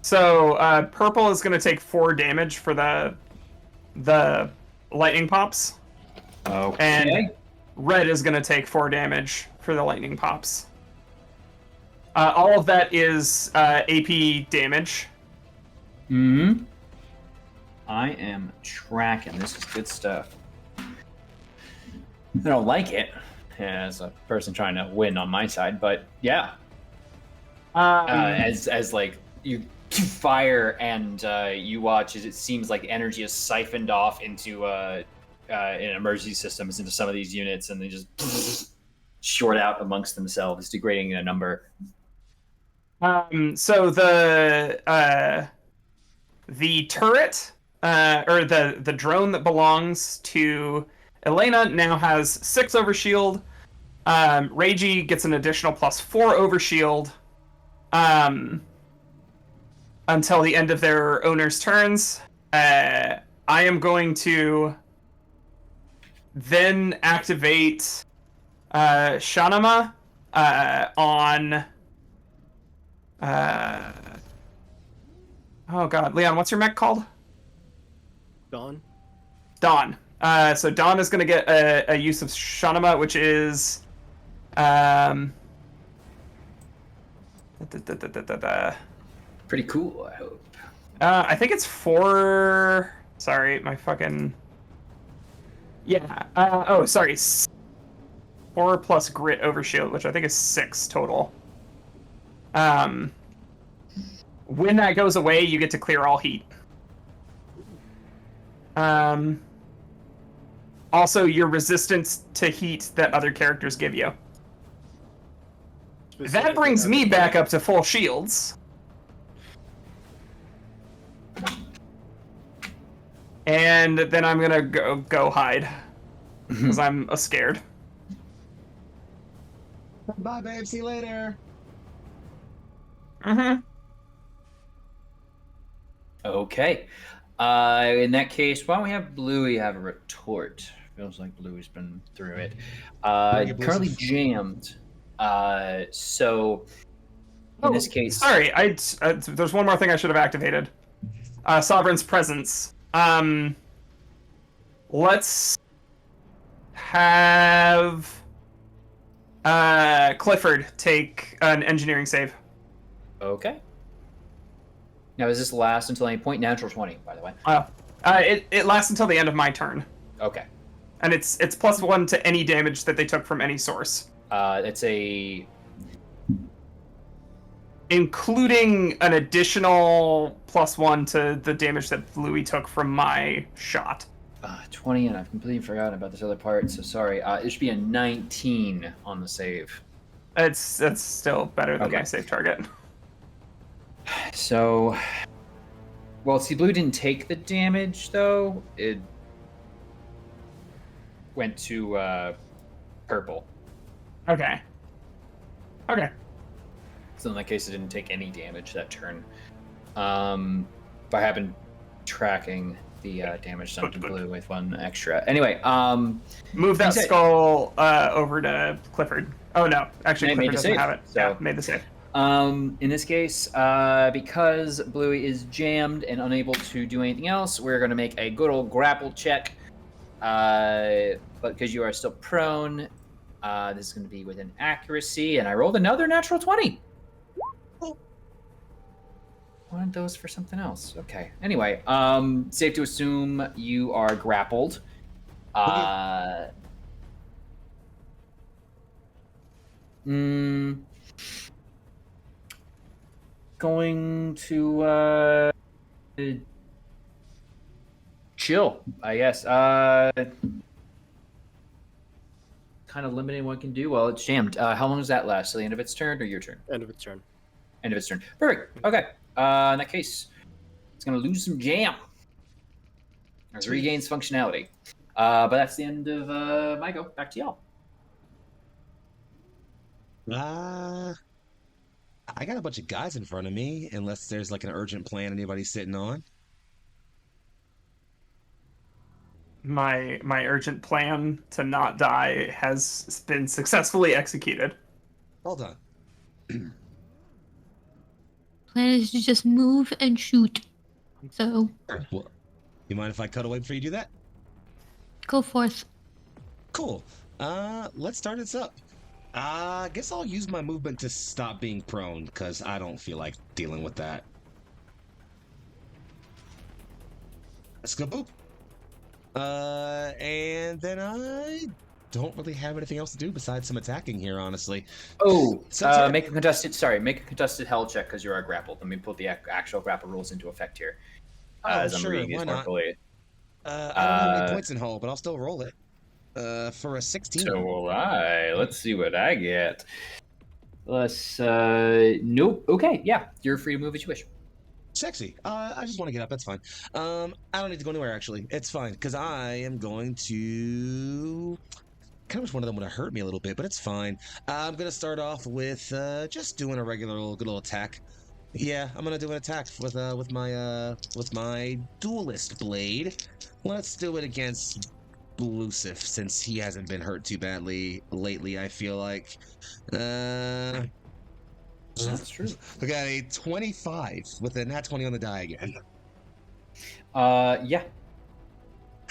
So purple is going to take 4 damage for the lightning pops.
Okay.
And red is going to take 4 damage for the lightning pops. All of that is AP damage.
Mm-hmm. I am tracking. This is good stuff. I don't like it as a person trying to win on my side, but yeah. As like you fire and you watch as it seems like energy is siphoned off into an emergency systems into some of these units, and they just short out amongst themselves, degrading a number.
So the turret or the drone that belongs to Elena now has 6 overshield. Reiji gets an additional +4 overshield until the end of their owner's turns. I am going to then activate Shanama on. Oh god, Leon, what's your mech called?
Dawn.
Dawn. So Dawn is going to get a use of Shanama, which is
Pretty cool, I hope.
I think it's 4. Sorry, my fucking. Yeah. Oh, sorry. 4 plus grit overshield, which I think is 6 total. When that goes away, you get to clear all heat. Also, your resistance to heat that other characters give you. That brings me back up to full shields. And then I'm gonna go hide. Because I'm scared.
Bye, babe. See you later.
Mm-hmm.
Okay. In that case, why don't we have Bluey have a retort? Feels like Bluey's been through it. Currently jammed. So in this case,
sorry, there's one more thing I should have activated. Sovereign's Presence. Let's have Clifford take an engineering save.
okay. Now, does this last until any point? Natural 20, by the way.
It lasts until the end of my turn.
Okay.
And it's +1 to any damage that they took from any source.
It's a...
Including an additional +1 to the damage that Louis took from my shot.
20, and I've completely forgotten about this other part, so sorry. It should be a 19 on the save.
That's still better than
Okay.
my save target.
So... Well, see, Blue didn't take the damage, though. It went to purple.
Okay. Okay.
So in that case, it didn't take any damage that turn. But I have been tracking the damage done to Blue with 1 extra. Anyway,
move that skull over to Clifford. Oh no, actually Clifford doesn't have it.
So,
yeah, made the save.
In this case, because Bluey is jammed and unable to do anything else, we're going to make a good old grapple check. But because you are still prone, this is going to be with an accuracy, and I rolled another natural 20. Wanted those for something else. Okay. Anyway, safe to assume you are grappled. Going to chill, I guess. Kind of limiting what it can do while it's jammed. How long does that last? To the end of its turn or your turn?
End of its turn.
End of its turn. Perfect. Okay. In that case, it's going to lose some jam. It regains functionality. But that's the end of my go. Back to y'all.
I got a bunch of guys in front of me, unless there's like an urgent plan anybody's sitting on.
My urgent plan to not die has been successfully executed.
Well done.
Plan is to just move and shoot. So
Well, you mind if I cut away before you do that?
go forth.
Cool. Let's start this up. I guess I'll use my movement to stop being prone, because I don't feel like dealing with that. Let's go boop. And then I don't really have anything else to do besides some attacking here, honestly.
Oh,
So-
make a contested hell check because you are grappled. Let me put the actual grapple rules into effect here. As I'm
sure,
reading these
why
more
not?
fully.
I don't have any points in hull, but I'll still roll it. For a 16.
So will I. Let's see what I get. Nope. Okay, yeah. You're free to move as you wish.
Sexy. I just want to get up. That's fine. I don't need to go anywhere, actually. It's fine, because I am going to... kind of wish one of them would have hurt me a little bit, but it's fine. I'm going to start off with just doing a regular good little attack. Yeah, I'm going to do an attack with my duelist blade. Let's do it against Bluesif, since he hasn't been hurt too badly lately, I feel like.
That's true.
We got a 25 with a nat 20 on the die again.
Yeah.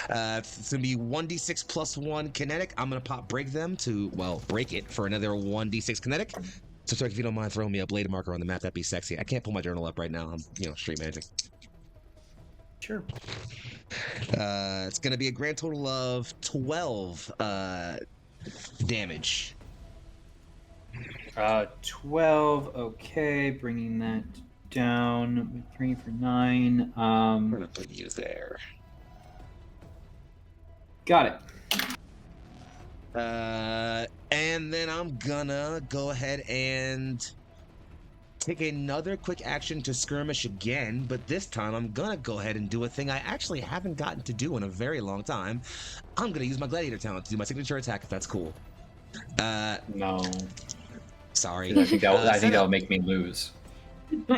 It's gonna be 1d6 plus 1 kinetic. I'm gonna break it for another 1d6 kinetic. So, Turk, if you don't mind throwing me a blade marker on the map, that'd be sexy. I can't pull my journal up right now. I'm, street managing.
Sure.
It's gonna be a grand total of 12 damage.
12. Okay, bringing that down. 3 for 9.
I'm gonna put you there.
Got it.
And then I'm gonna go ahead and take another quick action to skirmish again, but this time I'm gonna go ahead and do a thing I actually haven't gotten to do in a very long time. I'm gonna use my gladiator talent to do my signature attack, if that's cool.
No.
Sorry.
I think that'll make me lose.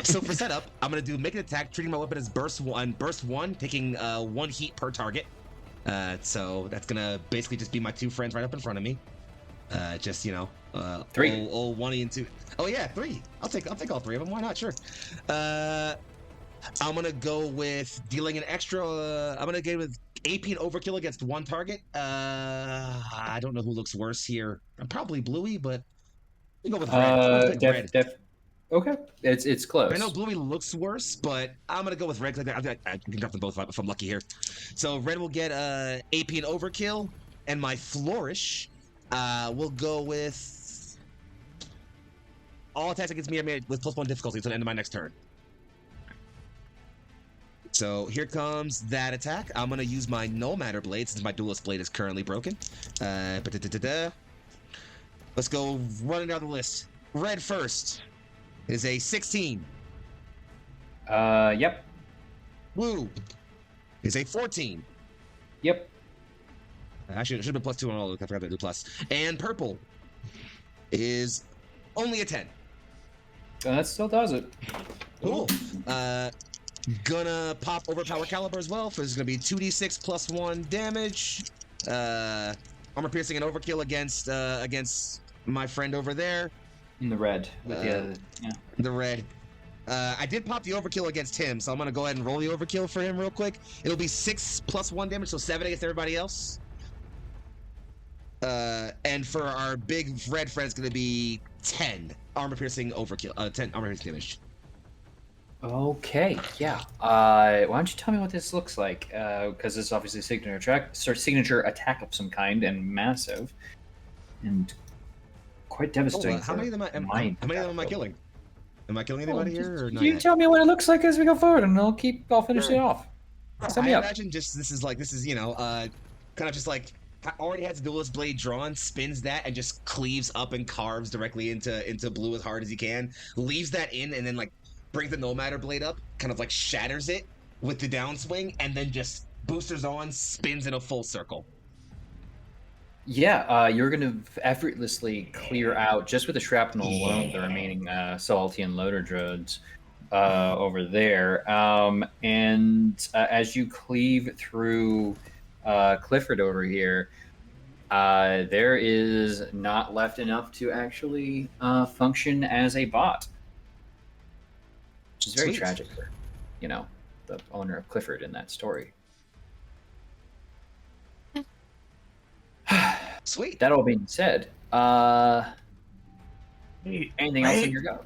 So for setup, I'm gonna make an attack, treating my weapon as burst one, taking 1 heat per target. So that's gonna basically just be my 2 friends right up in front of me.
3.
Old 1 and 2. Oh yeah, 3. I'll take all 3 of them. Why not? Sure. I'm gonna go with dealing an extra. I'm gonna go with AP and overkill against 1 target. I don't know who looks worse here. Probably Bluey, but we go with red. Let's pick red.
Okay, it's close.
I know Bluey looks worse, but I'm gonna go with red. I can drop them both if I'm lucky here. So red will get AP and overkill, and my flourish will go with all attacks against me are made with +1 difficulty until the end of my next turn. So here comes that attack. I'm gonna use my no matter blade since my duelist blade is currently broken. Let's go running down the list. Red first is a 16.
Yep.
Blue is a 14.
Yep.
Actually, it should have been +2 on all of them. I forgot to do plus. And purple is only a 10.
That still does it.
Cool. Gonna pop overpower caliber as well. So it's gonna be 2d6 plus 1 damage. Armor piercing and overkill against my friend over there.
In the red. With
The red. I did pop the overkill against him, so I'm gonna go ahead and roll the overkill for him real quick. It'll be 6 plus 1 damage, so 7 against everybody else. And for our big red friend, it's gonna be 10 armor piercing overkill. 10 armor piercing damage.
Okay, yeah. Why don't you tell me what this looks like? Because this is obviously a signature attack of some kind and massive, and quite devastating.
How many of them am I killing? Am I killing anybody here? Or not
You
yet?
tell me what it looks like as we go forward, and I'll finish it off. Set me up.
Imagine this is kind of just like already has a duelist blade drawn, spins that, and just cleaves up and carves directly into blue as hard as he can. Leaves that in, and then brings the no matter blade up, kind of shatters it with the downswing, and then just boosters on, spins in a full circle.
Yeah, you're going to effortlessly clear out, just with the shrapnel alone, the remaining Saltian loader droids over there. And as you cleave through Clifford over here, there is not left enough to actually function as a bot. Which is very tragic for, the owner of Clifford in that story.
Sweet.
That all being said, anything else in your go?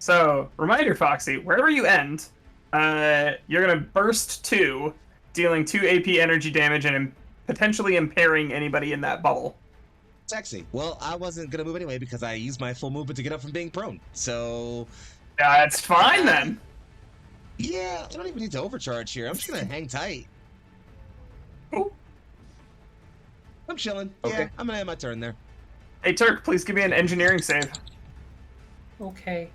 So, reminder, Foxy, wherever you end, you're gonna burst 2, dealing 2 AP energy damage and potentially impairing anybody in that bubble.
Sexy. Well, I wasn't gonna move anyway because I used my full movement to get up from being prone. So
it's fine then.
Yeah, I don't even need to overcharge here. I'm just gonna hang tight.
Ooh.
I'm chilling.
Okay.
Yeah, I'm gonna have my turn there.
Hey, Turk, please give me an engineering save.
Okay.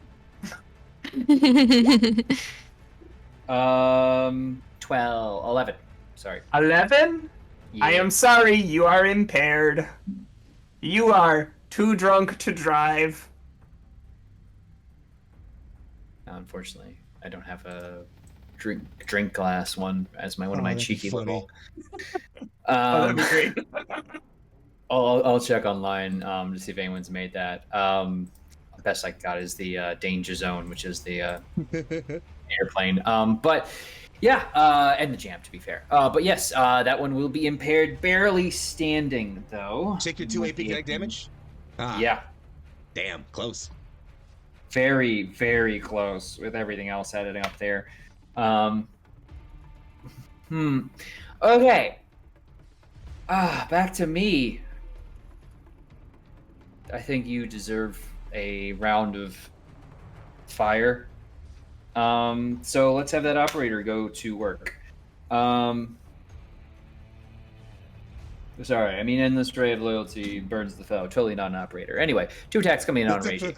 12, 11. Sorry.
11? I
Yeah.
am sorry, you are impaired. You are too drunk to drive.
Unfortunately, I don't have a drink glass one as one of my
that'd be
cheeky
funny.
little.
Oh, that'd be great.
I'll check online to see if anyone's made that. The best I got is the danger zone, which is the airplane. But yeah, and the jam to be fair. But yes, that one will be impaired, barely standing though.
Take your 2
With
AP
the-
kinetic damage? Ah,
Yeah,
damn, close.
very, very close with everything else added up there. Okay. Back to me. I think you deserve a round of fire. So let's have that operator go to work. Sorry, I mean endless ray of loyalty burns the foe. Totally not an operator. Anyway, 2 attacks coming in on raging.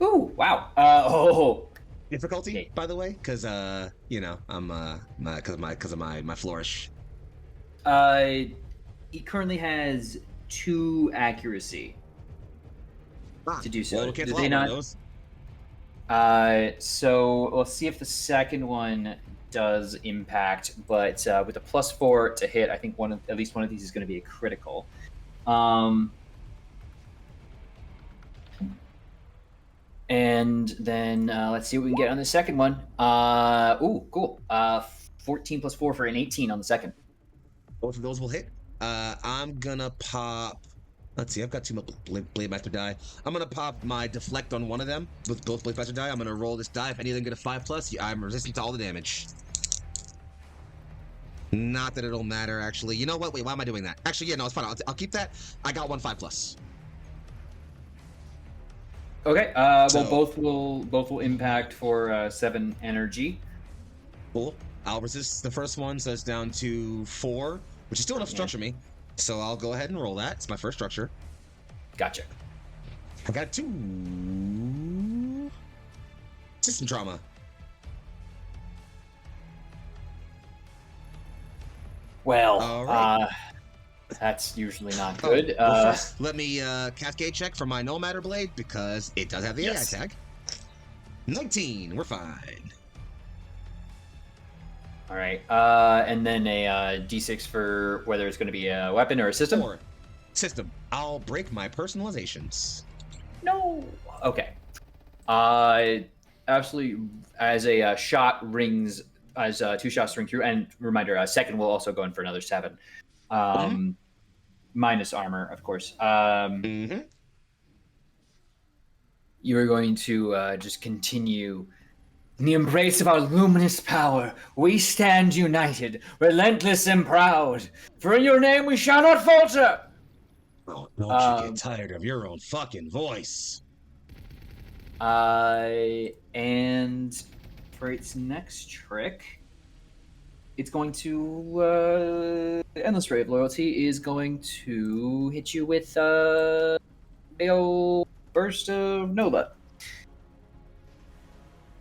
Ooh, wow.
Difficulty,
Okay.
by the way, because you know, I'm because of my flourish.
He currently has 2 accuracy to do so.
Well, we
Do
cancel
they
out one of
not?
those.
So let's see if the second one does impact, but with a +4 to hit, I think at least one of these is going to be a critical. And then let's see what we can get on the second one. Ooh, cool. 14 + 4 for an 18 on the second.
Both of those will hit. I'm gonna pop. Let's see, I've got 2 Blade Master die. I'm gonna pop my deflect on one of them with both Blade Master die. I'm gonna roll this die. If any of them get a 5+, I'm resistant to all the damage. Not that it'll matter, actually. You know what? Wait, why am I doing that? Actually, yeah, no, it's fine. I'll keep that. I got one 5+.
Okay.
So-
Well, both will impact for 7 energy.
Cool. I'll resist the first one, so it's down to 4, which is still enough to structure me. So I'll go ahead and roll that. It's my first structure.
Gotcha.
I got 2 system trauma.
Well,
All right.
that's usually not
Oh,
good.
well, first, let me cascade check for my No Matter Blade because it does have the
Yes.
AI tag. 19. We're fine.
All right. And then a D6 for whether it's going to be a weapon or a system.
4. System. I'll break my personalizations.
No. Okay. Absolutely. As a shot rings, as 2 shots ring through, and reminder, second will also go in for another 7. Minus armor, of course.
Mm-hmm.
You are going to just continue. In the embrace of our luminous power, we stand united, relentless and proud. For in your name we shall not falter.
Oh, don't you get tired of your own fucking voice.
And for its next trick, it's going to Endless Ray of Loyalty is going to hit you with a old burst of Nova.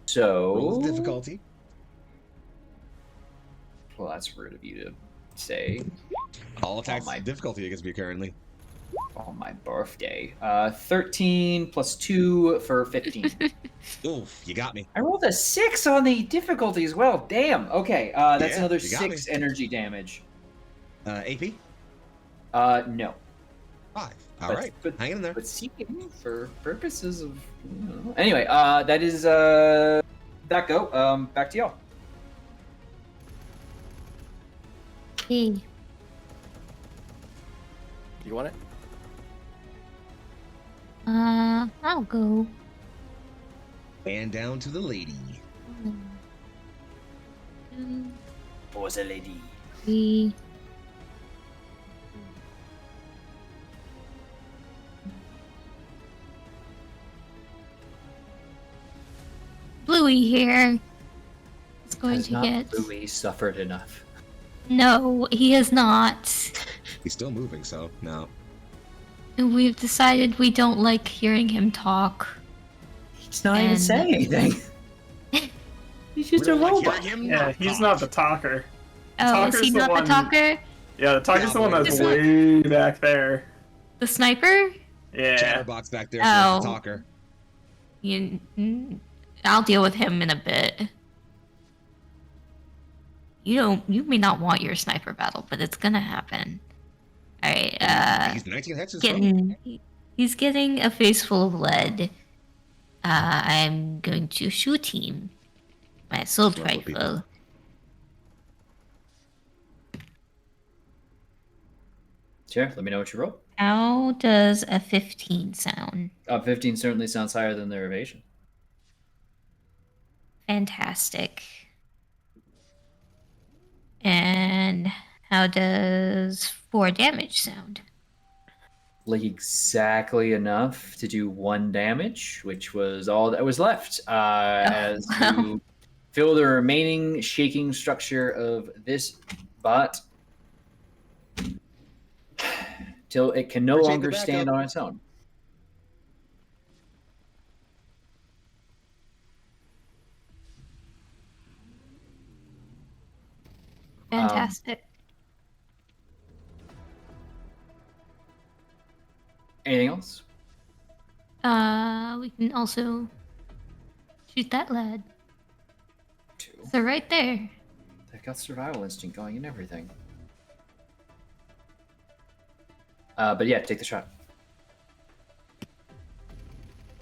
So
Roll the difficulty.
Well, that's rude of you to say.
All attacks
my-
difficulty against me currently.
On my birthday. 13 + 2 for 15.
Oof, you got me.
I rolled a 6 on the difficulty as well. Damn. Okay, that's
Yeah,
another
you got
6
me.
energy damage.
AP?
No.
5. All
But-
right,
but-
hang in there.
But seeking for purposes of. Anyway, that is that go. Back to y'all.
Hey.
You want it?
I'll go.
And down to the lady.
1, 2,
Was a lady.
3. Bluey here. It's going
Has
to
not
get.
Louis suffered enough?
No, he has not.
He's still moving, so no.
We've decided we don't like hearing him talk.
He's not even
And-
saying anything. He's just a robot.
Yeah, he's not the talker.
Oh, is
Talker's
he
the
not
one-
the talker?
Yeah, the talker's the one that's
Isn't
way back there.
The sniper?
Yeah.
Chatterbox back there,
Oh.
the talker.
I'll deal with him in a bit. You may not want your sniper battle, but it's gonna happen. Alright,
He's 19 hexes from.
he's getting a face full of lead. I'm going to shoot him. My assault
Well, would be-
rifle.
Sure, let me know what you roll.
How does a 15 sound?
15 certainly sounds higher than their evasion.
Fantastic. And how does 4 damage sound?
Like exactly enough to do 1 damage, which was all that was left. As
wow.
you fill the remaining shaking structure of this bot till it can no
Appreciate the
longer
backup.
stand on its own.
Fantastic.
Anything else?
We can also shoot that lad.
2.
So right there.
They've got survival instinct going and everything. But yeah, take the shot.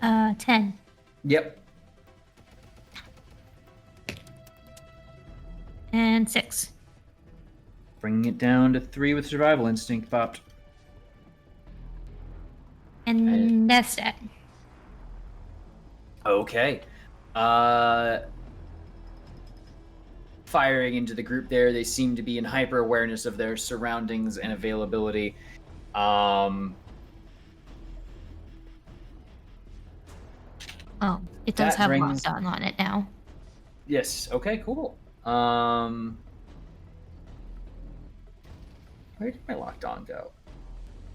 10.
Yep.
And 6.
Bringing it down to 3 with survival instinct, popped.
And that's that.
Okay. Firing into the group there, they seem to be in hyper awareness of their surroundings and availability.
Oh, it does
That
have
brings-
lockdown on it now.
Yes. Okay. Cool. Where did my lockdown go?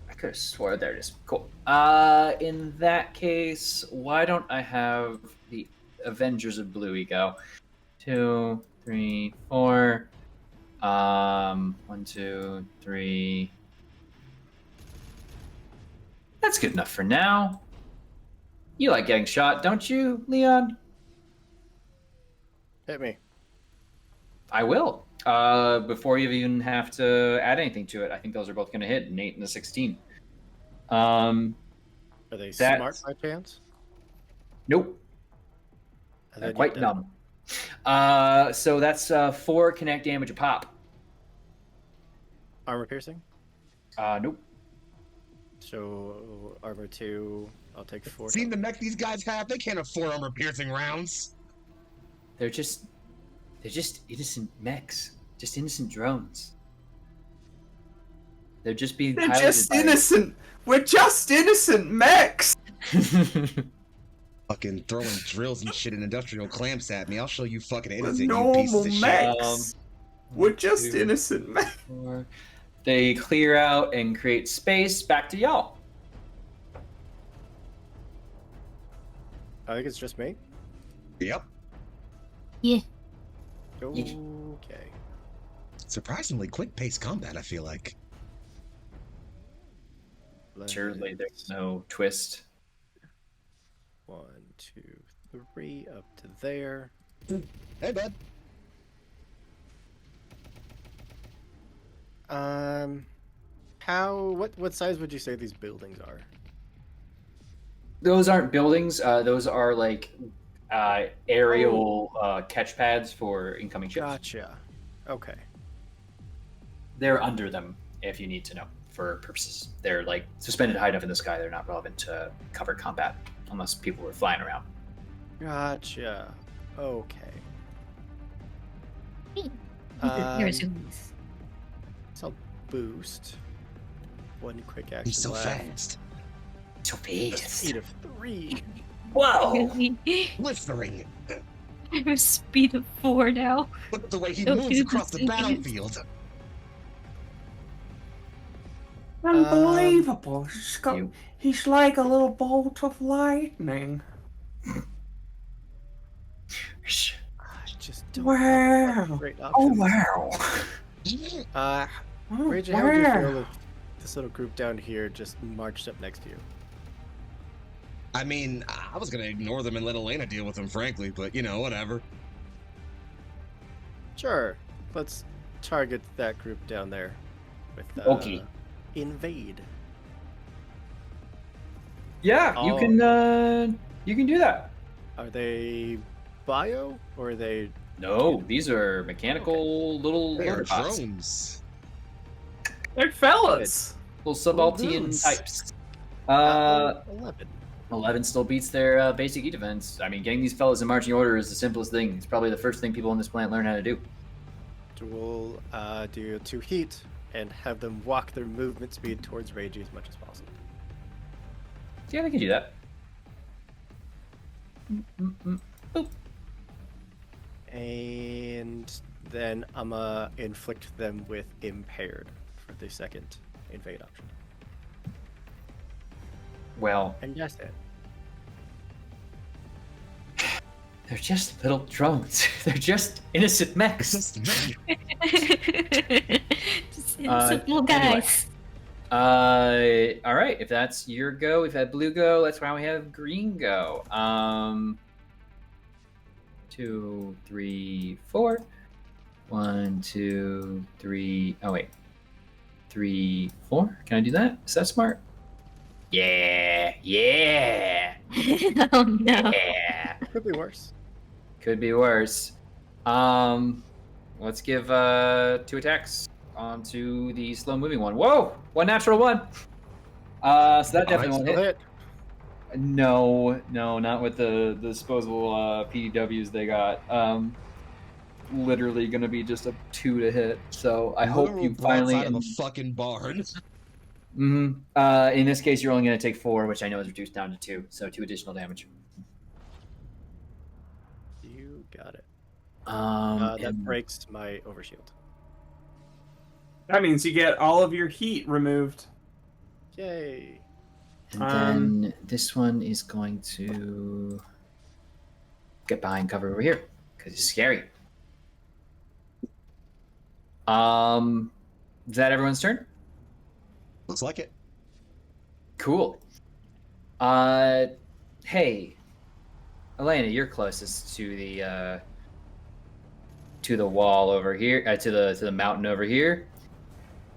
I could have swore there it is. Cool. In that case, why don't I have the Avengers of Bluey go? 2, 3, 4. 1, 2, 3. That's good enough for now. You like getting shot, don't you, Leon?
Hit me.
I will. Before you even have to add anything to it, I think those are both going to hit, an 8 and a 16.
Are they
That's-
smart by chance?
Nope.
And
They're
then
quite
you're
numb. So that's 4 connect damage a pop.
dead. Armor piercing.
Nope.
So armor 2. I'll take 4.
Seen the mech these guys have? They can't afford armor piercing rounds.
They're just innocent mechs, just innocent drones. They're just being
They're
piloted
just
by-
innocent. We're just innocent mechs.
Fucking throwing drills and shit and industrial clamps at me. I'll show you fucking
We're
innocent, you
normal
pieces of shit.
mechs. We're just
2,
innocent mechs.
4. They clear out and create space. Back to y'all.
I think it's just me.
Yep.
Yeah.
Okay.
Surprisingly quick-paced combat, I feel like.
Surely there's no twist.
1, 2, 3 up to there.
Hey, bud.
What size would you say these buildings are?
Those aren't buildings. Those are like aerial catch pads for incoming ships.
Gotcha. Okay.
They're under them, if you need to know, for purposes. They're like suspended high enough in the sky. They're not relevant to cover combat unless people were flying around.
Gotcha. Okay.
Here's
Um,
who's.
So I'll boost. One quick action.
He's so
left.
fast.
So
Speed of 3.
Whoa!
Really?
Blistering.
I have a speed of 4 now.
Look at the way he
Don't
moves
do
across
this
the
to me.
battlefield.
Unbelievable.
You.
He's like a little bolt of lightning.
I just don't have
Wow.
great
Oh,
options.
wow. Oh,
Reggie, how would you feel
wow.
if this little group down here just marched up next to you?
I mean, I was gonna ignore them and let Elena deal with them, frankly, but whatever.
Sure. Let's target that group down there with
Okay.
invade.
Yeah,
Oh.
you can do that.
Are they bio or are they?
No, these are mechanical little
They are
robots.
drones.
They're fellas.
Little subaltern
drones.
types.
11.
11 still beats their basic E-defense. I mean, getting these fellas in marching order is the simplest thing. It's probably the first thing people on this planet learn how to do.
We'll do 2 heat and have them walk their movement speed towards Reggie as much as possible.
Yeah, they can do that. Boop.
And then I'm gonna inflict them with impaired for the second invade option.
Well,
And yes, it.
they're just little drones. They're just innocent mechs.
Just innocent little
anyway.
guys.
All right. If that's your go, we've had blue go. That's why we have green go. 2, 3, 4. 1, 2, 3. Oh wait, 3, 4. Can I do that? Is that smart? Yeah.
Oh no.
Yeah.
Could be worse.
Could be worse. Let's give 2 attacks onto the slow moving one. Whoa! 1 natural 1. So that definitely won't
Still
hit. No, not with the disposable PDWs they got. Literally gonna be just a 2 to hit. So I hope you finally.
Outside of a fucking barn.
In this case, you're only gonna take 4, which I know is reduced down to 2. So 2 additional damage.
You got it.
That
That breaks my overshield.
That means you get all of your heat removed.
Yay.
And then this one is going to get behind cover over here because it's scary. Is that everyone's turn?
Looks like it.
Cool. Hey, Elena, you're closest to the wall over here, to the mountain over here.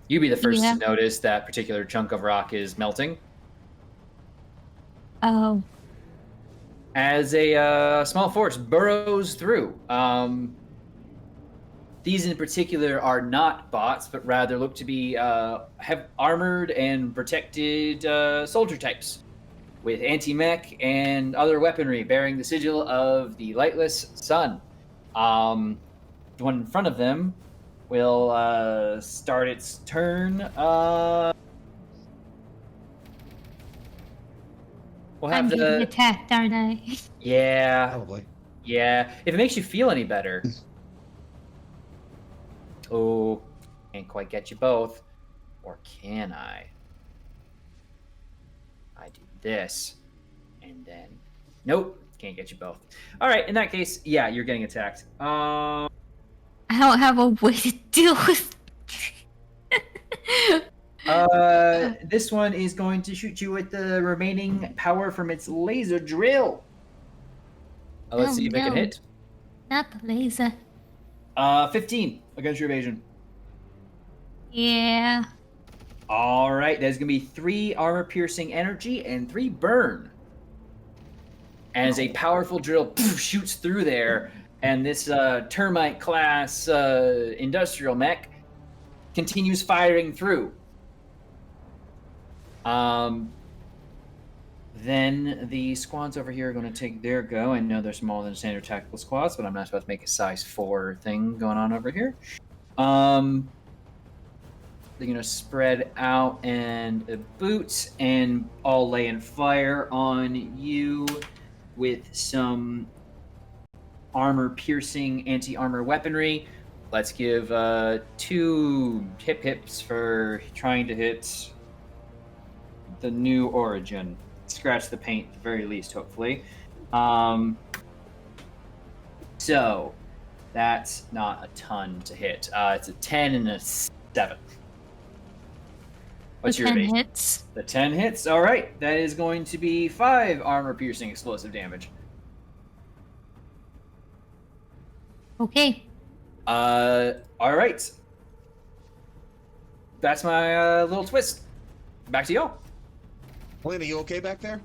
You be the first
Yeah.
to notice that particular chunk of rock is melting.
Oh.
As a small force burrows through. These in particular are not bots, but rather look to be have armored and protected soldier types with anti-mech and other weaponry bearing the sigil of the Lightless Sun. The one in front of them will start its turn. We'll have
I'm getting
the
attacked, aren't I?
yeah.
Probably.
Yeah, if it makes you feel any better. Oh, can't quite get you both. Or can I? I do this. And then... Nope, can't get you both. Alright, in that case, yeah, you're getting attacked.
I don't have a way to deal with.
This one is going to shoot you with the remaining power from its laser drill. Let's
Oh,
see if it can
no.
hit.
Not the laser.
15 against your evasion.
Yeah.
All right, there's going to be 3 armor-piercing energy and 3 burn. As a powerful drill shoots through there, and this termite-class industrial mech continues firing through. Then the squads over here are going to take their go. I know they're smaller than standard tactical squads, but I'm not supposed to make a size 4 thing going on over here. They're going to spread out and boot and all lay in fire on you with some armor-piercing anti-armor weaponry. Let's give 2 hips for trying to hit the new origin. Scratch the paint at the very least, hopefully. So that's not a ton to hit. It's a 10 and a 7. What's
The
your
10
base?
hits.
The 10 hits. All right, that is going to be 5 armor-piercing explosive damage.
Okay.
All right. That's my little twist. Back to y'all.
Elena, you okay back there?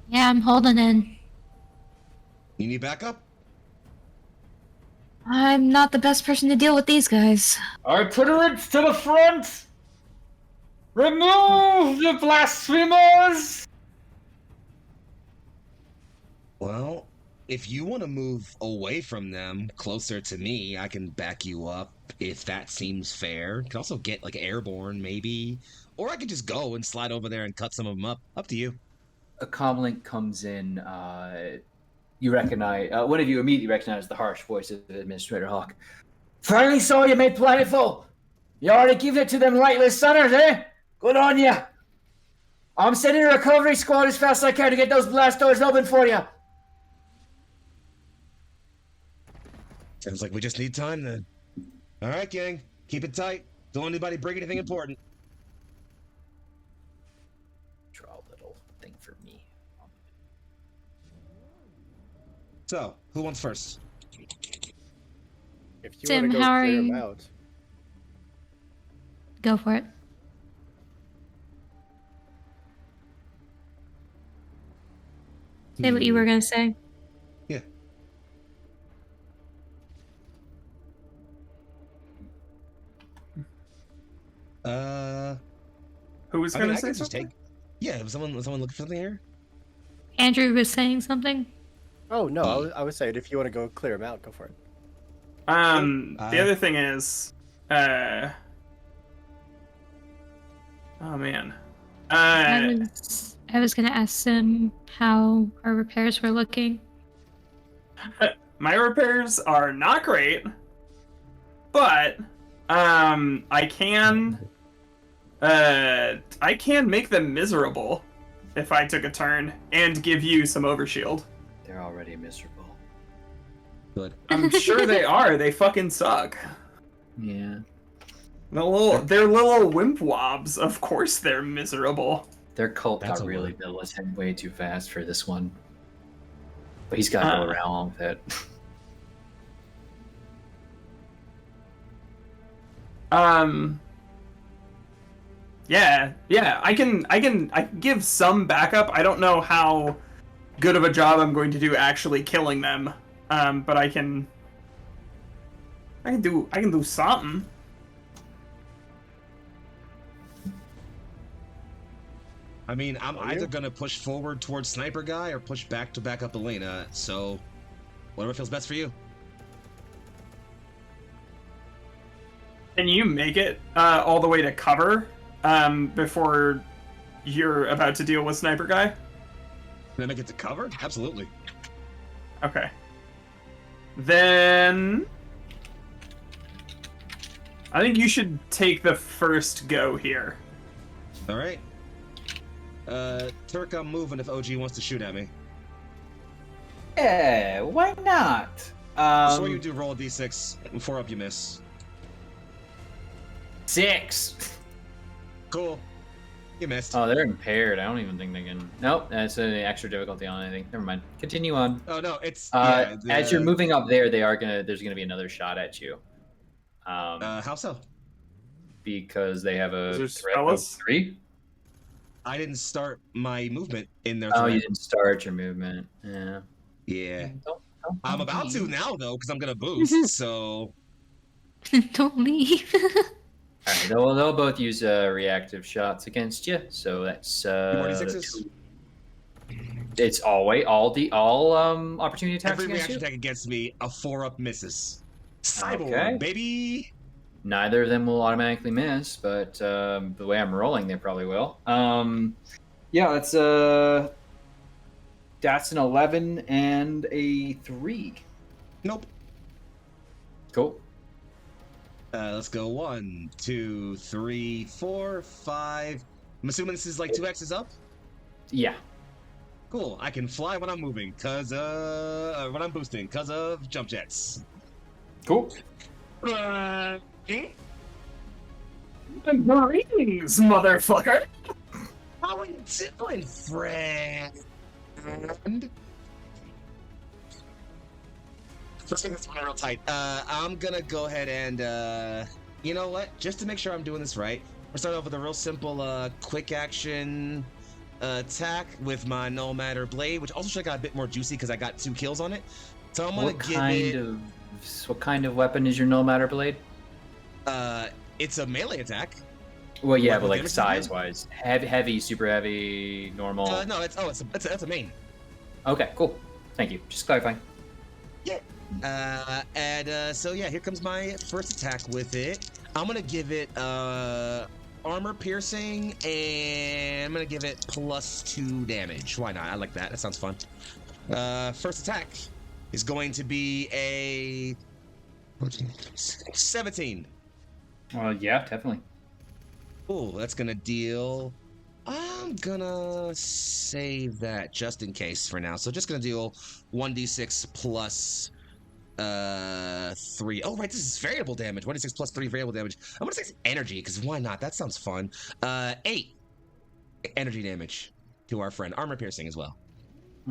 Yeah, I'm holding in.
You need backup?
I'm not the best person to deal with these guys.
Artillery to the front! Remove the blasphemers!
Well, if you want to move away from them, closer to me, I can back you up if that seems fair. You can also get like airborne, maybe. Or I could just go and slide over there and cut some of them up. Up to you.
A comlink comes in. You recognize, one of you immediately recognize the harsh voice of Administrator Hawk. Finally saw you made planetful! You already give it to them lightless sunners, eh? Good on ya! I'm sending a recovery squad as fast as I can to get those blast doors open for you.
Sounds like we just need time then. All right, gang. Keep it tight. Don't let anybody bring anything important.
Draw a little thing for me.
So, who wants first?
If you
Tim,
want to go
how are
clear them
you?
out,
Go for it. Say what you were gonna say.
Yeah.
Who was
I mean,
gonna
I
say
can just
something?
take. Yeah, was someone looking for something here?
Andrew was saying something.
oh no, I was saying if you want to go clear them out, go for it.
The other thing is, oh man,
I was gonna ask him how our repairs were looking.
my repairs are not great, but I can make them miserable if I took a turn and give you some overshield.
They're already miserable.
Good.
I'm sure they are. They fucking suck.
Yeah.
They're little wimp wobs. Of course they're miserable.
Their cult
That's
got
a
really
word.
militant way too fast for this one. But he's got to go around with it.
Yeah, I can give some backup. I don't know how good of a job I'm going to do actually killing them. But I can do something.
I mean, I'm either gonna push forward towards Sniper Guy or push back to back up Elena, so whatever feels best for you.
Can you make it all the way to cover before you're about to deal with Sniper Guy?
Can I make it to cover? Absolutely.
Okay. Then I think you should take the first go here.
All right. Turk, I'm moving if OG wants to shoot at me.
Yeah, why not?
Before you do, roll a d6. 4 up, you miss.
6.
Cool. You missed.
Oh, they're impaired. I don't even think they can. Nope, that's an extra difficulty on anything. Never mind. Continue on.
Oh no, it's
As you're moving up there, there's gonna be another shot at you.
How so?
Because they have a
Is there
threat of
spells?
3.
I didn't start my movement in their
Oh,
threat.
you didn't start your movement. Yeah.
Yeah.
Don't
I'm about to
leave.
now though, because I'm gonna boost. So
Don't leave.
All right, they'll both use reactive shots against you. So that's
46s.
It's all opportunity attacks
Every
against
reaction
you.
attack against me, a 4 up misses. Cyborg,
Okay.
baby.
Neither of them will automatically miss, but the way I'm rolling, they probably will. Yeah, that's an 11 and a 3.
Nope.
Cool.
Let's go 1, 2, 3, 4, 5, I'm assuming this is like 2x's up?
Yeah.
Cool. I can fly when I'm moving, when I'm boosting, because of jump jets.
Cool.
Greetings, motherfucker.
How are you doing, friend? Let's get this one real tight. I'm gonna go ahead and, you know what? Just to make sure I'm doing this right, we're starting off with a real simple, quick action attack with my No Matter Blade, which also should have got a bit more juicy because I got 2 kills on it. So I'm gonna
What kind of weapon is your No Matter Blade?
It's a melee attack.
Well, yeah,
What,
but
with
like
damage
size-wise, heavy, super heavy, normal.
No, that's a main.
Okay, cool. Thank you. Just clarifying.
Yeah. So yeah, here comes my first attack with it. I'm gonna give it armor piercing, and I'm gonna give it +2 damage. Why not? I like that. That sounds fun. First attack is going to be a 17.
Yeah, definitely.
Ooh, that's gonna deal. I'm gonna save that just in case for now. So just gonna deal 1d6 plus 3. Oh, right, this is variable damage. 1d6 plus 3 variable damage. I'm gonna say it's energy, because why not? That sounds fun. 8 energy damage to our friend. Armor piercing as well.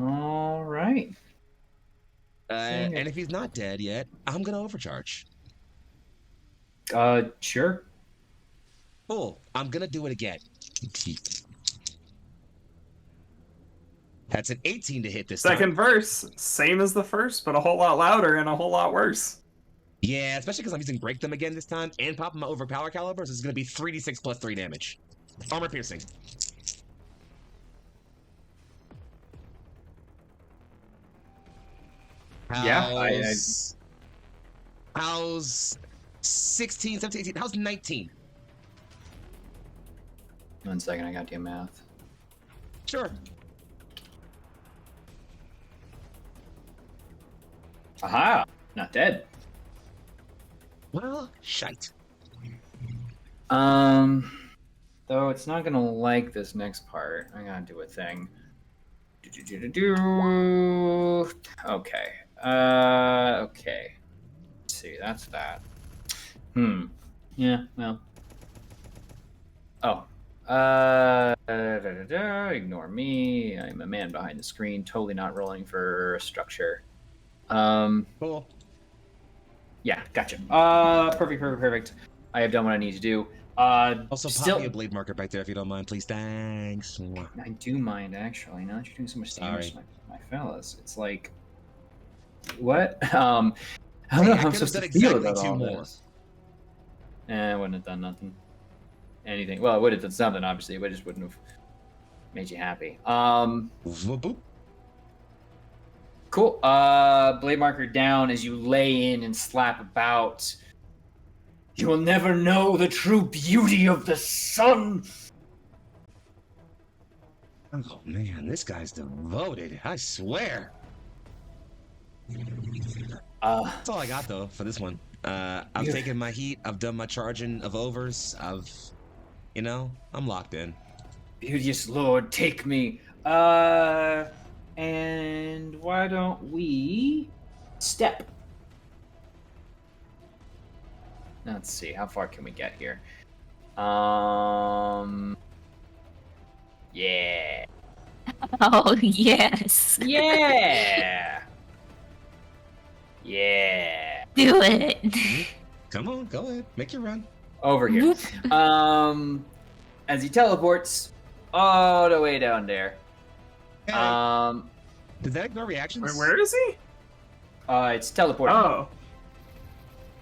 All right.
And if he's not dead yet, I'm gonna overcharge.
Sure.
Cool. I'm gonna do it again. That's an 18 to hit this time.
Second verse, same as the first, but a whole lot louder and a whole lot worse.
Yeah, especially because I'm using Break Them again this time and popping my Overpower calibers. It's going to be 3d6 plus 3 damage. Armor piercing. How's 16, 17, 18? How's 19?
1 second, I got to do math.
Sure.
Aha! Not dead.
Well, shite.
Though it's not gonna like this next part. I gotta do a thing. Okay. Okay. Let's see, that's that. Yeah, well. Oh. Ignore me. I'm a man behind the screen, totally not rolling for structure.
Cool.
Yeah, gotcha. Perfect. I have done what I need to do.
Also,
still,
pop me a blade marker back there if you don't mind, please. Thanks.
I do mind, actually. Now that you're doing so much damage to my fellas, it's like, what? I don't know how I'm supposed to feel about all this. I wouldn't have done nothing. Anything. Well, I would have done something, obviously, but it just wouldn't have made you happy. Cool. Blade marker down as you lay in and slap about. You will never know the true beauty of the sun.
Oh man, this guy's devoted. I swear. That's all I got though for this one. I've taken my heat. I've done my charging of overs. I'm locked in.
Beauteous Lord, take me. And why don't we step? Let's see, how far can we get here? Yeah.
Oh, yes.
Yeah. Yeah.
Do it.
Come on, go ahead. Make your run.
Over here. As he teleports all the way down there.
Hey, did that ignore reactions?
Where is he?
It's teleporting.
Oh.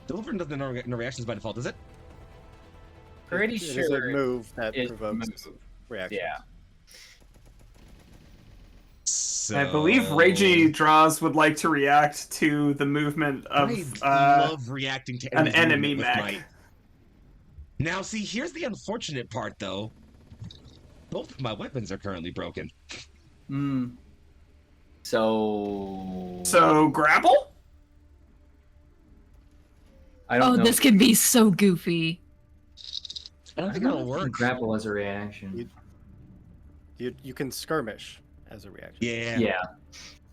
Delivering doesn't ignore no reactions by default, does it?
Pretty
It
sure
is a move that
it
provokes
moves.
reaction.
Yeah.
So...
I believe Reiji Draws would like to react to the movement of
I love reacting to
an
enemy's
enemy
movement with
mech.
might. Now, see, here's the unfortunate part, though. Both of my weapons are currently broken.
So
grapple?
I don't know.
This could be so goofy.
I don't think that'll work.
Grapple as a reaction.
You can skirmish as a reaction.
Yeah.
Yeah.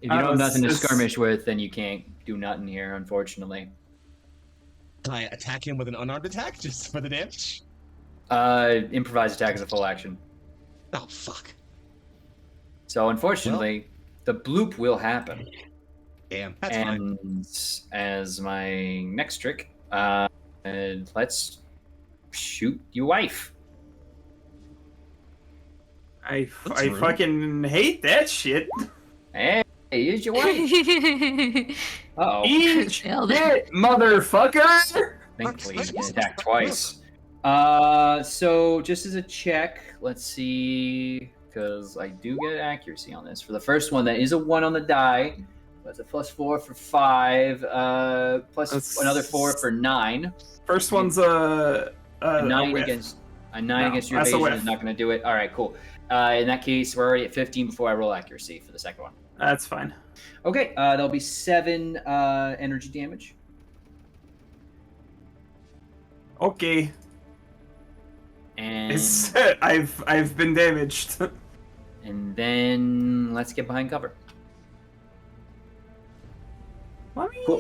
If you don't have nothing to
it's-
skirmish with, then you can't do nothing here, unfortunately.
Can I attack him with an unarmed attack just for the damage?
Improvised attack is a full action.
Oh fuck.
So unfortunately, the bloop will happen.
Damn. That's fine.
And as my next trick, let's shoot your wife.
I
That's rude.
fucking hate that shit.
Hey, here's your wife. Uh-oh.
Eat
Failed
it, motherfucker!
Thankfully, he's attacked twice. So just as a check, let's see, because I do get accuracy on this. For the first one, that is a 1 on the die. That's a +4 for 5, plus
That's-
another 4 for 9.
First one's a
9
whiff.
against your
No, that's a
evasion
whiff.
is not going to do it. All right, cool. In that case, we're already at 15 before I roll accuracy for the second one.
That's fine.
Okay, there'll be 7 energy damage.
Okay.
And
It's, I've been damaged.
and then let's get behind cover.
Let me
Cool.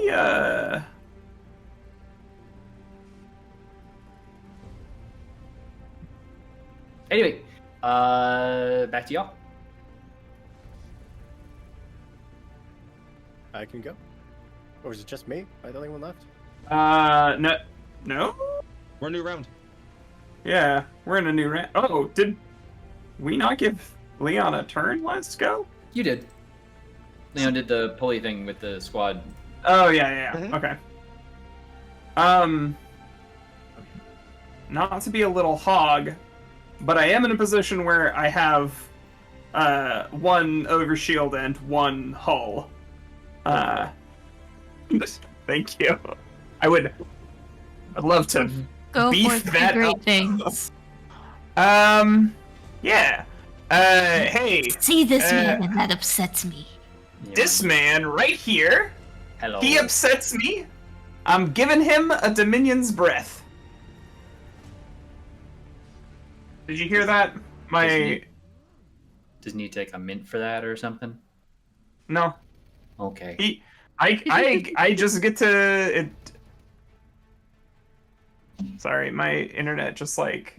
Anyway, back to y'all.
I can go. Or is it just me? Am I the only one left?
No?
We're a new round.
Yeah, we're in a new round. Oh, did we not give Leon a turn? Let's go.
You did. Leon did the pulley thing with the squad.
Oh, yeah.
Mhm.
Okay. Not to be a little hog, but I am in a position where I have, 1 overshield and 1 hull. Thank you. I'd love to
Go
beef
for the
that
great
up.
things.
Yeah. Hey,
See this man, and that upsets me.
this man right here,
Hello.
he upsets me. I'm giving him a Dominion's breath. Did you hear that?
Doesn't he take a mint for that or something?
No.
Okay.
I just get to it. Sorry, my internet just like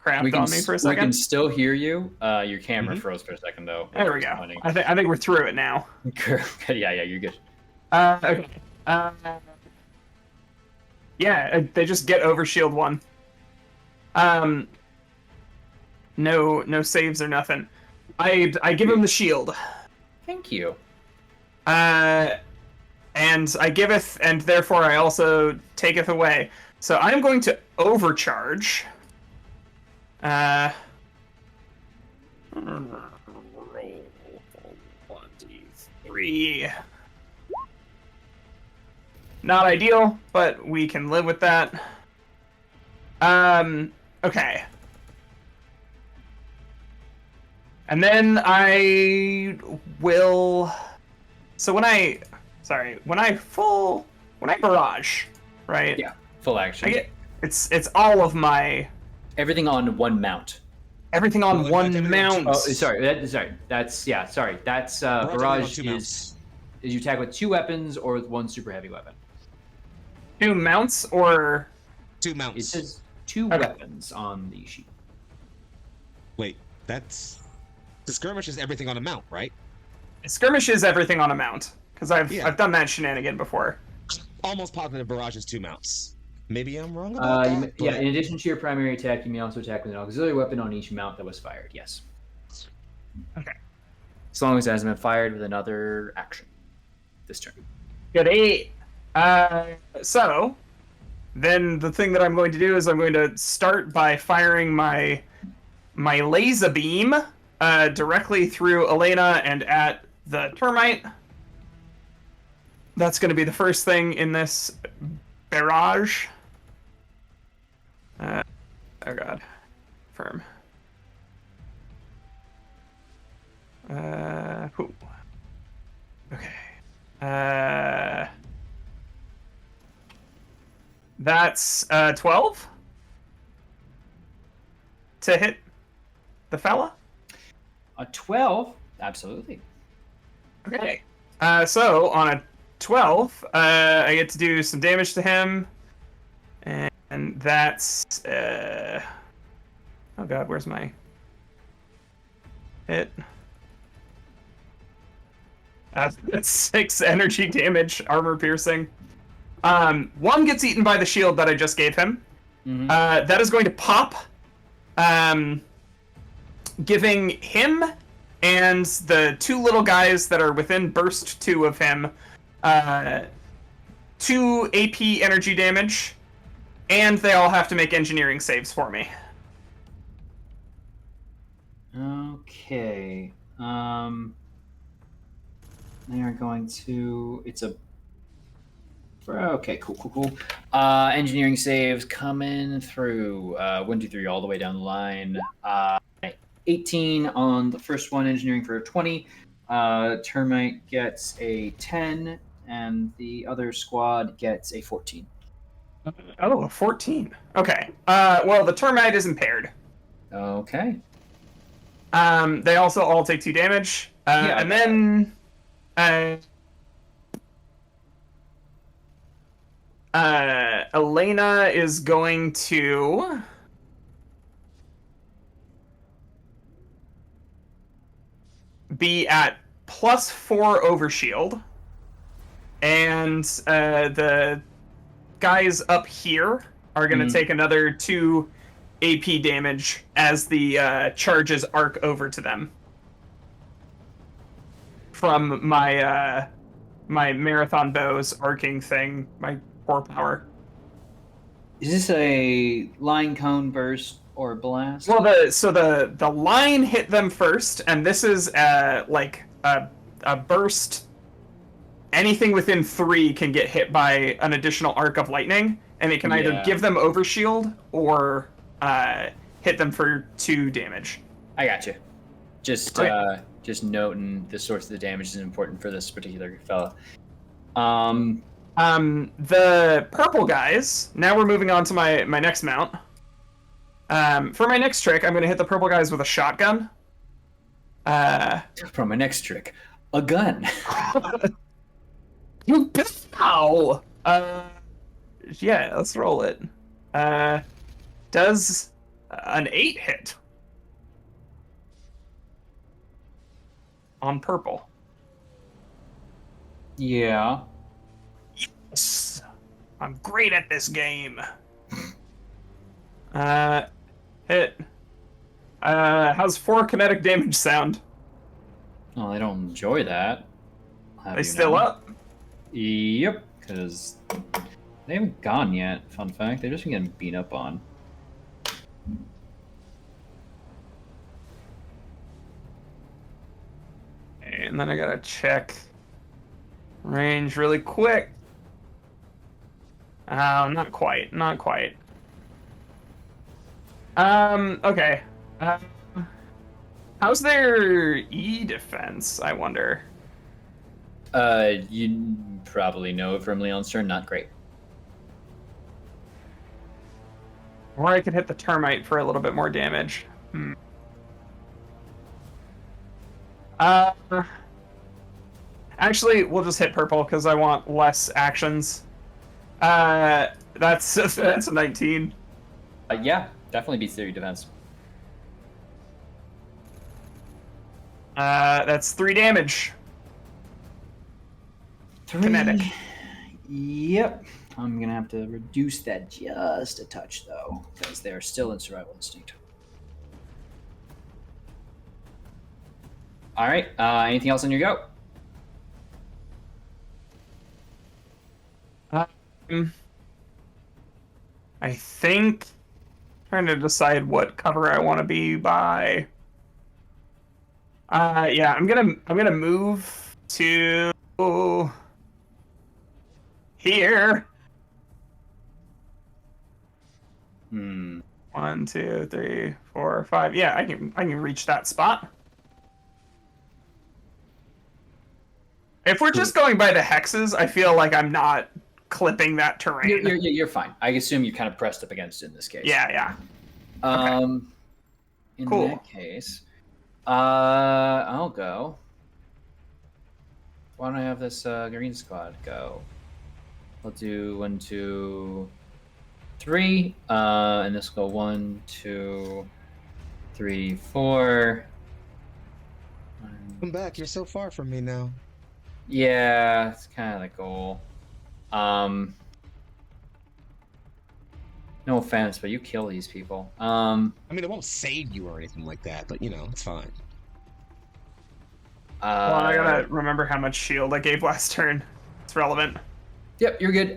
crapped on me for a
We
second.
can still hear you. Your camera
Mhm.
froze for a second though.
There we go. I think we're through it now.
yeah, you're good.
Okay. Yeah, they just get overshield 1. No saves or nothing. I give him the shield.
Thank you.
And I giveth, and therefore I also taketh away. So I'm going to overcharge. Roll 23. Not ideal, but we can live with that. Okay. And then I will. So when I barrage, right?
Yeah, full action.
I get it's all of my
Everything on one mount.
everything on
Well,
one
everything on
mount.
two-
Oh, sorry. That's barrage
Two
is
mounts.
you attack with 2 weapons or with 1 super heavy weapon.
2 mounts or
2
It
mounts.
says 2
Okay.
weapons on the sheet.
Wait, that's the skirmish is everything on a mount, right?
skirmish is everything on a mount because
Yeah.
I've done that shenanigan before.
Almost positive barrage is 2 mounts. Maybe I'm wrong about that.
Yeah,
but-
in addition to your primary attack, you may also attack with an auxiliary weapon on each mount that was fired. Yes.
Okay.
As long as it hasn't been fired with another action this turn.
Good 8. So then the thing that I'm going to do is I'm going to start by firing my laser beam directly through Elena and at the termite. That's going to be the first thing in this barrage. Oh god. Firm. Whew. Okay. That's 12 to hit the fella.
A 12? Absolutely.
Okay. So on a 12, I get to do some damage to him, and that's oh god, where's my hit? That's 6 energy damage, armor piercing. One gets eaten by the shield that I just gave him.
Mm-hmm.
That is going to pop, giving him and the 2 little guys that are within burst 2 of him 2 AP energy damage, and they all have to make engineering saves for me.
Okay. They are going to. It's a. Okay, cool. Engineering saves coming through. 1, 2, 3, all the way down the line. 18 on the first one, engineering for a 20. Termite gets a 10, and the other squad gets a 14.
Oh, a 14. Okay. Well, the termite is impaired.
Okay.
They also all take 2 damage.
Yeah,
and then Elena is going to be at +4 overshield, and the guys up here are going to take another 2 AP damage as the charges arc over to them from my my marathon bow's arcing thing, my core power.
Is this a line cone burst or blast?
Well, the line hit them first, and this is like a burst. Anything within 3 can get hit by an additional arc of lightning, and it can either give them overshield or hit them for 2 damage.
I got you. Just noting the source of the damage is important for this particular fella.
The purple guys. Now we're moving on to my next mount. For my next trick, I'm going to hit the purple guys with a shotgun.
For my next trick, a gun.
You ow! Yeah, let's roll it. Does an 8 hit on purple?
Yeah.
Yes! I'm great at this game. Hit. How's 4 kinetic damage sound?
Oh, they don't enjoy that.
They still up?
Yep, because they haven't gone yet. Fun fact, they've just been getting beat up on.
And then I gotta check range really quick. Not quite. Okay. How's their E defense, I wonder?
You probably know from Leon's turn, not great.
Or I could hit the termite for a little bit more damage. Actually, we'll just hit purple because I want less actions. That's a 19.
Yeah, definitely beats their defense.
That's 3 damage.
3.
Kinetic.
Yep. I'm gonna have to reduce that just a touch though, because they're still in survival instinct. All right. Anything else on your go?
I think trying to decide what cover I want to be by. Yeah, I'm gonna move to here. 1, 2, 3, 4, 5. Yeah, I can reach that spot. If we're just going by the hexes, I feel like I'm not clipping that terrain.
You're fine. I assume you kind of pressed up against it in this case.
Yeah.
In
Cool.
that case, I'll go. Why don't I have this green squad go? I'll do 1, 2, 3. And this will go 1, 2, 3, 4.
Come back. You're so far from me now.
Yeah, it's kind of the goal. No offense, but you kill these people.
I mean, it won't save you or anything like that, but it's fine.
Well, I gotta remember how much shield I gave last turn. It's relevant.
Yep, you're good.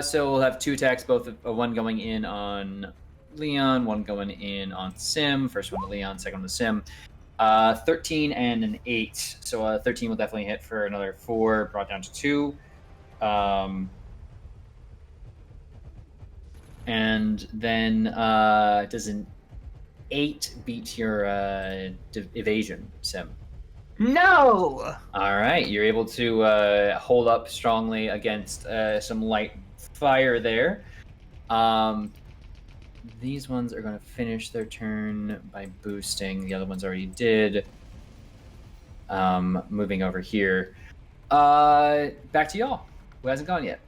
So we'll have 2 attacks, both one going in on Leon, one going in on Sim. First one to Leon, second one to Sim. 13 and an 8. So 13 will definitely hit for another 4, brought down to 2. And then does an 8 beat your evasion, Sim?
No!
All right, you're able to hold up strongly against some light fire there. These ones are going to finish their turn by boosting. The other ones already did. Moving over here. Back to y'all. Who hasn't gone yet?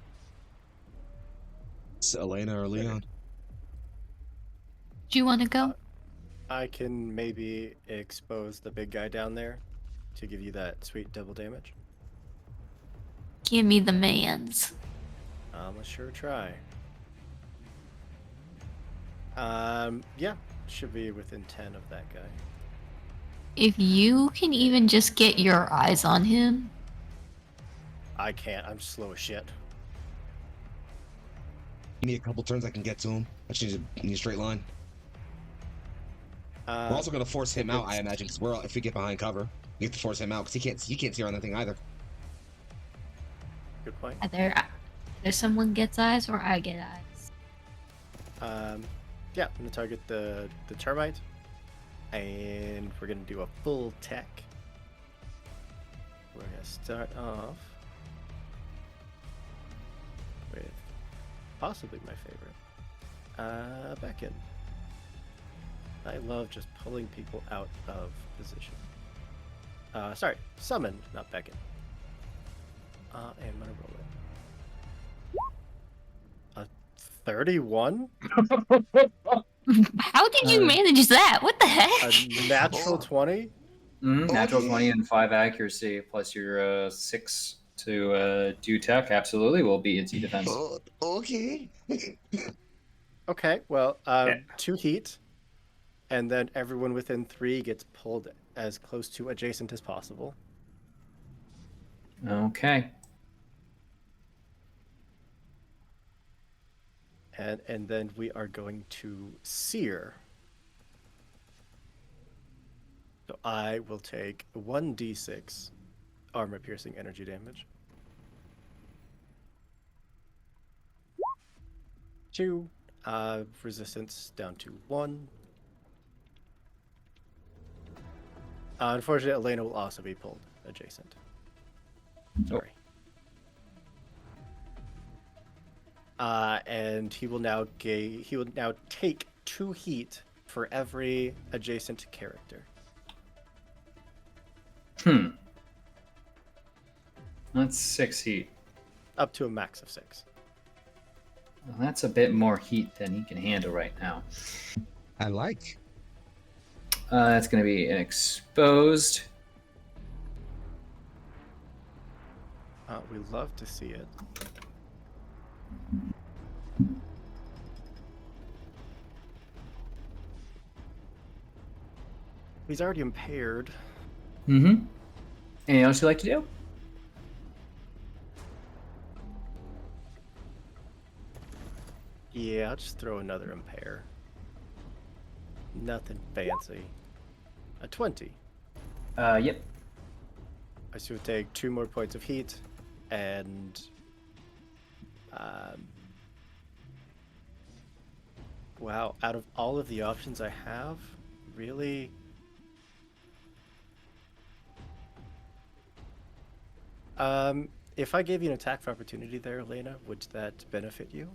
It's Elena or Leon.
Do you want to go?
I can maybe expose the big guy down there to give you that sweet double damage.
Give me the mans.
I'm a sure try. Yeah, should be within 10 of that guy.
If you can even just get your eyes on him.
I can't. I'm slow as shit.
Give me a couple turns I can get to him. I just need a straight line. We're also gonna force him out, I imagine, because if we get behind cover, we have to force him out because he can't see around that thing either.
Good point.
Either someone gets eyes or I get eyes.
Yeah, I'm gonna target the termite, and we're gonna do a full tech. We're gonna start off with possibly my favorite, back in. I love just pulling people out of position. Sorry, summon, not back in. And I'm gonna roll it. A 31?
How did you manage that? What the heck?
A natural 20?
Natural 20 and 5 accuracy, plus your 6 to do tech. Absolutely will beat its defense.
Okay.
Okay, well, 2 heat, and then everyone within 3 gets pulled as close to adjacent as possible.
Okay.
And then we are going to sear. So I will take 1d6 armor piercing energy damage. 2 resistance down to 1. Unfortunately, Elena will also be pulled adjacent. Sorry. And he will now take 2 heat for every adjacent character.
That's 6 heat.
Up to a max of 6.
Well, that's a bit more heat than he can handle right now.
I like.
That's going to be an exposed.
We love to see it. He's already impaired.
Anything else you'd like to do?
Yeah, I'll just throw another impair. Nothing fancy. A 20.
Yep.
I should take 2 more points of heat, and wow, out of all of the options I have, really, if I gave you an attack for opportunity there, Elena, would that benefit you?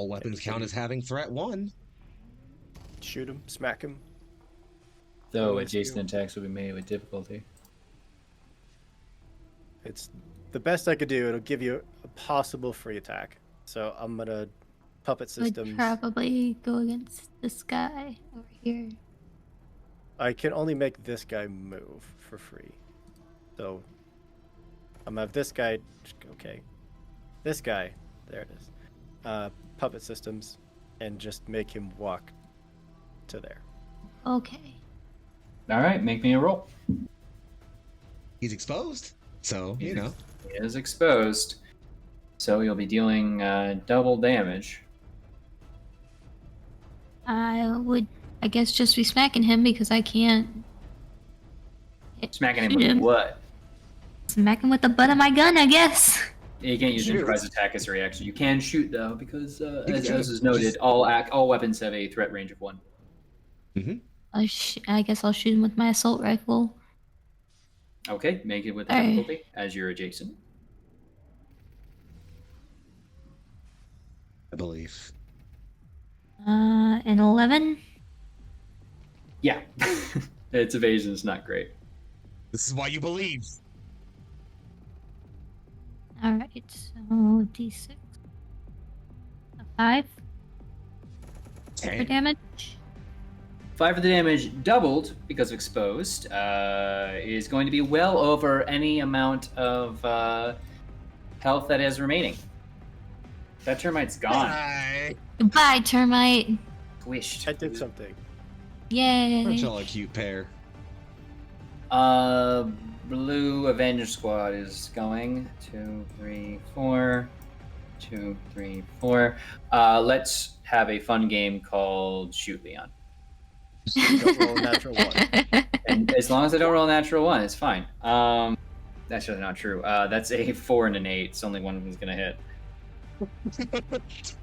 All weapons count as having threat 1.
Shoot him, smack him.
Though
Always
adjacent
do.
attacks will be made with difficulty.
It's the best I could do. It'll give you a possible free attack. So I'm gonna puppet
Would
systems.
probably go against this guy over here.
I can only make this guy move for free. So I'm gonna have this guy. Okay, this guy. There it is. Puppet systems, and just make him walk to there.
Okay.
All right, make me a roll.
He's exposed, so you know.
He is exposed, so you'll be dealing double damage.
I would, I guess, just be smacking him because I can't.
Smacking him
shoot
with what?
Smack him with the butt of my gun, I guess.
You can't use
Shoot.
improvised attack as a reaction. You can shoot though, because as
shoot.
is noted, all weapons have a threat range of 1.
I guess I'll shoot him with my assault rifle.
Okay, make it with a
Alright.
difficulty as you're adjacent.
I believe.
An 11.
Yeah, its evasion is not great.
This is why you believe.
All right, so d6. A 5 for
10.
damage.
5 of the damage doubled because of exposed is going to be well over any amount of health that is remaining. That termite's gone.
Hi.
Goodbye, termite.
Squished.
I did something.
Yay.
Aren't y'all a cute pair?
Blue Avenger Squad is going. 2, 3, 4. 2, 3, 4. Let's have a fun game called Shoot Leon.
Don't roll a natural 1.
And as long as I don't roll a natural 1, it's fine. That's really not true. That's a 4 and an 8. It's only one of them's gonna hit.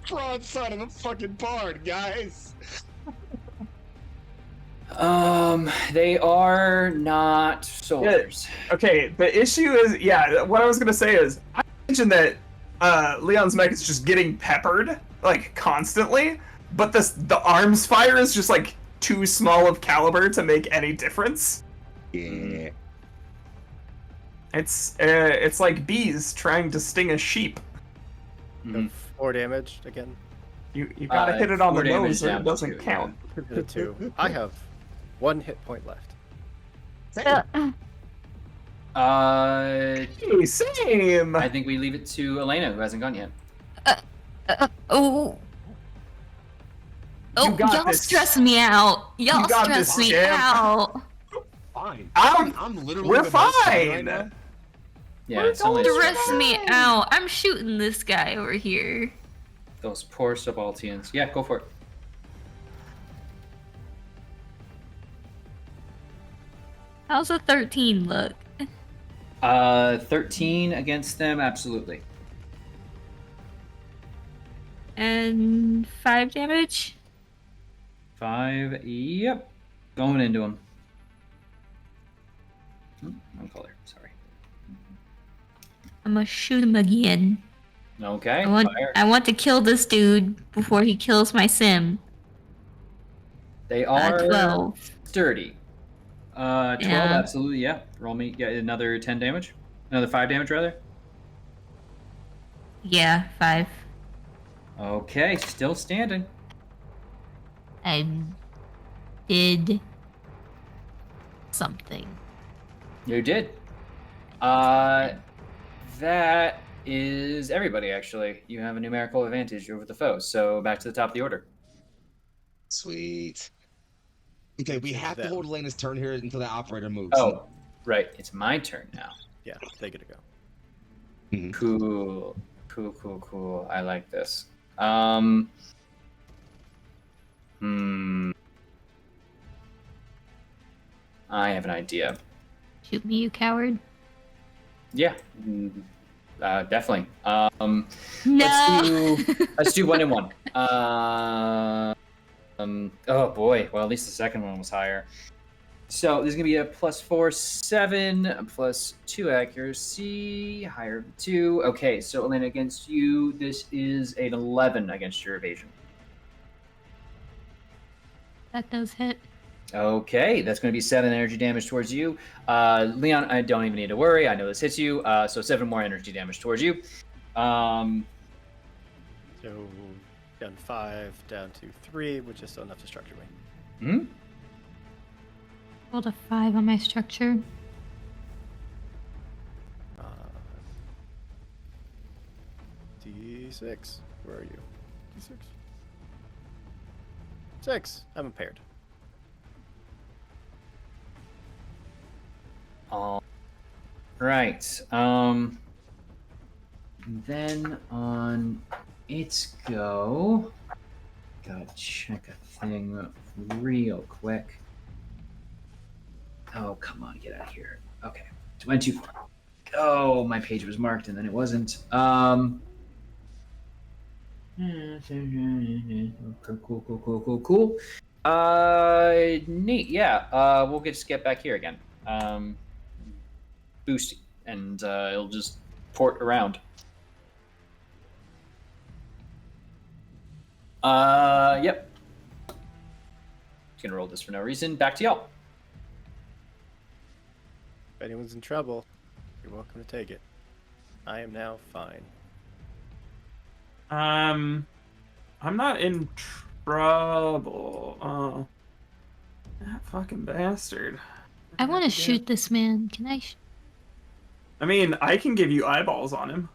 Broadside of a fucking barn, guys.
They are not soldiers.
Okay, the issue is, yeah, what I was gonna say is, I mentioned that Leon's mech is just getting peppered, like, constantly, but the arms fire is just, like, too small of caliber to make any difference.
Yeah.
It's like bees trying to sting a sheep.
Mhm.
4 damage again.
You gotta hit it on
4
the
damage
nose or
down
it
to
doesn't
2,
count.
2. I have 1 hit point left.
I
Hey, same!
think we leave it to Elena, who hasn't gone yet.
Oh.
You got
Y'all
this.
stress me out. Y'all
got
stress
this,
me
champ.
out.
Fine.
I'm-
I'm literally
We're
the most fun
fine!
right now.
Yeah,
We're
it's only
going
Stress me out. I'm shooting this guy over here.
those poor subalterns. Yeah, go for it.
How's a 13 look?
13 against them, absolutely.
And 5 damage?
5, yep. Going into him. Wrong color, sorry.
I'm gonna shoot him again.
Okay, fire.
I want to kill this dude before he kills my sim.
They are
12.
sturdy. 12,
Yeah.
absolutely, yeah. Roll me, yeah, another 10 damage. Another 5 damage, rather.
Yeah, 5.
Okay, still standing.
I did something.
You did. That is everybody, actually. You have a numerical advantage over the foes, so back to the top of the order.
Sweet. Okay, we have to
them.
hold Elena's turn here until that operator moves.
Oh, right. It's my turn now.
Yeah, they get to go.
Cool. Cool. I like this. I have an idea.
Shoot me, you coward.
Yeah. Definitely.
No.
Let's do 1 and 1. Oh boy. Well, at least the second one was higher. So this is gonna be a +4, 7, +2 accuracy, higher 2. Okay, so Elena, against you, this is an 11 against your evasion.
That does hit.
Okay, that's going to be 7 energy damage towards you. Leon, I don't even need to worry. I know this hits you. So 7 more energy damage towards you.
So down 5, down to 3, which is still enough to structure me.
Hmm?
Rolled a 5 on my structure.
D6. Where are you? D6. 6. I'm impaired.
All right. Then on its go, gotta check a thing real quick. Oh, come on, get out of here. Okay, it went too far. Oh, my page was marked and then it wasn't. Cool. Neat. Yeah. We'll just get back here again. Boost, and it'll just port around. Yep. Just gonna roll this for no reason. Back to y'all.
If anyone's in trouble, you're welcome to take it. I am now fine.
I'm not in trouble. Oh, that fucking bastard.
I want to shoot this man. Can I?
I mean, I can give you eyeballs on him.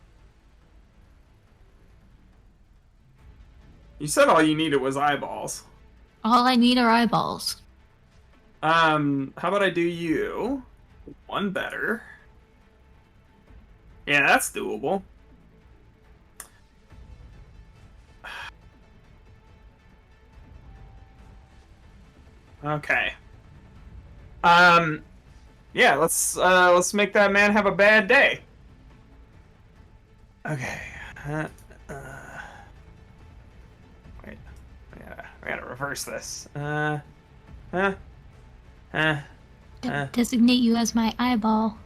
You said all you needed was eyeballs.
All I need are eyeballs.
How about I do you one better? Yeah, that's doable. Okay. Yeah, let's make that man have a bad day. Okay. Wait. I gotta reverse this.
Designate you as my eyeball.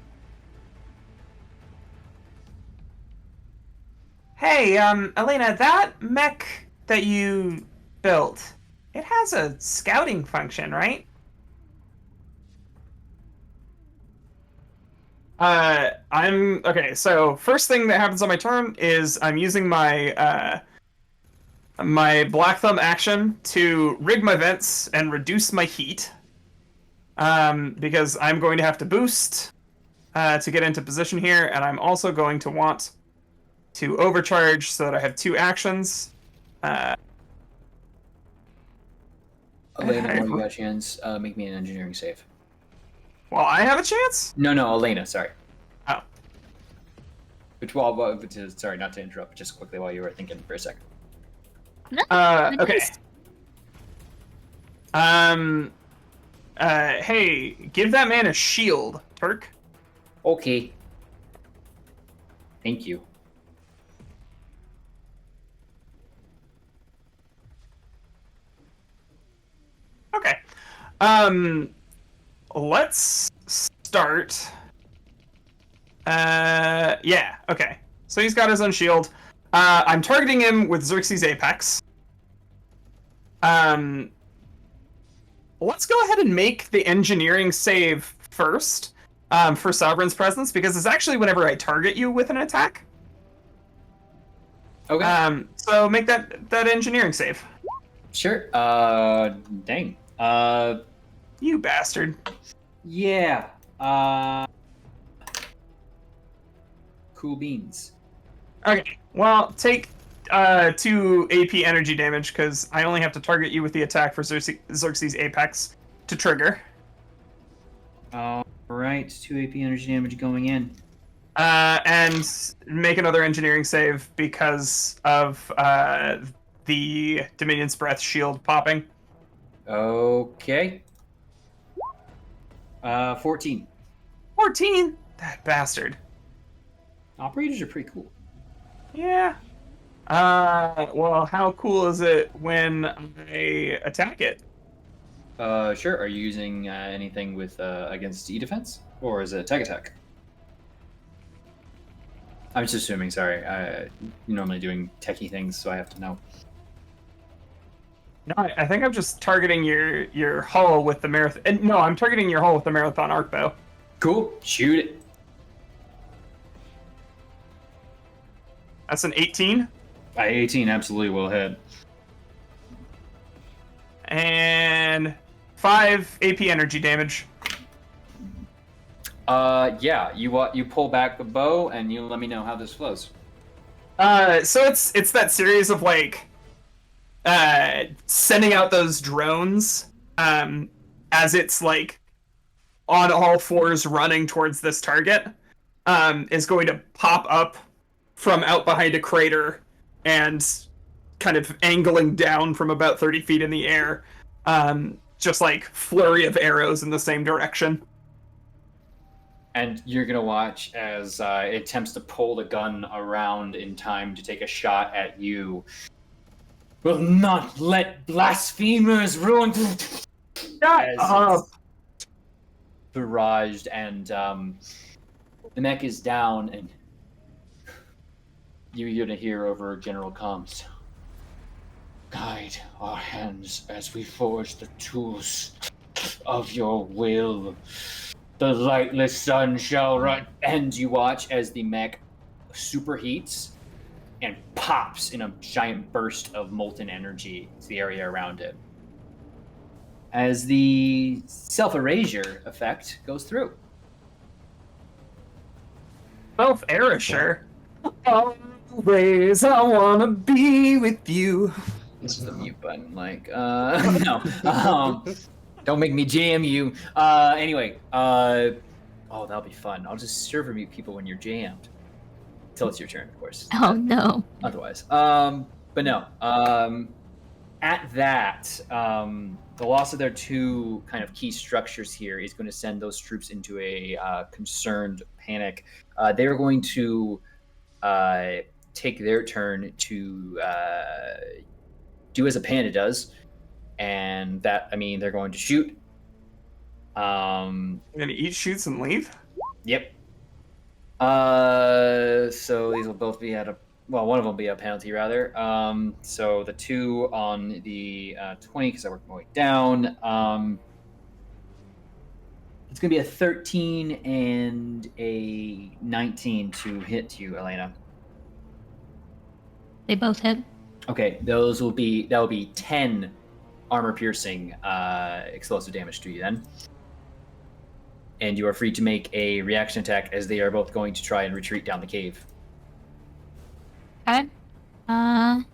Hey, Elena, that mech that you built, it has a scouting function, right? Okay, so first thing that happens on my turn is I'm using my my Black Thumb action to rig my vents and reduce my heat. Because I'm going to have to boost to get into position here, and I'm also going to want to overcharge so that I have 2 actions.
Elena, while you got a chance, make me an engineering save.
Well, I have a chance?
No, Elena, sorry.
Oh.
Sorry, not to interrupt, but just quickly while you were thinking for a second.
Okay. Hey, give that man a shield, Turk.
Okay. Thank you.
Okay. Let's start. Yeah, okay. So he's got his own shield. I'm targeting him with Xerxes Apex. Let's go ahead and make the engineering save first, for Sovereign's Presence, because it's actually whenever I target you with an attack.
Okay.
So make that engineering save.
Sure. Dang.
You bastard.
Yeah. Cool beans.
Okay, well, take 2 AP energy damage, because I only have to target you with the attack for Xerxes Apex to trigger.
Alright, 2 AP energy damage going in.
And make another engineering save because of the Dominion's Breath shield popping.
Okay. 14.
14? That bastard.
Operators are pretty cool.
Yeah. Well, how cool is it when I attack it?
Sure. Are you using anything with against E-defense? Or is it tech attack? I'm just assuming, sorry. You're normally doing techie things, so I have to know.
No, I think I'm just targeting your hull with the marathon. No, I'm targeting your hull with the marathon arc bow.
Cool. Shoot it.
That's an 18.
18 absolutely will hit.
And 5 AP energy damage.
Yeah. You pull back the bow and you let me know how this flows.
So it's that series of like sending out those drones as it's like on all fours running towards this target is going to pop up from out behind a crater and kind of angling down from about 30 feet in the air, just like flurry of arrows in the same direction.
And you're gonna watch as it attempts to pull the gun around in time to take a shot at you. Will not let blasphemers ruin. Barraged, and the mech is down, and you're gonna hear over general comms. Guide our hands as we forge the tools of your will. The lightless sun shall run. And you watch as the mech superheats and pops in a giant burst of molten energy to the area around it. As the self-erasure effect goes through.
Self-erasure? Always I wanna be with you.
This is the mute button, like, no. Don't make me jam you. Anyway, oh, that'll be fun. I'll just server mute people when you're jammed. Until it's your turn, of course.
Oh no.
Otherwise. But no. At that, the loss of their two kind of key structures here is going to send those troops into a concerned panic. They are going to take their turn to do as a panda does, and that, I mean, they're going to shoot.
You're gonna eat, shoots, and leave?
Yep. So these will both be at a, well, one of them will be a penalty rather. So the two on the 20, because I worked my way down. It's gonna be a 13 and a 19 to hit you, Elena.
They both hit.
Okay, that will be 10 armor piercing explosive damage to you then. And you are free to make a reaction attack as they are both going to try and retreat down the cave.
Okay. Try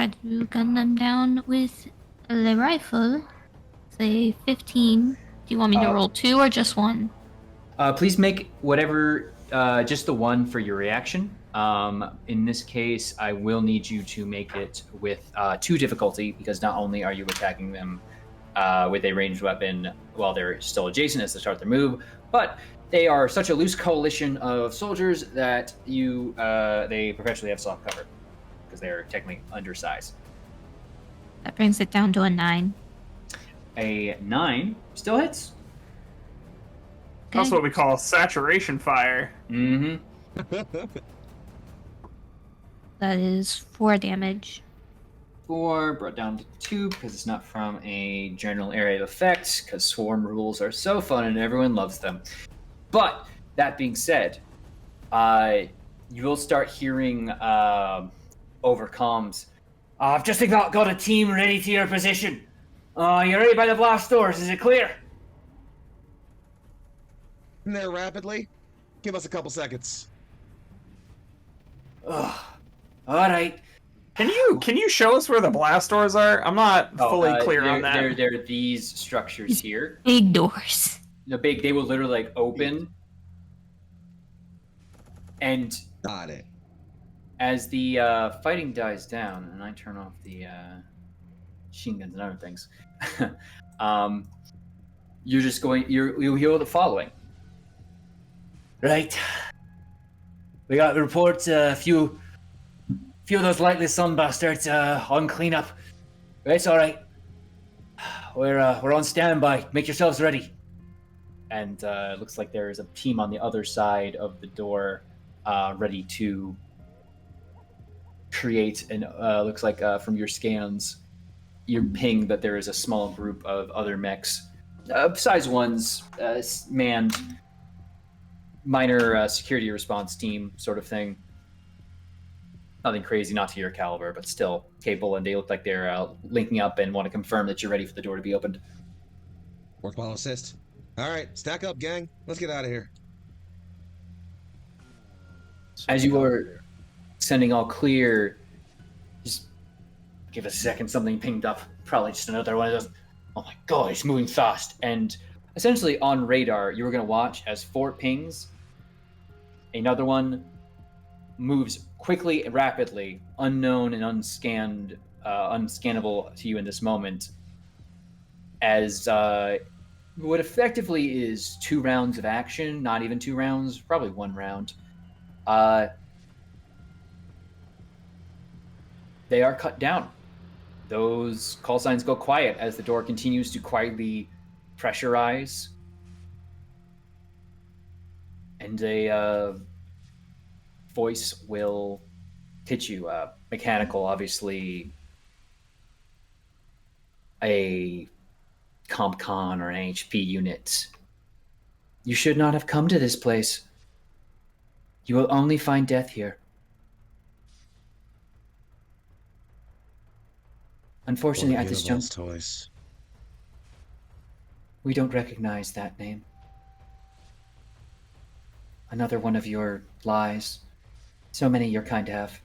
to gun them down with the rifle. Say 15. Do you want me to roll 2 or just 1?
Please make whatever, just the 1 for your reaction. In this case, I will need you to make it with 2 difficulty, because not only are you attacking them with a ranged weapon while they're still adjacent as they start their move, but they are such a loose coalition of soldiers that they perpetually have soft cover, because they're technically undersized.
That brings it down to a 9.
A 9 still hits.
Okay.
That's what we call saturation fire.
Mm-hmm.
That is 4 damage.
4 brought down to 2 because it's not from a general area of effect, because swarm rules are so fun and everyone loves them. But that being said, you will start hearing over comms, I've just about got a team ready to your position. You're ready by the blast doors, is it clear?
In there rapidly. Give us a couple seconds.
All right.
Can you show us where the blast doors are? I'm not fully clear on that.
They're these structures here.
Big doors.
They will literally like open. And
Got it.
as the fighting dies down, and I turn off the machine guns and other things, you'll hear the following. Right. We got reports a few of those lightless sun bastards on cleanup. It's all right. we're on standby. Make yourselves ready. And it looks like there is a team on the other side of the door, ready to create an. Looks like from your scans, you ping that there is a small group of other mechs, size ones, manned, minor security response team sort of thing. Nothing crazy, not to your caliber, but still capable, and they look like they're linking up and want to confirm that you're ready for the door to be opened.
Worthwhile assist. All right, stack up, gang. Let's get out of here.
As you are sending all clear, just give a second, something pinged up. Probably just another one of those. Oh my god, it's moving fast. And essentially on radar, you were going to watch as 4 pings. Another one moves quickly and rapidly, unknown and unscanned, unscannable to you in this moment, as what effectively is 2 rounds of action, not even 2 rounds, probably 1 round. They are cut down. Those call signs go quiet as the door continues to quietly pressurize. And a voice will hit you. Mechanical, obviously, a CompCon or an HP unit. You should not have come to this place. You will only find death here. Unfortunately, at this juncture,
toys.
we don't recognize that name. Another one of your lies. So many your kind have.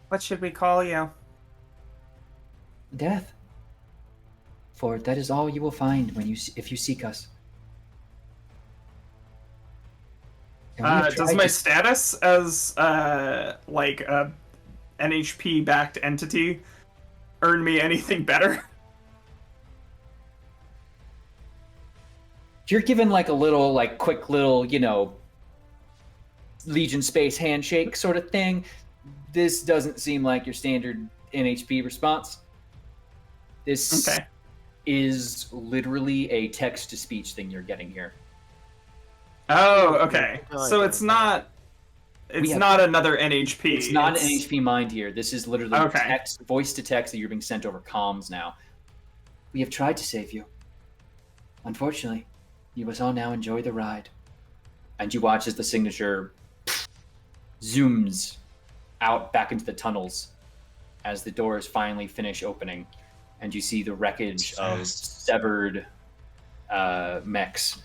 What should we call you?
Death. For that is all you will find when if you seek us. And we have
Does
tried
my
to-
status as like a NHP backed entity earn me anything better?
You're given like a little, like quick little, Legion space handshake sort of thing. This doesn't seem like your standard NHP response. This
Okay.
is literally a text-to-speech thing you're getting here.
Oh, okay.
Oh,
So
okay.
it's not. It's
have-
not another NHP.
It's not an NHP mind here. This is literally
Okay.
text, voice to text that you're being sent over comms now. We have tried to save you. Unfortunately, you must all now enjoy the ride. And you watch as the signature zooms out back into the tunnels as the doors finally finish opening, and you see the wreckage of
Fast.
severed mechs.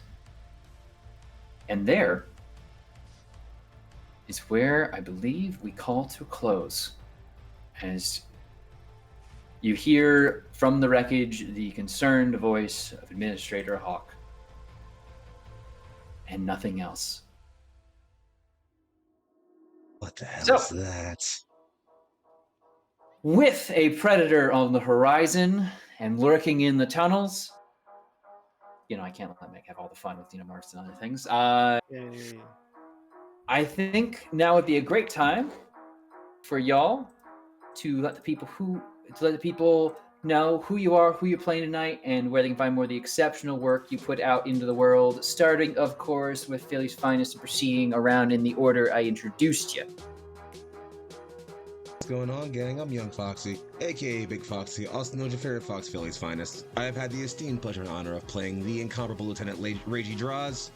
And there is where I believe we call to a close, as you hear from the wreckage the concerned voice of Administrator Hawk, and nothing else.
What the hell
So-
is that?
With a predator on the horizon and lurking in the tunnels, I can't let Meg have all the fun with marks and other things.
Yay.
I think now would be a great time for y'all to let the people know who you are, who you're playing tonight, and where they can find more of the exceptional work you put out into the world. Starting, of course, with Philly's finest and proceeding around in the order I introduced you.
What's going on, gang? I'm Young Foxy, aka Big Foxy, also known as your favorite Fox Philly's finest. I have had the esteemed pleasure and honor of playing the incomparable Lieutenant Ragey Draws,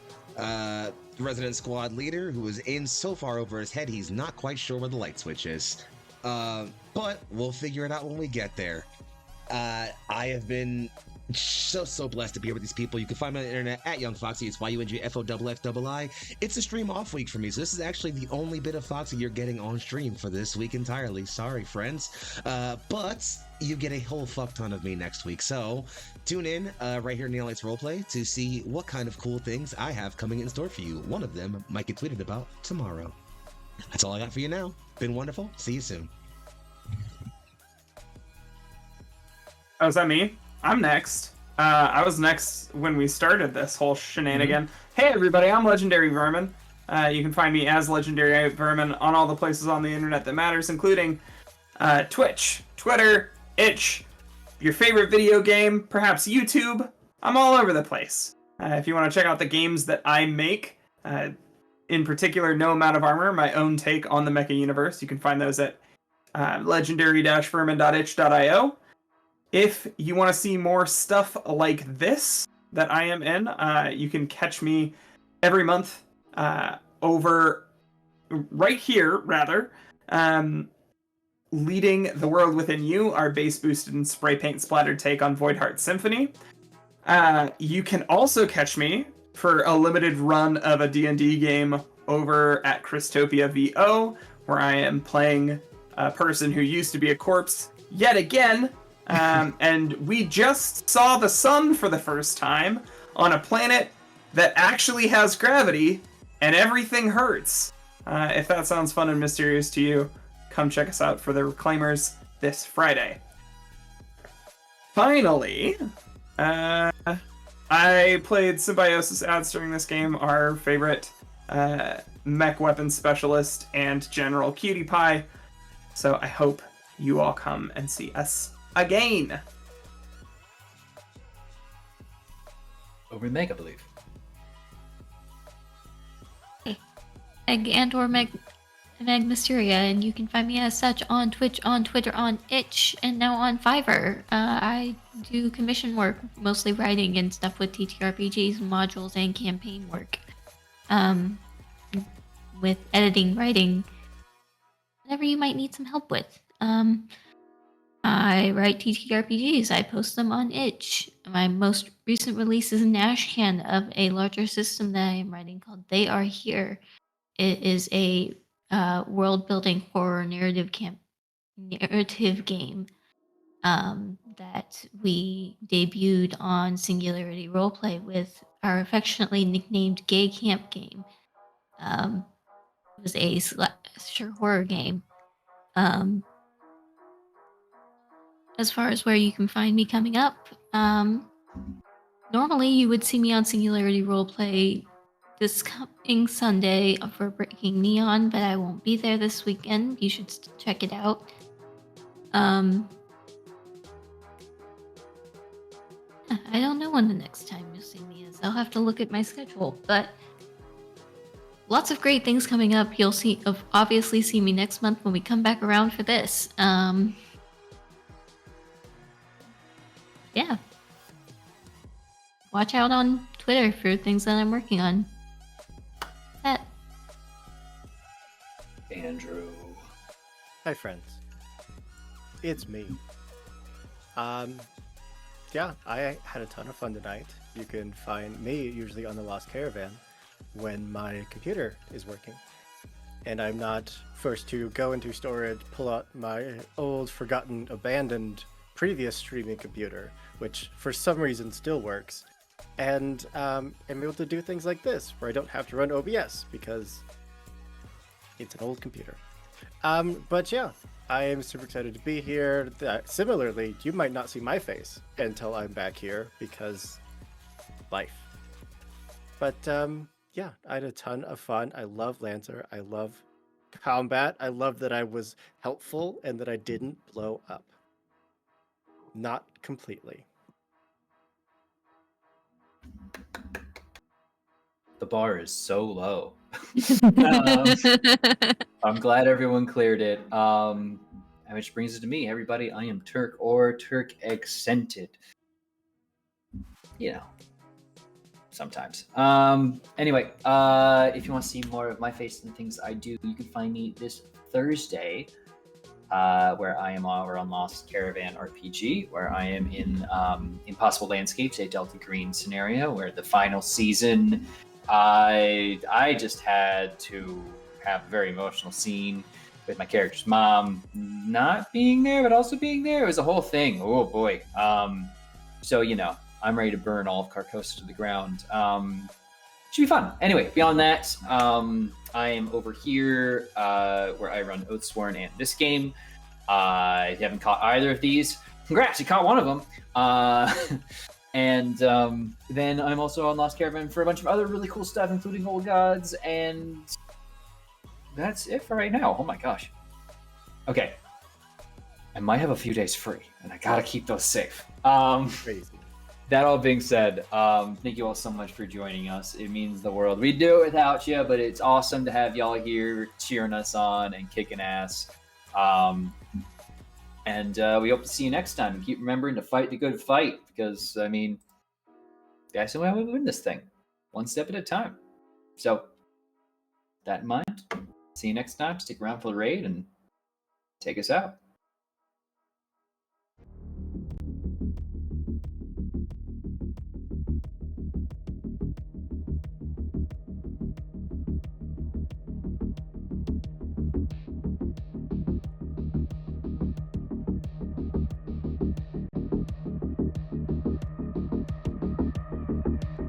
resident squad leader who is in so far over his head he's not quite sure where the light switch is. But we'll figure it out when we get there. I have been so blessed to be here with these people. You can find me on the internet at Young Foxy. It's YUNGFOFFII. It's a stream off week for me, so this is actually the only bit of Foxy you're getting on stream for this week entirely. Sorry, friends. But you get a whole fuck ton of me next week. So tune in right here in Neon Lights Roleplay to see what kind of cool things I have coming in store for you. One of them might get tweeted about tomorrow. That's all I got for you now. Been wonderful. See you soon.
Oh, is that me? I'm next. I was next when we started this whole shenanigan. Hey, everybody, I'm Legendary Vermin. You can find me as Legendary Vermin on all the places on the internet that matters, including Twitch, Twitter, Itch, your favorite video game, perhaps YouTube. I'm all over the place. If you want to check out the games that I make, in particular, No Amount of Armor, my own take on the Mecha universe, you can find those at legendary-vermin.itch.io. If you want to see more stuff like this that I am in, you can catch me every month over right here, rather, leading The World Within You, our base boosted and spray paint splattered take on Voidheart Symphony. You can also catch me for a limited run of a D&D game over at Christopia VO, where I am playing a person who used to be a corpse yet again. And we just saw the sun for the first time on a planet that actually has gravity, and everything hurts. If that sounds fun and mysterious to you, come check us out for the Reclaimers this Friday. Finally, I played Symbiosis Ads during this game, our favorite mech weapons specialist and General Cutie Pie. So I hope you all come and see us again.
Over in Meg, I believe.
Egg and or Meg Mysteria, and you can find me as such on Twitch, on Twitter, on Itch, and now on Fiverr. I do commission work, mostly writing and stuff with TTRPGs, modules, and campaign work. With editing, writing, whatever you might need some help with. I write TTRPGs. I post them on Itch. My most recent release is an Ashcan of a larger system that I am writing called They Are Here. It is a world-building horror narrative game that we debuted on Singularity Roleplay with our affectionately nicknamed Gay Camp game. It was a slasher horror game. As far as where you can find me coming up, normally you would see me on Singularity Roleplay this coming Sunday for Breaking Neon, but I won't be there this weekend. You should check it out. I don't know when the next time you'll see me is. I'll have to look at my schedule, but lots of great things coming up. You'll obviously see me next month when we come back around for this. Yeah. Watch out on Twitter for things that I'm working on. That.
Andrew.
Hi, friends. It's me. Yeah, I had a ton of fun tonight. You can find me usually on the Lost Caravan when my computer is working. And I'm not forced to go into storage, pull out my old, forgotten, abandoned previous streaming computer, which for some reason still works. And I'm able to do things like this, where I don't have to run OBS because it's an old computer. But yeah, I am super excited to be here. Similarly, you might not see my face until I'm back here because life. But yeah, I had a ton of fun. I love Lancer. I love combat. I love that I was helpful and that I didn't blow up. Not completely.
The bar is so low. I'm glad everyone cleared it. Which brings it to me, everybody. I am Turk or Turk accented. You know, sometimes. Anyway, if you want to see more of my face and the things I do, you can find me this Thursday, where I am over on Lost Caravan RPG, where I am in Impossible Landscapes, a Delta Green scenario, where the final season, I just had to have a very emotional scene with my character's mom not being there, but also being there. It was a whole thing. Oh boy. So, you know, I'm ready to burn all of Carcosa to the ground. Should be fun. Anyway, beyond that, I am over here where I run Oathsworn and this game. If you haven't caught either of these, congrats, you caught one of them. And then I'm also on Lost Caravan for a bunch of other really cool stuff, including Old Gods, and that's it for right now. Oh my gosh. Okay. I might have a few days free, and I gotta keep those safe.
Crazy.
That all being said, thank you all so much for joining us. It means the world. We do it without you, but it's awesome to have y'all here cheering us on and kicking ass. And we hope to see you next time. And keep remembering to fight the good fight, because, I mean, that's the way we win this thing, one step at a time. So, that in mind, see you next time. Stick around for the raid and take us out.